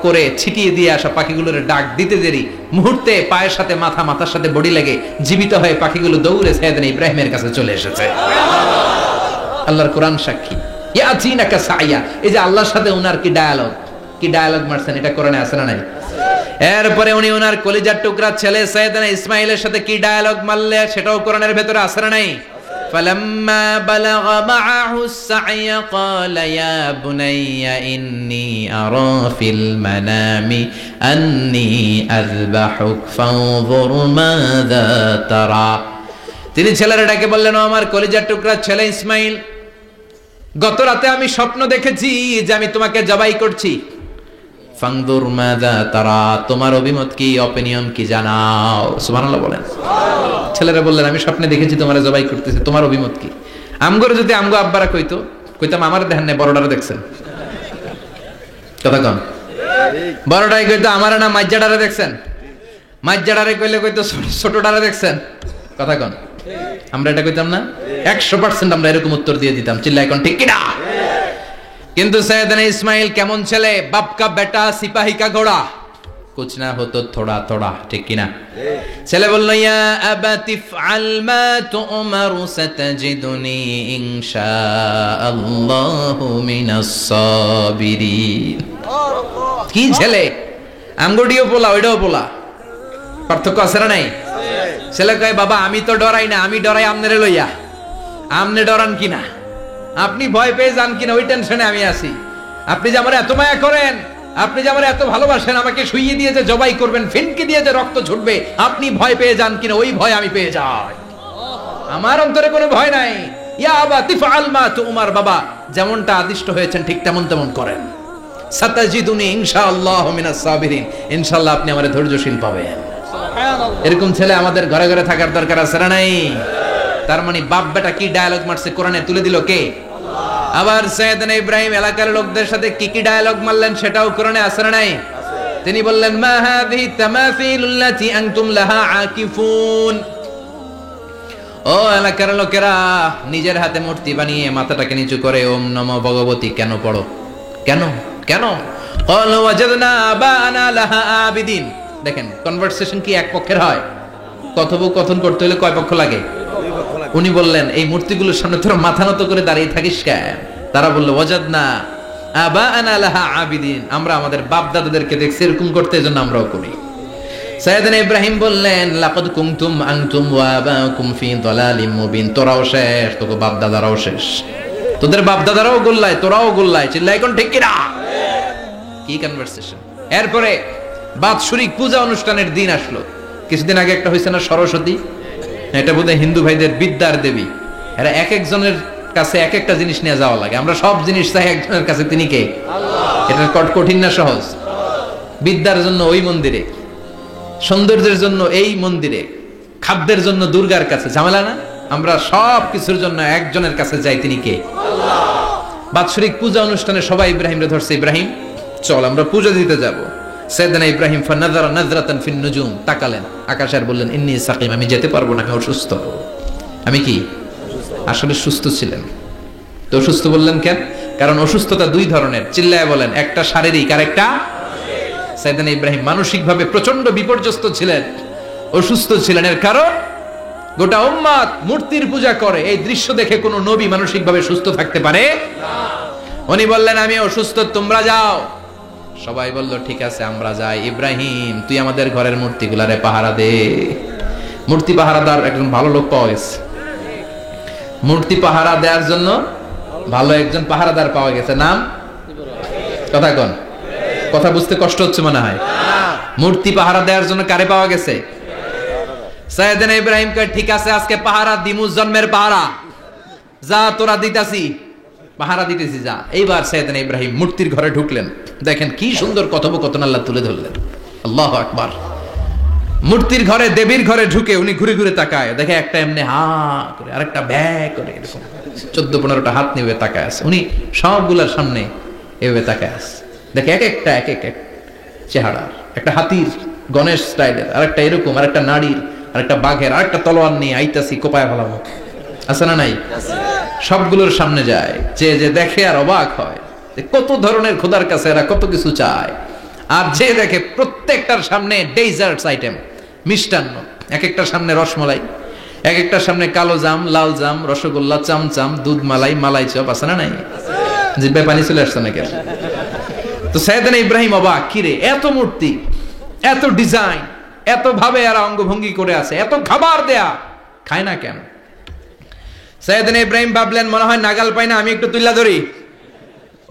করে ছিটিয়ে দিয়ে আসা পাখিগুলোর ডাক দিতে দেরি মুহূর্তে পায়ের সাথে মাথা, মাথার সাথে বডি লেগে জীবিত হয়ে পাখিগুলো দৌড়ে সাইয়েদনা ইব্রাহিমের কাছে চলে এসেছে। আল্লাহর কোরআন সাক্ষী। ইয়াতিনাকা সায়া, এই যে আল্লাহর সাথে উনার কি ডায়ালগ মারছেন, এটা কোরআনে আছে না নাই? এরপরে উনি ওনার কলিজার টুকরা ছেলে সাইয়েদনা ইসমাইলের সাথে কি ডায়ালগ মারলে, সেটাও কোরআনের ভেতরে আছে না নাই? فلما بلغ معه السعي قال يا بني إني أرى في المنام أني أذبحك فانظر ماذا ترى। তিনি ছেলেরা ডেকে বললেন, ও আমার কলিজার টুকরা ছেলে ইসমাইল, গত রাতে আমি স্বপ্ন দেখেছি যে আমি তোমাকে জবাই করছি। ফানদুর মাযা তারা, তোমার অভিমত কি, অপিনিয়ন কি জানাও। সুবহানাল্লাহ বলেন। ছেলেরা বললেন, আমি স্বপ্নে দেখেছি তোমারে জবাই করতেছে, তোমার অভিমত কি? আমগরে যদি আমগো আব্বারা কইতাম আমার দেখেন না, বড়ডারে দেখছেন। কথা কন। বড়ডাই কইতো আমার না মাইজ্জাডারে দেখছেন, মাইজ্জাডারে কইতো ছোটডারে দেখছেন। কথা কন। আমরা এটা কইতাম না? 100% আমরা এরকম উত্তর দিয়ে দিতাম। চিল্লায় কোন ঠিক কিনা? কিন্তু সাইয়েদনা ইসমাইল কেমন ছেলে, বাপ কা বেটা সিপাহী কা ঘোড়া, কুছ না হতো থোড়া থোড়া, ঠিক কিনা? ছেলে বলল, ইয়া আবাতি ফআল মা তুমারু সাতাজিদুনি ইনশাআল্লাহু মিনাস সাবিরিন। কি ছেলে, আমগডিও পোলা ওইটাও পোলা, পার্থক্য আছে না নাই? ছেলে কয়, বাবা আমি তো ডরাই না, আমি ডরাই আমনেরে লইয়া। আমনে ডরান কিনা, আপনি ভয় পেয়ে যান কিনা, ওই টেনশনে আমি আছি। আপনি যে আমার এত মায়া করেন, আপনি যে আমার এত ভালোবাসেন, আমাকে শুইয়ে দিয়ে যে জবাই করবেন, ফিনকি দিয়ে যে রক্ত ছুটবে, আপনি ভয় পেয়ে যান কিনা, ওই ভয় আমি পেয়ে যাই। আমার অন্তরে কোনো ভয় নাই। ইয়া আবাতি ফাআল মা তুমার, বাবা যেমনটা আদিষ্ট হয়েছেন ঠিক তেমন তেমন করেন। সাতাজিদুনি ইনশাআল্লাহু মিনাস সাবিরিন, ইনশাআল্লাহ আপনি আমারে ধৈর্যশীল পাবেন। সুবহানাল্লাহ। এরকম ছেলে আমাদের ঘরে ঘরে থাকার দরকার আছে না নাই? তার মানে বাপ বেটা কি ডায়ালগ মারছে কোরআনে তুলে দিল কে? আবার সাইয়েদনা ইব্রাহিম এলাকার লোকদের সাথে কি কি ডায়ালগ মারলেন সেটাও কোরআনে আছে না নাই? তিনি বললেন মা হাযিহি তামাসিলুল্লাতী আনতুম লাহা আকিফুন। ও এলাকার লোকেরা, নিজের হাতে মূর্তি বানিয়ে মাথাটাকে নিচু করে ওম নমো ভগবতী কেন পড়ো? কেন কেন? ক্বালু ওয়াজাদনা আবানা লাহা আবিদিন। দেখেন কনভারসেশন কি এক পক্ষের হয়? কথোপকথন করতে হলে কয় পক্ষ লাগে? উনি বললেন এই মূর্তিগুলোর সামনে তোরা মাথা নত করে দাঁড়িয়ে থাকিস কেন? তারা বলল ওয়াজাদনা আবানা লাহা আবিদিন, আমরা আমাদের বাপ দাদাদেরকে দেখছি এরকম করতে, এজন্য আমরাও করি। সাইয়েদনা ইব্রাহিম বললেন লাকাদ কুনতুম আনতুম ওয়া আবাকুম ফি দালালিম মুবিন। তোরাও শেষ, তোকে বাপ দাদারাও শেষ, তোদের বাপ দাদারাও গোল্লায়, তোরাও গোল্লায়। চিল্লাই কোন ঠিক কিনা? কি কনভারসেশন! এরপরে বাৎসরিক পূজা অনুষ্ঠানের দিন আসলো। কিছুদিন আগে একটা হয়েছে না সরস্বতী, এটা বোধহয় হিন্দু ভাইদের বিদ্যার দেবী। এরা এক একজনের কাছে এক একটা জিনিস নিয়ে যাওয়া লাগে। আমরা সব জিনিস চাই একজনের কাছে, তিনি কে? এটা কঠিন না সহজ? বিদ্যার জন্য ওই মন্দিরে, সৌন্দর্যের জন্য এই মন্দিরে, খাদ্যের জন্য দুর্গার কাছে, ঝামেলা না? আমরা সব কিছুর জন্য একজনের কাছে যাই, তিনি কে? বাৎসরিক পূজা অনুষ্ঠানে সবাই ইব্রাহিমরে ধরছে, ইব্রাহিম চল আমরা পূজা দিতে যাব। সাইয়েদনা ইব্রাহিম ফানাযারা নাযরাতান ফিন নুজুম, তাকালেন আকাশে আর বললেন ইন্নী সাকিম, আমি যেতে পারবো না, আমি অসুস্থ। আমি কি? আসলে সুস্থ ছিলেন তো। অসুস্থ বললেন কেন? কারণ অসুস্থতা দুই ধরনের, চিল্লায় বলেন। একটা শারীরিক আর একটা। সাইয়েদনা ইব্রাহিম মানসিকভাবে প্রচন্ড বিপর্যস্ত ছিলেন, অসুস্থ ছিলেন। এর কারণ গোটা উম্মত মূর্তির পূজা করে, এই দৃশ্য দেখে কোনো নবী মানসিকভাবে সুস্থ থাকতে পারে না। উনি বললেন আমি অসুস্থ, তোমরা যাও। সবাই বলল ঠিক আছে আমরা যাই। ইব্রাহিম তুই আমাদের ঘরের মূর্তিগুলারে পাহারা দে। মূর্তি পাহারাদার একজন ভালো লোক পাওয়া গেছে, মূর্তি পাহারা দেওয়ার জন্য ভালো একজন পাহারাদার পাওয়া গেছে। নাম? কথা কন, কথা বুঝতে কষ্ট হচ্ছে মনে হয়। মূর্তি পাহারা দেওয়ার জন্য কারে পাওয়া গেছে? সাইয়েদনা ইব্রাহিম কয় ঠিক আছে আজকে পাহারা দিমু, জন্মের পাহারা। যা তোরা দিতাছি, পাহারা দিতেছি যা। এইবার সাইয়েদনা ইব্রাহিম মূর্তির ঘরে ঢুকলেন। দেখেন কি সুন্দর কথোপকথন আল্লাহ তুলে ধরলেন। আল্লাহু আকবার। মূর্তির ঘরে, দেবীর ঘরে ঢুকে উনি ঘুরে ঘুরে তাকায়, দেখে একটা এমনি হা করে, আরেকটা ব্যা করে, এরকম 14-15টা হাত নিয়ে তাকায় আছে। উনি সবগুলোর সামনে এভাবে তাকায় আছে, দেখে এক একটা এক এক চেহারা, একটা হাতির গণেশ স্টাইলের, আরেকটা এরকম, আরেকটা নারীর, আরেকটা বাঘের, আরেকটা তলোয়ার নিয়ে আইতাছি কোপায় ফেলাবো, আছে না নাই? সবগুলোর সামনে যায়, যে যে দেখে আর অবাক হয় কত ধরনের খোদার কাছে এরা কত কিছু চায়। আর যে দেখে প্রত্যেকটার সামনে ডেজার্টস আইটেম, মিষ্টান্ন, এক একটার সামনে রসমলাই, এক একটার সামনে কালো জাম, লাল জাম, রসগোল্লা, চামচাম, দুধ মালাই, মালাই চপ, আছে না নাই? জিব্বে পানি চলে আসছে নাকি? তো সাইয়েদনা ইব্রাহিম অবাক, কিরে এত মূর্তি, এত ডিজাইন, এত ভাবে এরা অঙ্গভঙ্গি করে আছে, এত খাবার দেয়া, খায় না কেন? সাইয়েদনা ইব্রাহিম ভাবলেন মনে হয় নাগাল পাই না, আমি একটু তুল্লা ধরি।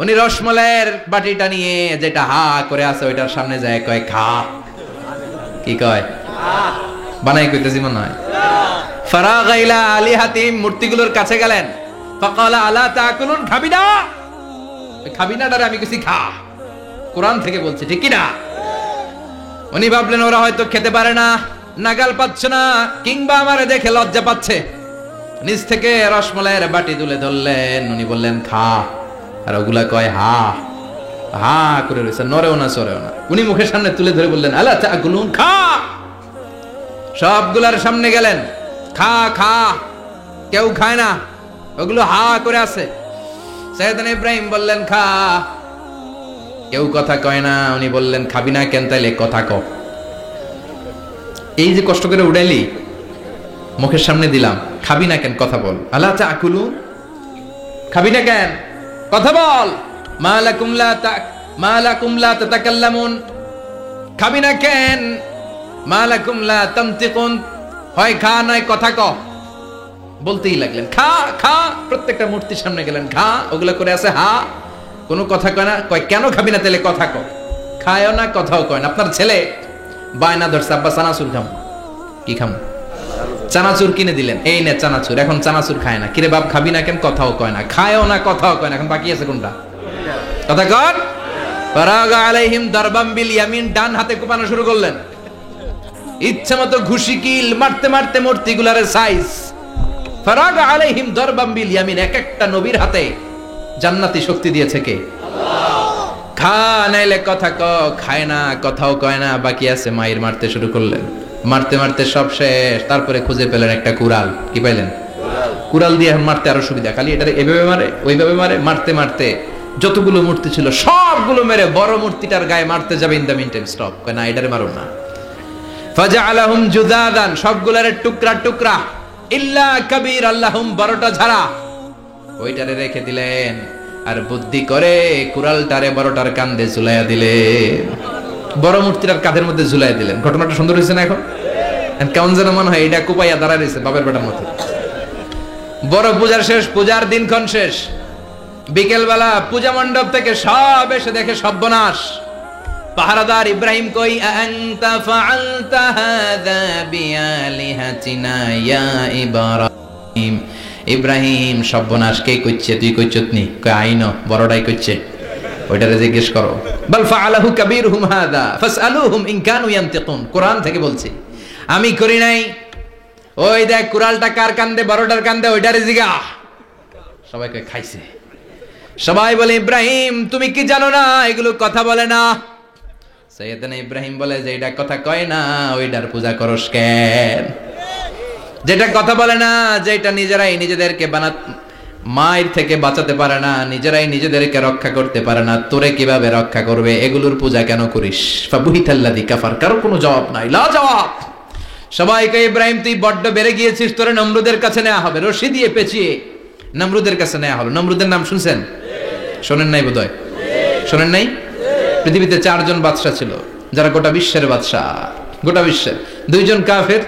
উনি রসমলাইয়ের বাটিটা নিয়ে যেটা হা করে আছে ওইটার সামনে যায়, কয় খা। কি কয়? বানাই কইতেছি মনে হয়। ফারাগা ইলা আলিহাতিম, মূর্তিগুলোর কাছে গেলেন। ফাকালা আলা তাকুলুন, খাবি না? খাবি না ডারে আমি কিছু খা, কোরআন থেকে বলছে, ঠিক কি না? উনি ভাবলেন ওরা হয়তো খেতে পারে না, নাগাল পাচ্ছে না, কিংবা আমারে দেখে লজ্জা পাচ্ছে। নিজ থেকে রসমলাইয়ের বাটি তুলে ধরলেন। উনি বললেন খা, আর ওগুলা কয় হা হা করে রয়েছে, নরেও না চরেও না। উনি মুখের সামনে তুলে ধরে বললেন আলা তাকুলুন, খা। সবগুলার সামনে গেলেন, খা খা। কেউ খায় না, ওগুলো হা করে আছে। সাইয়েদনা ইব্রাহিম বললেন খা, কেউ কথা কয় না। উনি বললেন খাবি না কেন? তাইলে কথা ক। এই যে কষ্ট করে উড়াইলি, মুখের সামনে দিলাম, খাবি না কেন? কথা বল। আলা তাকুলুন, খাবি না কেন? কথা বল। মা লাকুম লা তাতাকাল্লামুন, খাবি না কেন? মা লাকুম লা তানতিকুন, হয় খা নয় কথা ক। বলতেই লাগলেন খা খা। প্রত্যেকটা মূর্তির সামনে গেলেন, খা। ওগুলা করে আছে হা, কোনো কথা কয় না। কয় কেন খাবি না? তাহলে কথা ক। খায়ও না, কথাও কয় না। আপনার ছেলে বায়না ধরছে, আব্বা চানাচুর খাম। কি খাম? চানাচুর কিনে দিলেন, এই নে চানাচুর। এখন চানাচুর খায় না। কিরে বাপ খাবি না কেন? কথাও কয় না, খায়ও না, কথাও কয় না। এখন বাকি আছে কোনটা? কথা কর। ফারাগা আলাইহিম দারবাম বিল ইয়ামিন, ডান হাতে কোপানো শুরু করলেন। ইচ্ছা মতো ঘুষি কিল মারতে মারতে মূর্তিগুলার সাইজ। ফারাগা আলাইহিম দারবাম বিল ইয়ামিন, এক একটা নবীর হাতে জান্নাতি শক্তি দিয়েছে কে? আল্লাহ। খা নাইলে কথা ক, খায় না, কথাও কয় না, বাকি আছে মায়ের মারতে শুরু করলেন। মারতে মারতে সব শেষ, তারপরে খুঁজে পেলেন একটা কুড়াল। কি পাইলেন? কুড়াল দিয়ে এখন মারতে আরো সুবিধা, খালি এটা এভাবে মারে ওইভাবে মারে, মারতে মারতে যতগুলো মূর্তি ছিল সবগুলো মেরে বড় মূর্তিটার গায়ে মারতে যাবে, in the meantime stop, কয় না এটারে মারুন না। ফাজআলাহুম জুদাদান, সবগুলার টুকরা টুকরা, ইল্লা কাবীর আল্লাহুম, বড়টা ছাড়া ওইটারে রেখে দিলেন। আর বুদ্ধি করে কুড়ালটারে বড়টার কাঁধে ঝুলাইয়া দিলেন, বড় মূর্তিটার কাঁধের মধ্যে ঝুলাইয়া দিলেন। ঘটনাটা সুন্দর হয়েছে না? এখন কেমন যেন মনে হয় এটা কুপাইয়া দাঁড়ায় রয়েছে বাপের বেটার মতো। বড় পূজার শেষ, পূজার দিনক্ষণ শেষ। বিকেল বেলা পূজা মণ্ডপ থেকে সব এসে দেখে সর্বনাশ। পাহারাদার ইব্রাহিম কই, আনতা ফাআলতা হাযা বিআলিহাতিনা ইয়া ইব্রাহিম। ইব্রাহিম সর্বনাশ কে কইছে? তুই কইছত নি? কই আইনো, বড়টাই কইছে, ওইটারে জিজ্ঞেস করো। বাল ফাআলাহু কাবীরুহুম হাযা ফাসআলুহুম ইন কানু ইয়ানতিকুন। কোরআন থেকে বলছি, আমি করি নাই। ওই দেখ কুড়ালটা কার কান্দে, বড়টার কান্দে, ওইটারে জিগা। সবাই কই খাইছে। সবাই বলে, ইব্রাহিম তুমি কি জানো না এগুলো কথা বলে না? সাইয়েদনা ইব্রাহিম বলে যে এটা কথা কয় না, ওইটার পূজা করস কেন? যেটা কথা বলে না, যেটা নিজেরাই নিজেদেরকে মায়ের থেকে বাঁচাতে পারে না, নিজেরাই নিজেদেরকে রক্ষা করতে পারে না, তোরে কিভাবে রক্ষা করবে? এগুলোর পূজা কেন করিস? ফাবুহিতাল্লাযী কাফার। কারো কোনো জবাব নাই, লা জবাব। সবাইকে, ইব্রাহিম তুই বড্ড বেড়ে গিয়েছিস, তোরে নমরুদের কাছে নেওয়া হবে, রশি দিয়ে পেঁচিয়ে নমরুদের কাছে নেওয়া হলো। নমরুদের নাম শুনছেন? শোনেন নাই বোধহয়? শোনেন নাই? পৃথিবীতে 4 জন বাদশা ছিল, যারা গোটা বিশ্বের বাদশা। গোটা বিশ্বের 2 জন কাফের,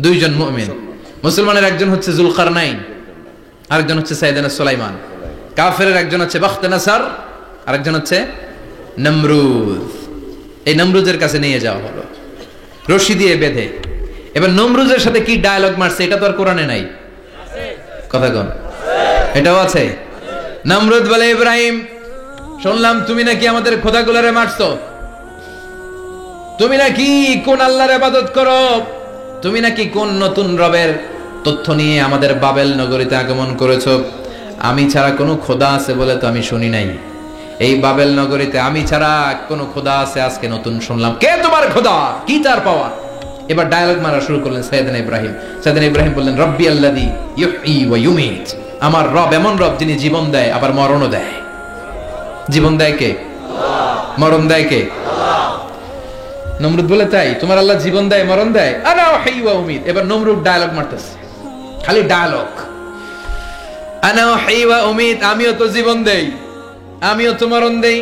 2 জন মুমিন। মুসলমানের একজন হচ্ছে জুলকারনাইন, আরেকজন হচ্ছে সাইয়েদনা সুলাইমান। কাফেরের একজন হচ্ছে বাখতানাসার, আরেকজন হচ্ছে নমরুদ। এই নমরুদের কাছে নিয়ে যাওয়া হলো রশি দিয়ে বেঁধে। এবার নমরুদের সাথে কি ডায়ালগ মারছে এটা তো আর কোরআনে নাই। কথা কন, এটাও আছে। নমরুদ বলে, ইব্রাহিম শুনলাম তুমি নাকি আমাদের খোদাগুলারে মারছো, তুমি নাকি কোন আল্লাহর ইবাদত করো, তুমি নাকি কোন নতুন রবের তথ্য নিয়ে আমাদের বাবেল নগরীতে আগমন করেছো। আমি ছাড়া কোনো খোদা আছে বলে তো আমি শুনি নাই। এই বাবেল নগরীতে আমি ছাড়া কোনো খোদা আছে আজকে নতুন শুনলাম। কে তোমার খোদা? কি তার পাওয়া? এবার ডায়ালগ মারা শুরু করলেন সাইয়েদনা ইব্রাহিম। সাইয়েদনা ইব্রাহিম বললেন, রব্বি আল্লাযী ইউহয়ী ওয়া ইউমীত। আমার রব এমন রব যিনি জীবন দেয় আবার মরণও দেয়। জীবন দেয় কে? মরণ দেয় কে? নমরুদ বলে, তাই তোমার আল্লাহ জীবন দেয় মরণ দেয়? আনা উহয়ী ওয়া উমীত। এবার নমরুদ ডায়ালগ মারতেছে, খালি ডায়ালগ। আনা উহয়ী ওয়া উমীত, আমিও তো জীবন দেই, আমিও তো মরণ দেই।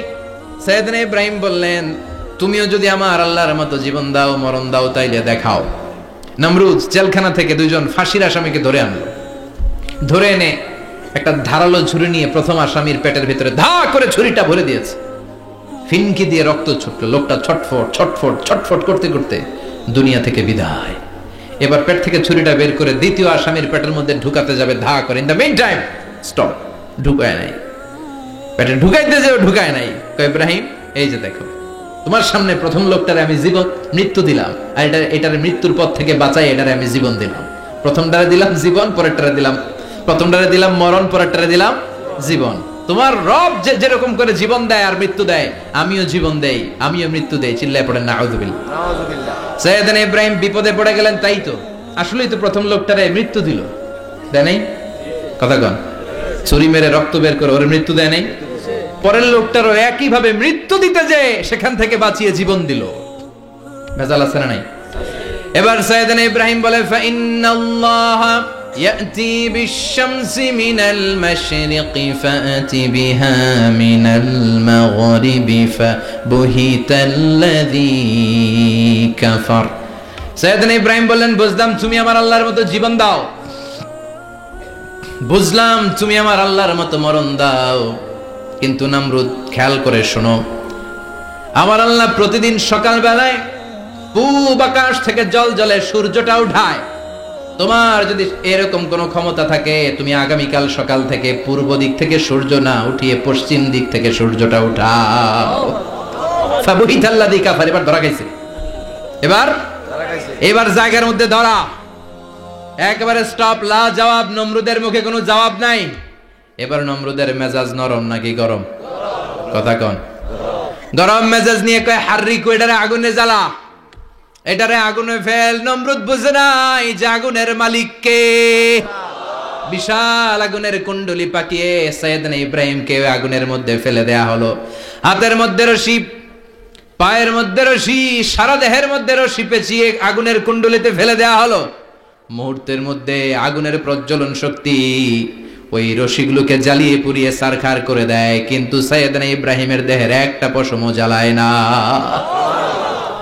সাইয়েদনা ইব্রাহিম বললেন, তুমিও যদি আমার আল্লাহর মতো জীবন দাও মরণ দাও তাইলে দেখাও। নমরুদ জেলখানা থেকে 2 জন ফাঁসির আসামিকে ধরে আনলো। ধরে এনে একটা ধারালো ছুরি নিয়ে প্রথম আসামির পেটের ভিতরে ধা করে ছুরিটা ভরে দিয়েছে। ফিনকি দিয়ে রক্ত ছুটলো। লোকটা ছটফট ছটফট ছটফট করতে করতে দুনিয়া থেকে বিদায়। এবার পেট থেকে ছুরিটা বের করে দ্বিতীয় আসামির পেটের মধ্যে ঢুকাতে যাবে ধা করে। In the meantime stop, ঢুকায় নাই। পেটে ঢুকাইতে যেও ঢুকায় নাই। কয়, ইব্রাহিম এই যে দেখো, তোমার সামনে প্রথম লোকটারে আমি জীবন মৃত্যু দিলাম, আর এটার মৃত্যুর পথ থেকে বাঁচাই এটারে আমি জীবন দিলাম। প্রথমটারে দিলাম জীবন, পরেরটারে দিলাম, প্রথমটারে দিলাম মরণ, পরেরটারে দিলাম জীবন। তোমার রব যেরকম করে জীবন দেয় আর মৃত্যু দেয়, আমিও জীবন দেই, আমিও মৃত্যু দেই। চিল্লায় পড়েন নাউযুবিল্লাহ। সাইয়েদনা ইব্রাহিম বিপদে পড়ে গেলেন। তাই তো, আসলেই তো প্রথম লোকটারে মৃত্যু দিল, দেয় নাই? কথা কন, ছুরি মেরে রক্ত বের করে ওর মৃত্যু দেয় নাই? পরের লোকটারও একই ভাবে মৃত্যু দিতে যে সেখান থেকে বাঁচিয়ে জীবন দিল। ভেজাল আছে না নাই? এবার সাইয়েদনা ইব্রাহিম বলে, ফাইন্নাল্লাহ ইয়াতি বিশ-শামসি মিনাল মাশরিকি ফাতি বিহা মিনাল মাগরিবি ফাবুহিতাল্লাযী কাফার। সাইয়েদনা ইব্রাহিম বললেন, বুঝলাম তুমি আমার আল্লাহর মতো জীবন দাও, বুঝলাম তুমি আমার আল্লাহর মতো মরণ দাও, কিন্তু নমরুদ খেয়াল করে শোনো, আমার আল্লাহ প্রতিদিন সকাল বেলায় পূব আকাশ থেকে জল জলে সূর্যটা উঠায়। তোমার যদি এরকম কোনো ক্ষমতা থাকে, তুমি আগামীকাল সকাল থেকে পূর্ব দিক থেকে সূর্য না উঠিয়ে পশ্চিম দিক থেকে সূর্যটা উঠাও। ফাবুহিতাল্লাযী কাফার। এবার ধরা খাইছে, এবার জায়গার মধ্যে ধরা, একেবারে স্টপ, লা জবাব। নমরুদের মুখে কোনো জবাব নাই। এবার নমরুদের মেজাজ নরম নাকি গরম? কথা কন। গরম মেজাজ নিয়ে কয় হাররিক, এটারে আগুনে জ্বালা, এটারে আগুনে ফেল। নমরুদ বুঝে নাই যে আগুনের মালিক কে। বিশাল আগুনের কুণ্ডলি পাকিয়ে সাইয়েদনা ইব্রাহিমকে আগুনের মধ্যে ফেলে দেয়া হলো। হাতের মধ্যে রশি, পায়ের মধ্যে রশি, সারা দেহের মধ্যে রশি পেঁচিয়ে আগুনের কুণ্ডলিতে ফেলে দেয়া হলো। মুহূর্তের মধ্যে আগুনের প্রজ্বলন শক্তি ওই রশিগুলোকে জ্বালিয়ে পুড়িয়ে সারখার করে দেয়, কিন্তু সাইয়েদনা ইব্রাহিমের দেহের একটা পশমও জ্বালায় না।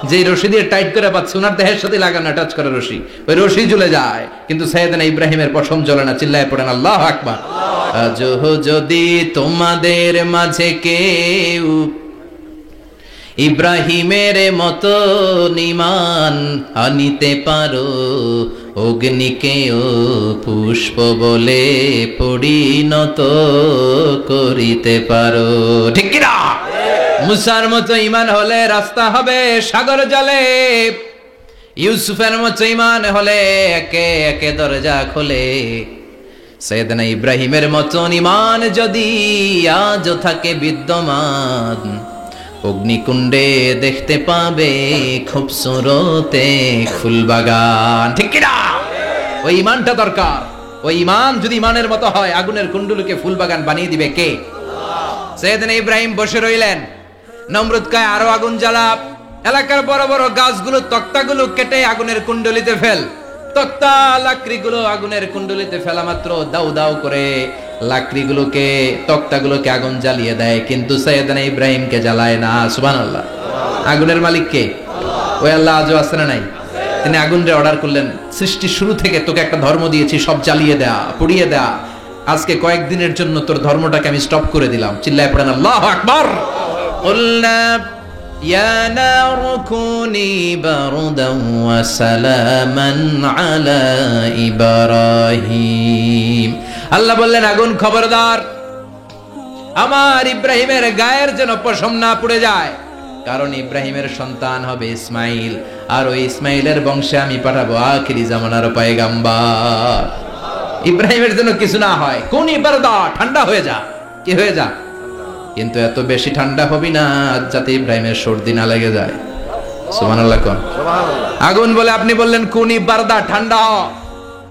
যে রশি দিয়ে টাইট করে পাচ্ছে, ওনার দেহের সাথে লাগানো টাচ করে রশি, ওই রশি জ্বলে যায়, কিন্তু সাইয়েদনা ইব্রাহিমের পশম জ্বলে না। চিল্লায় পড়েন আল্লাহু আকবার। আজও যদি তোমাদের মাঝে কেউ ইব্রাহিমের মতো ঈমান আনিতে পারো, অগ্নিকেও পুষ্প বলে পরিণত করিতে পারো। ঠিক কি না? মুসার মতো ঈমান হলে রাস্তা হবে সাগর জলে, ইউসুফের মতো ঈমান হলে একে একে দরজা খোলে। সাইয়েদনা ইব্রাহিমের মতো ঈমান যদি আজও থাকে বিদ্যমান, অগ্নিকুণ্ডে দেখতে পাবে খুবসুরতে ফুলবাগান। ঠিক কি না? ওই ঈমানটা দরকার। ওই ঈমান যদি ঈমানের মতো হয়, আগুনের কুণ্ডুলকে ফুলবাগান বানিয়ে দিবে কে? সাইয়েদনা ইব্রাহিম বসে রইলেন। নমরুদ কয় আরো আগুন জ্বালা, এলাকার বড় বড় গাছগুলো, তক্তাগুলো কেটে আগুনের কুণ্ডলিতে ফেল। তক্তা লাকড়িগুলো আগুনের কুণ্ডলিতে ফেলা মাত্র দাউ দাউ করে লাকড়িগুলোকে, তক্তাগুলোকে আগুন জ্বালিয়ে দেয়, কিন্তু সাইয়েদনা ইব্রাহিমকে জ্বালায় না। সুবহানাল্লাহ। আগুনের মালিক কে? ওই আল্লাহ আজও আছে না নাই? তিনি আগুনরে অর্ডার করলেন, সৃষ্টির শুরু থেকে তোকে একটা ধর্ম দিয়েছি, সব জ্বালিয়ে দেয়া, পুড়িয়ে দেয়া, আজকে কয়েকদিনের জন্য তোর ধর্মটাকে আমি স্টপ করে দিলাম। চিল্লায় পড়েন আল্লাহু আকবার। কুলনা ইয়া নারু কুনি বারদান ওয়া সালামান আলা ইব্রাহিম। আল্লাহ বললেন, আগুন খবরদার, আমার ইব্রাহিমের গায়ের যেন পশম না পুড়ে যায়, কারণ ইব্রাহিমের সন্তান হবে ইসমাইল, আর ওই ইসমাইলের বংশে আমি পাঠাবো আখিরি জামানার পয়গাম্বার। ইব্রাহিমের জন্য কিছু না হয়, কোন বারদা, ঠান্ডা হয়ে যা। কি হয়ে যা? কিন্তু এত বেশি ঠান্ডা হবি না যাতে ইব্রাহিমের সর্দি না লেগে যায়। সুবহানাল্লাহ কোন? আগুন বলে আপনি বললেন কোন বারদা, ঠান্ডা হ।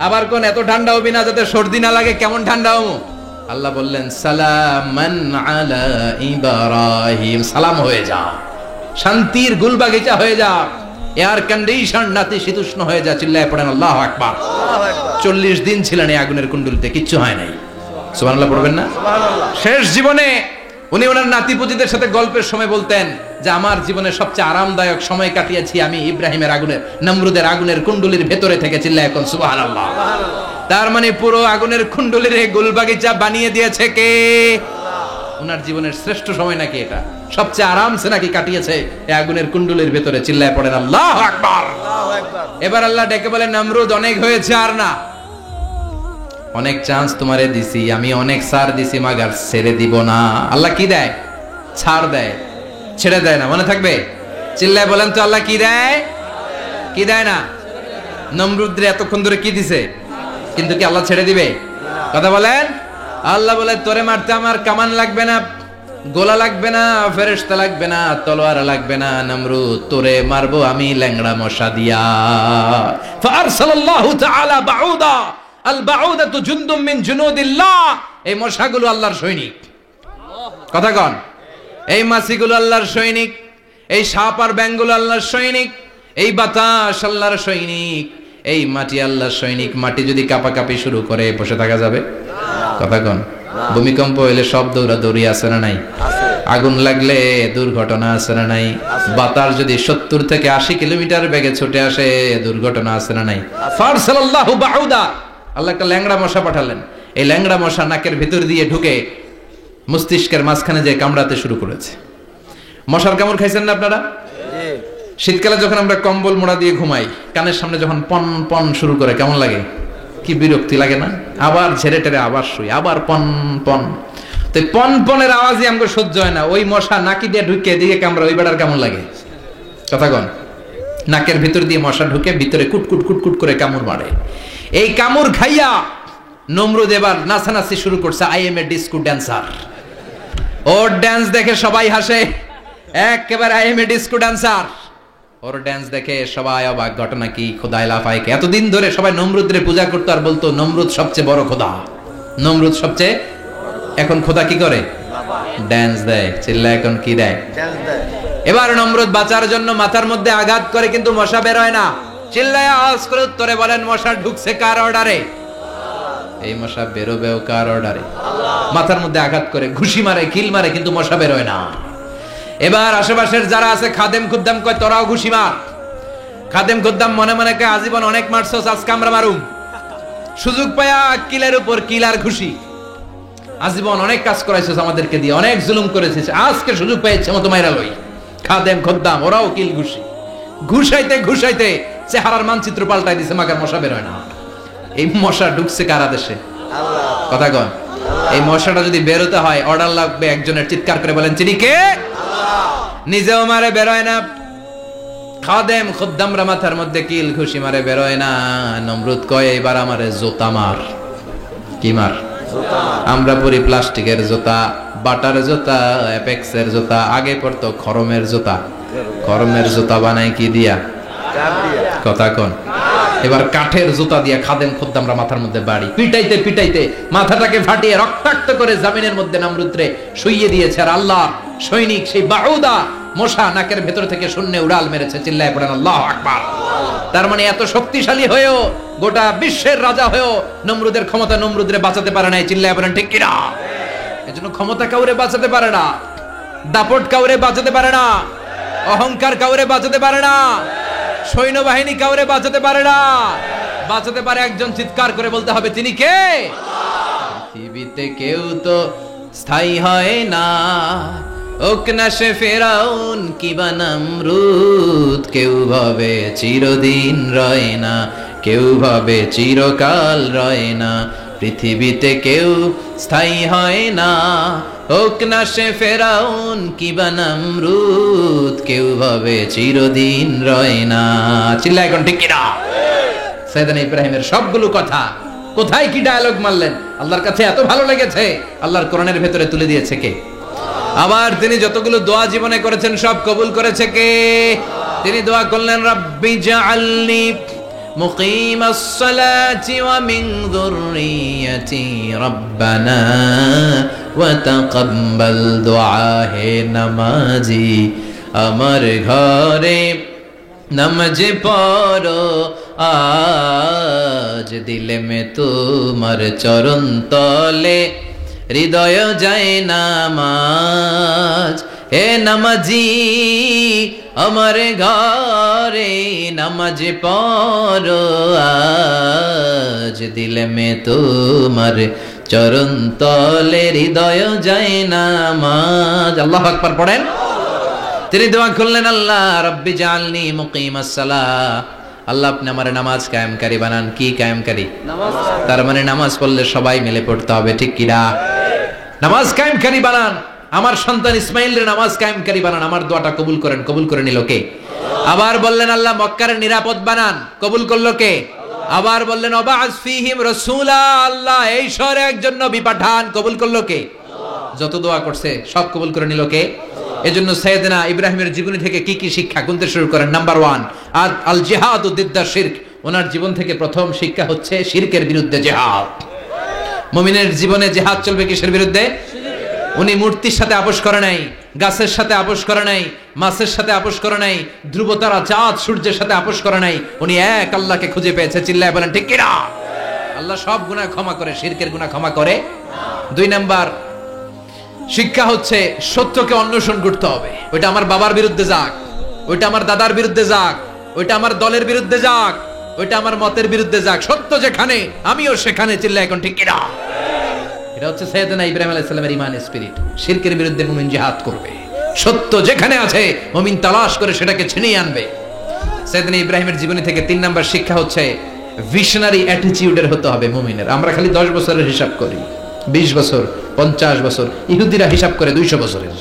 আবার কোন এত ঠান্ডা হবি না যাতে সর্দি না লাগে। কেমন ঠান্ডা হবো? আল্লাহ বললেন সালামান আলা ইব্রাহিম, সালাম হয়ে যা, শান্তির গুলবাগিচা হয়ে যা, এয়ার কন্ডিশন নাতিশীতোষ্ণ হয়ে যা। চিল্লায় পড়েন আল্লাহু আকবার। 40 দিন ছিলেন এই আগুনের কুণ্ডলিতে, কিচ্ছু হয় নাই। সুবহানাল্লাহ পড়বেন না? শেষ জীবনে উনি ওনার নাতিপুতিদের সাথে গল্পের সময় বলতেন যে আমার জীবনের সবচেয়ে আরামদায়ক সময় কাটিয়েছি আমি ইব্রাহিমের আগুনের, নমরুদের আগুনের কুণ্ডলির ভেতরে থেকে। চিল্লায় এখন সুবহানাল্লাহ। তার মানে পুরো আগুনের কুণ্ডলির গুলবাগিচা বানিয়ে দিয়েছে কে? ওনার জীবনের শ্রেষ্ঠ সময় নাকি এটা, সবচেয়ে আরামসে নাকি কাটিয়েছে এই আগুনের কুণ্ডলির ভেতরে। চিল্লায় পড়েন আল্লাহু আকবার। এবার আল্লাহ ডেকে বলেন, নমরুদ অনেক হয়েছে, আর না, অনেক চান্স তোমারে দিছি আমি, অনেক ছাড় দিছি, মাগার ছেড়ে দিব না। আল্লাহ কি দেয়? ছাড় দেয়, ছেড়ে দেয় না। মনে থাকবে? চিল্লায় বলেন তো, আল্লাহ কি দেয়? কি দেয় না? নমরুদরে এতক্ষণ ধরে কি দিছে, কিন্তু কি আল্লাহ ছেড়ে দিবে? কথা বলেন। আল্লাহ বলে, তোরে মারতে আমার কামান লাগবে না, গোলা লাগবে না, ফেরেশতা লাগবে না, তলোয়ার লাগবে না, নমরুদ তোরে মারবো আমি ল্যাংড়া মশা দিয়া। ফারসালাল্লাহু তাআলা বাউদা, আল বাউদাতু জুনদুম মিন জুনুদিল্লাহ। এই মশাগুলো আল্লাহর সৈনিক। কথা কন। এই মাছিগুলো আল্লাহর সৈনিক, এই সাপ আর ব্যাঙগুলো আল্লাহর সৈনিক, এই বাতাস আল্লাহর সৈনিক, এই মাটি আল্লাহর সৈনিক। মাটি যদি কাঁপাকাঁপি শুরু করে বসে থাকা যাবে? কথা কন। ভূমিকম্প হইলে সব দৌড়াদৌড়ি আছে না নাই? আগুন লাগলে দুর্ঘটনা আছে না নাই? বাতাস যদি 70 থেকে 80 কিলোমিটার বেগে ছুটে আসে, দুর্ঘটনা আছে না নাই? ফারসালাল্লাহু বাউদা, আল্লাহ একটা ল্যাংড়া মশা পাঠালেন। এই ল্যাংড়া মশা নাকের ভিতর দিয়ে ঢুকে মস্তিষ্কের মাঝখানে যে কামড়াতে শুরু করেছে। মশার কামড় খাইছেন না আপনারা? শীতকালে যখন আমরা কম্বল মোড়া দিয়ে ঘুমাই, কানের সামনে যখন পন পন শুরু করে, কেমন লাগে? কি বিরক্তি লাগে না? আবার ঝেড়ে টেরে আবার শুই, আবার পন পন। তো পন পনের আওয়াজই আমাকে সহ্য হয় না। ওই মশা নাকি দিয়ে ঢুকে দিকে কামড়া, ওই বেড়ার কেমন লাগে? কথা কন। নাকের ভিতর দিয়ে মশা ঢুকে ভিতরে কুটকুট কুটকুট করে কামড় মারে। এই কামড় খাইয়া নমরুদ এবার নাচানাচি শুরু করছে। I M A disco dancer. Or dance দেখে সবাই হাসে। একেবারে I M A disco dancer. Or dance দেখে সবাই অবাক, ঘটনা কি? খোদাই লাফায়। এতদিন ধরে সবাই নমরুদরে পূজা করতো আর বলতো নমরুদ সবচেয়ে বড় খোদা, নমরুদ সবচেয়ে। এখন খোদা কি করে? ড্যান্স দেয়। চিল্লা এখন কি দেয়? এবার নমরুদ বাঁচার জন্য মাথার মধ্যে আঘাত করে, কিন্তু মশা বের হয় না। চিল্লায় আওয়াজ করে উত্তরে বলেন, মশা ঢুকছে কার অর্ডারে? এই মশা বেরোবেও কার অর্ডারে? মাথার মধ্যে আঘাত করে ঘুষি মারে, কিল মারে, কিন্তু মশা বের হয় না। এবার আশেপাশের যারা আছে খাদেম খুদ্দাম কয় তোরাও ঘুষি মার। খাদেম খুদ্দাম মনে মনে কয় আজীবন অনেক মারছস, আজকে আমরা মারুম। সুযোগ পায়া কিলের উপর কিল আর ঘুষি। আজীবন অনেক কাজ করাইছস আমাদেরকে দিয়ে, অনেক জুলুম করেছিস, আজকে সুযোগ পেয়েছে মতো মাইরা লই। খাদেম খুদ্দাম ওরাও কিল ঘুষি। ঘুষাইতে ঘুষাইতে চেহারার মানচিত্র পাল্টাই দিছে, মাগার মশা বের হয় না। এই মশা ঢুকছে কারা দেশে? কথা কন। এই মশাটা যদি বেরোতে হয় অর্ডার লাগবে একজনের। চিৎকার করে বলেন চিনি কে? নিজেও মারে, বেরোয় না। খাদেম খুদ্দামরা মাথার মধ্যে কিল ঘুষি মারে, বেরোয় না। নমরুদ কয় এবার আমারে জুতা মার। কি মার? আমরা পরি প্লাস্টিকের জুতা, বাটার জুতা, অ্যাপেক্সের জুতা। আগে পড়তো খরমের জুতা। খরমের জুতা বানাই কি দিয়া? কথা কোন। এবার কাঠের জুতা দিয়া খাদেম খুদ্দামরা মাথার মধ্যে বাড়ি। পিটাইতে পিটাইতে মাথাটাকে ফাটিয়ে রক্তাক্ত করে জামিনের মধ্যে নমরুদরে শুইয়ে দিয়েছে। আর আল্লাহ সৈনিক সেই বাউদা মশা নাকের ভেতর থেকে শূন্যে উড়াল মেরেছে। চিল্লায় পড়েন আল্লাহু আকবার। তার মানে এত শক্তিশালী হয়েও, গোটা বিশ্বের রাজা হয়েও নমরুদের ক্ষমতা নমরুদরে বাঁচাতে পারে নাই। চিল্লায় পড়েন ঠিক কিনা? এজন্য ক্ষমতা কাউরে বাঁচাতে পারে না, দাপট কাউরে বাঁচাতে পারে না, অহংকার কাউরে বাঁচাতে পারে না, সৈন্যবাহিনী কাউরে বাঁচাতে পারে না। বাঁচাতে পারে একজন। চিৎকার করে বলতে হবে তিনি কে? পৃথিবীতে কেউ তো স্থায়ী হয় না, ওক না সে ফেরাউন কিবা নমরুদ। কেউ ভাবে চিরদিন রয় না, কেউ ভাবে চিরকাল রয় না। পৃথিবীতে কেউ স্থায়ী হয় না, হোক না সে ফেরাউন কিবা নমরুদ। কেউ ভাবে চিরদিন রয় না। চিল্লা এখন ঠিক কিনা? সাইয়েদনা ইব্রাহিমের সবগুলো কথা কোথায় কি ডায়লগ মারলেন, আল্লাহর কাছে এত ভালো লেগেছে। আল্লাহর কোরআনের ভেতরে তুলে দিয়েছে কে? আবার তিনি যতগুলো দোয়া জীবনে করেছেন সব কবুল করেছে কে? তিনি দোয়া করলেন রাব্বি জাআলনি মুকিমাস সালাতি ওয়া মিন যুররিয়াতি রাব্বানা ওয়া তাকাব্বাল দুআ। হে নামাজি আমার ঘরে নামাজ পড়ো আজ, দিলে মে তোমার চরণ তলে হৃদয় যায় নামাজ। হে নামাজি আমার ঘরে নামাজ পড়ো আজ, দিলে মে তোমার চরণ তলে হৃদয় যায় নামাজ। আল্লাহু আকবার পড়েন। তিনি দোয়া করলেন আল্লাহ রাব্বি জাআলনি মুকিমাস সালাহ। আল্লাহ আপনি আমার নামাজ কায়েমকারী বানান। কি কায়েমকারী? নামাজ। তার মানে নামাজ পড়লে সবাই মিলে পড়তে হবে, ঠিক কি না? নামাজ কায়েমকারী বানান। আমার সন্তান ইসমাইলের নামাজ কায়েমকারী বানান। আমার দোয়াটা কবুল করেন। কবুল করে নিল কে? আবার বললেন আল্লাহ মক্কার নিরাপদ বানান। কবুল করলো কে? আবার বললেন ওয়াবা'আস ফীহিম রাসূলা। আল্লাহ এই শহরে একজন নবী পাঠান। কবুল করলো কে? যত দোয়া করছে সব কবুল করে নিল কে? এজন্য সাইয়েদনা ইব্রাহিমের জীবনী থেকে কি কি শিক্ষা গুনতে শুরু করেন। নাম্বার 1 আল জিহাদু দিদ্দা শিরক। ওনার জীবন থেকে প্রথম শিক্ষা হচ্ছে শিরকের বিরুদ্ধে জিহাদ। মুমিনের জীবনে জিহাদ চলবে কিসের বিরুদ্ধে? উনি মূর্তির সাথে আপোষ করে নাই, গাছের সাথে আপোষ করে নাই, মাছের সাথে আপোষ করে নাই, ধ্রুবতারা চাঁদ সূর্যের সাথে আপোষ করে নাই। উনি এক আল্লাহকে খুঁজে পেয়েছে। চিল্লায় বলেন ঠিক কিনা? আল্লাহ সব গুনাহ ক্ষমা করে, শিরকের গুনাহ ক্ষমা করে। 2 নাম্বার শিক্ষা হচ্ছে সত্যকে অন্বেষণ করতে হবে। ওইটা আমার বাবার বিরুদ্ধে যাক, ওইটা আমার দাদার বিরুদ্ধে যাক, ওইটা আমার দলের বিরুদ্ধে যাক, ওইটা আমার মতের বিরুদ্ধে যাক, সত্য যেখানে আমিও সেখানে। চিল্লা এখন ঠিক কিনা? এটা হচ্ছে সাইয়েদনা ইব্রাহিম আলাইহিস সালামের ঈমানের স্পিরিট। শিরকের বিরুদ্ধে মুমিন জিহাদ করবে। সত্য যেখানে আছে মুমিন তালাশ করে সেটাকে ছিনিয়ে আনবে। সাইয়েদনা ইব্রাহিমের জীবনী থেকে 3 নাম্বার শিক্ষা হচ্ছে ভিশনারি অ্যাটিটিউডের হতে হবে মুমিনের। আমরা খালি 10 বছরের হিসাব করি, 20 বছর, 50 বছর। ইহুদিরা হিসাব করে 200 বছরের।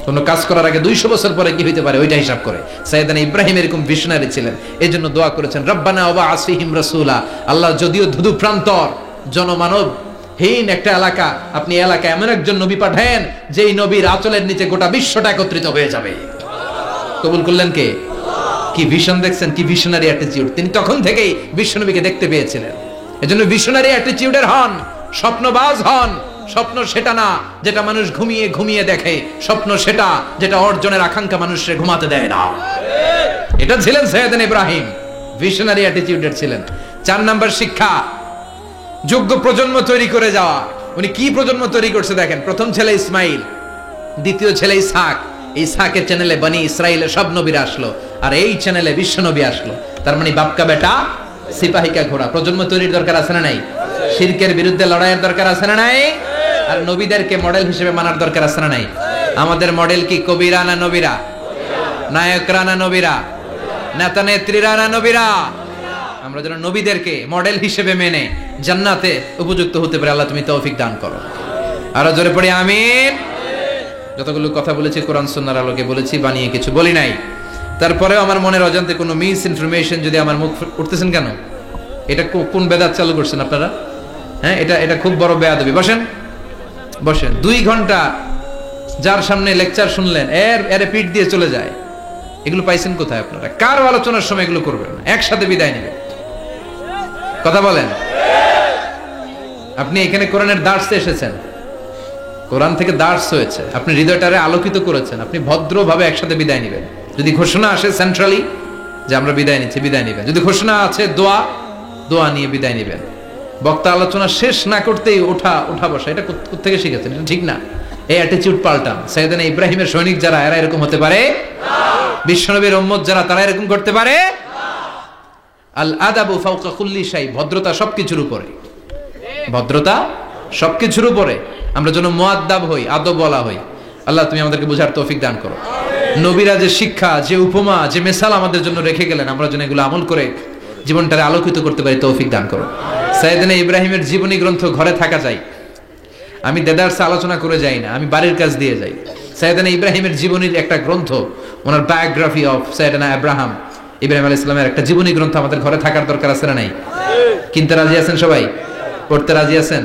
কোন কাজ করার আগে 200 বছর পরে কি হইতে পারে ওইটা হিসাব করে। সাইয়েদনা ইব্রাহিম এরকম ভিশনারি ছিলেন। এজন্য দোয়া করেছেন রব্বানা ওয়াবা'আস ফীহিম রাসূলা। আল্লাহ যদিও ধুধু প্রান্তর জনমানব হীন একটা এলাকা, আপনি এলাকায় এমন একজন নবী পাঠান যেই নবীর আঁচলের নিচে গোটা বিশ্বটা একত্রিত হয়ে যাবে। কবুল করলেন কে? কি ভিশন দেখছেন, কি ভিশনারি অ্যাটিটিউড। তিনি তখন থেকেই বিশ্বনবীকে দেখতে পেয়েছিলেন। এজন্য ভিশনারি অ্যাটিটিউডের হন, স্বপ্নবাজ হন। স্বপ্ন সেটা না যেটা মানুষ ঘুমিয়ে ঘুমিয়ে দেখে, স্বপ্ন সেটা যেটা অর্জনের আকাঙ্ক্ষা মানুষকে ঘুমাতে দেয় না। এটা ছিলেন সাইয়েদনা ইব্রাহিম, ভিশনারি অ্যাটিটিউডের ছিলেন। 4 নাম্বার শিক্ষা, যোগ্য প্রজন্ম তৈরি করে যাওয়া। উনি কি প্রজন্ম তৈরি করছে দেখেন। প্রথম ছেলে ইসমাইল, দ্বিতীয় ছেলে ইসহাক। ইসহাকের চ্যানেলে বনি ইসরাইলের সব নবীরা আসলো, আর এই চ্যানেলে বিশ্ব নবী আসলো। তার মানে বাপকা বেটা সিপাহিকা ঘোড়া। প্রজন্ম তৈরির দরকার আছে না নাই? শিরকের বিরুদ্ধে লড়াইয়ের দরকার আছে না নাই? আর নবীদেরকে মডেল হিসেবে মানার দরকার আছে না নাই? আমাদের মডেল কি কবিরা না নবীরা? নায়করা না নবীরা? নেতা নেত্রীরা না নবীরা? আমরা যেন নবীদেরকে মডেল হিসেবে মেনে জান্নাতে উপযুক্ত হতে পারে। আল্লাহ তুমি তৌফিক দান করো। আরো জোরে পড়ি আমিন। যতগুলো কথা বলেছি কোরআন সুন্নাহর আলোকে বলেছি, বানিয়ে কিছু বলি নাই। তারপরেও আমার মনের অজান্তে কোনো মিস ইনফরমেশন যদি আমার মুখ উঠতেছেন কেন? এটা কোন বেদাত চালু করছেন আপনারা? হ্যাঁ, এটা খুব বড় বেয়াদবি। বসেন বসেন। 2 ঘন্টা যার সামনে লেকচার শুনলেন, এর পিঠ দিয়ে চলে যায়। এগুলো পাইছেন কোথায় আপনারা? কার আলোচনার সময় এগুলো করবেন না, একসাথে বিদায় নেবেন। কথা বলেন। আপনি এখানে কোরআনের দার্সে এসেছেন, কোরআন থেকে দার্স হয়েছে, আপনি হৃদয়টারে আলোকিত করেছেন, আপনি ভদ্রভাবে একসাথে বিদায় নেবেন। যদি ঘোষণা আসে সেন্ট্রালি যে আমরা বিদায় নিচ্ছি, বিদায় নেবেন। যদি ঘোষণা আছে দোয়া নিয়ে বিদায় নেবেন। বক্তা আলোচনা শেষ না করতেই ওঠা বসা, এটা কোত্থেকে শিখেছেন? এটা ঠিক না। এই অ্যাটিটিউড পাল্টান। সাইয়েদনা ইব্রাহিমের সৈনিক যারা, এরা এরকম হতে পারে না। বিশ্বনবীর উম্মত যারা, তারা এরকম করতে পারে না। আল আদাবু ফাওকা কুল্লি শাই, ভদ্রতা সবকিছুর উপরে। ভদ্রতা সবকিছুর উপরে। আমরা যেন মুআদ্দাব হই, আদব বলা হই। আল্লাহ তুমি আমাদেরকে বোঝার তৌফিক দান করো। নবীরা যে শিক্ষা, যে উপমা, যে মিসাল আমাদের জন্য রেখে গেলেন, আমরা যেন এগুলো আমল করে জীবনটারে আলোকিত করতে পারি, তৌফিক দান করো। সাইয়েদনা ইব্রাহিমের জীবনী গ্রন্থ ঘরে থাকা চাই। আমি দেদারসে আলোচনা করে যাই না, আমি বাড়ির কাজ দিয়ে যাই। সাইয়েদনা ইব্রাহিমের জীবনীর একটা গ্রন্থ, ওনার বায়োগ্রাফি অফ সাইয়েদনা ইব্রাহিম আলাইহিস সালামের একটা জীবনী গ্রন্থ আমাদের ঘরে থাকার দরকার আছে না নাই? কিনতে রাজি আছেন সবাই? পড়তে রাজি আছেন?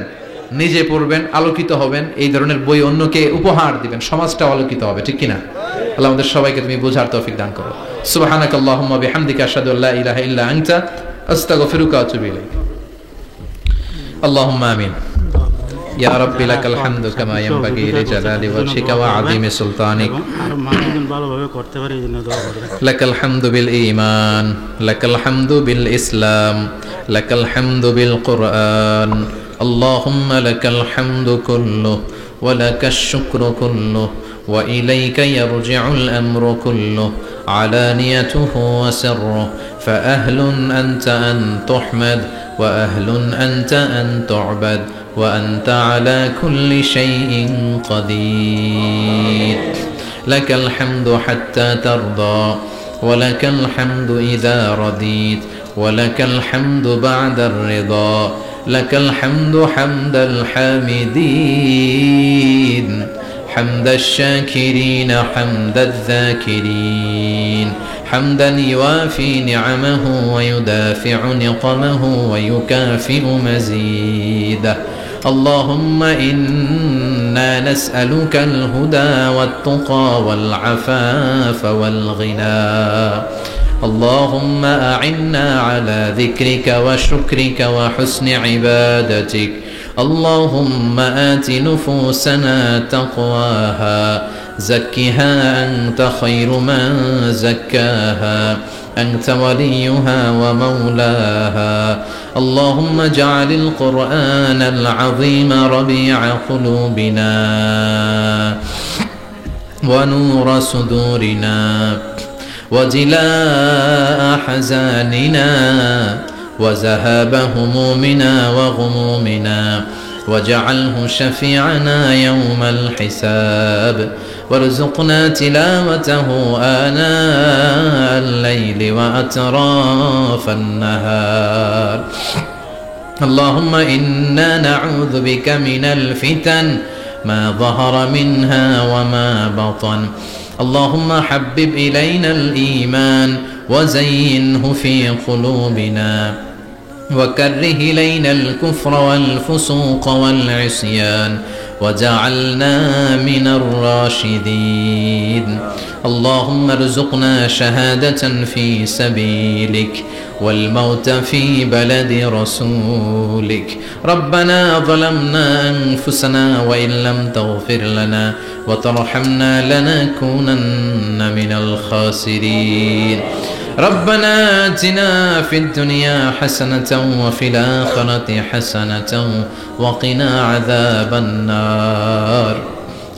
নিজে পড়বেন, আলোকিত হবেন, এই ধরনের বই অন্যকে উপহার দিবেন, সমাজটা আলোকিত হবে। ঠিক কিনা? আল্লাহ আমাদের সবাইকে তুমি বোঝার তৌফিক দান করো। সুবহানাকাল্লাহুম্মা বিহামদিকা আশহাদু আল্লা ইলাহা ইল্লা আনতা আস্তাগফিরুকা ওয়া আতুবু ইলাইক। আল্লাহুম্মা আমিন। ইয়া রাব্বি লাকাল হামদু কামা ইয়ানবাগি লিজালালি ওয়াজহিকা ওয়া আযীমি সুলতানিক। আর মানুষজন ভালোভাবে করতে পারে, এই জন্য দোয়া করবেন। লাকাল হামদু বিল ঈমান, লাকাল হামদু বিল ইসলাম, লাকাল হামদু বিল কুরআন। اللهم لك الحمد كله ولك الشكر كله وإليك يرجع الأمر كله علانيته وسره فأهل أنت أن تحمد وأهل أنت أن تعبد وأنت على كل شيء قدير. لك الحمد حتى ترضى ولك الحمد إذا رضيت ولك الحمد بعد الرضا. لك الحمد حمد الحامدين حمد الشاكرين حمد الذاكرين حمدا يوافي نعمه ويدافع نقمه ويكافئ مزيده. اللهم إنا نسألك الهدى والتقى والعفاف والغنى. اللهم أعنا على ذكرك وشكرك وحسن عبادتك. اللهم آت نفوسنا تقواها زكها أنت خير من زكاها أنت وليها ومولاها. اللهم اجعل القرآن العظيم ربيع قلوبنا ونور صدورنا وجلاء حزاننا وذهاب همومنا وغمومنا واجعله شفيعنا يوم الحساب وارزقنا تلاوته آناء الليل وأطراف النهار. اللهم إنا نعوذ بك من الفتن ما ظهر منها وما بطن. اللهم حبب إلينا الإيمان وزينه في قلوبنا وكره إلينا الكفر والفسوق والعصيان وجعلنا من الراشدين. اللهم ارزقنا شهادة في سبيلك والموت في بلد رسولك. ربنا ظلمنا أنفسنا وإن لم تغفر لنا وترحمنا لنكونن من الخاسرين. ربنا آتنا في الدنيا حسنة وفي الآخرة حسنة وقنا عذاب النار.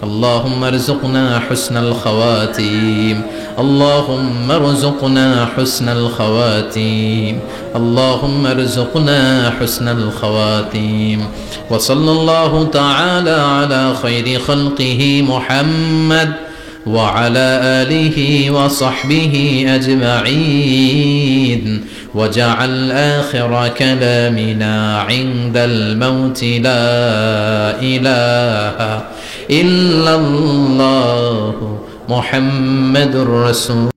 اللهم ارزقنا حسن الخواتيم. اللهم ارزقنا حسن الخواتيم. اللهم ارزقنا حسن الخواتيم. وصلى الله تعالى على خير خلقه محمد وعلى آله وصحبه أجمعين. وجعل آخر كلامنا عند الموت لا إله إلا الله محمد رسول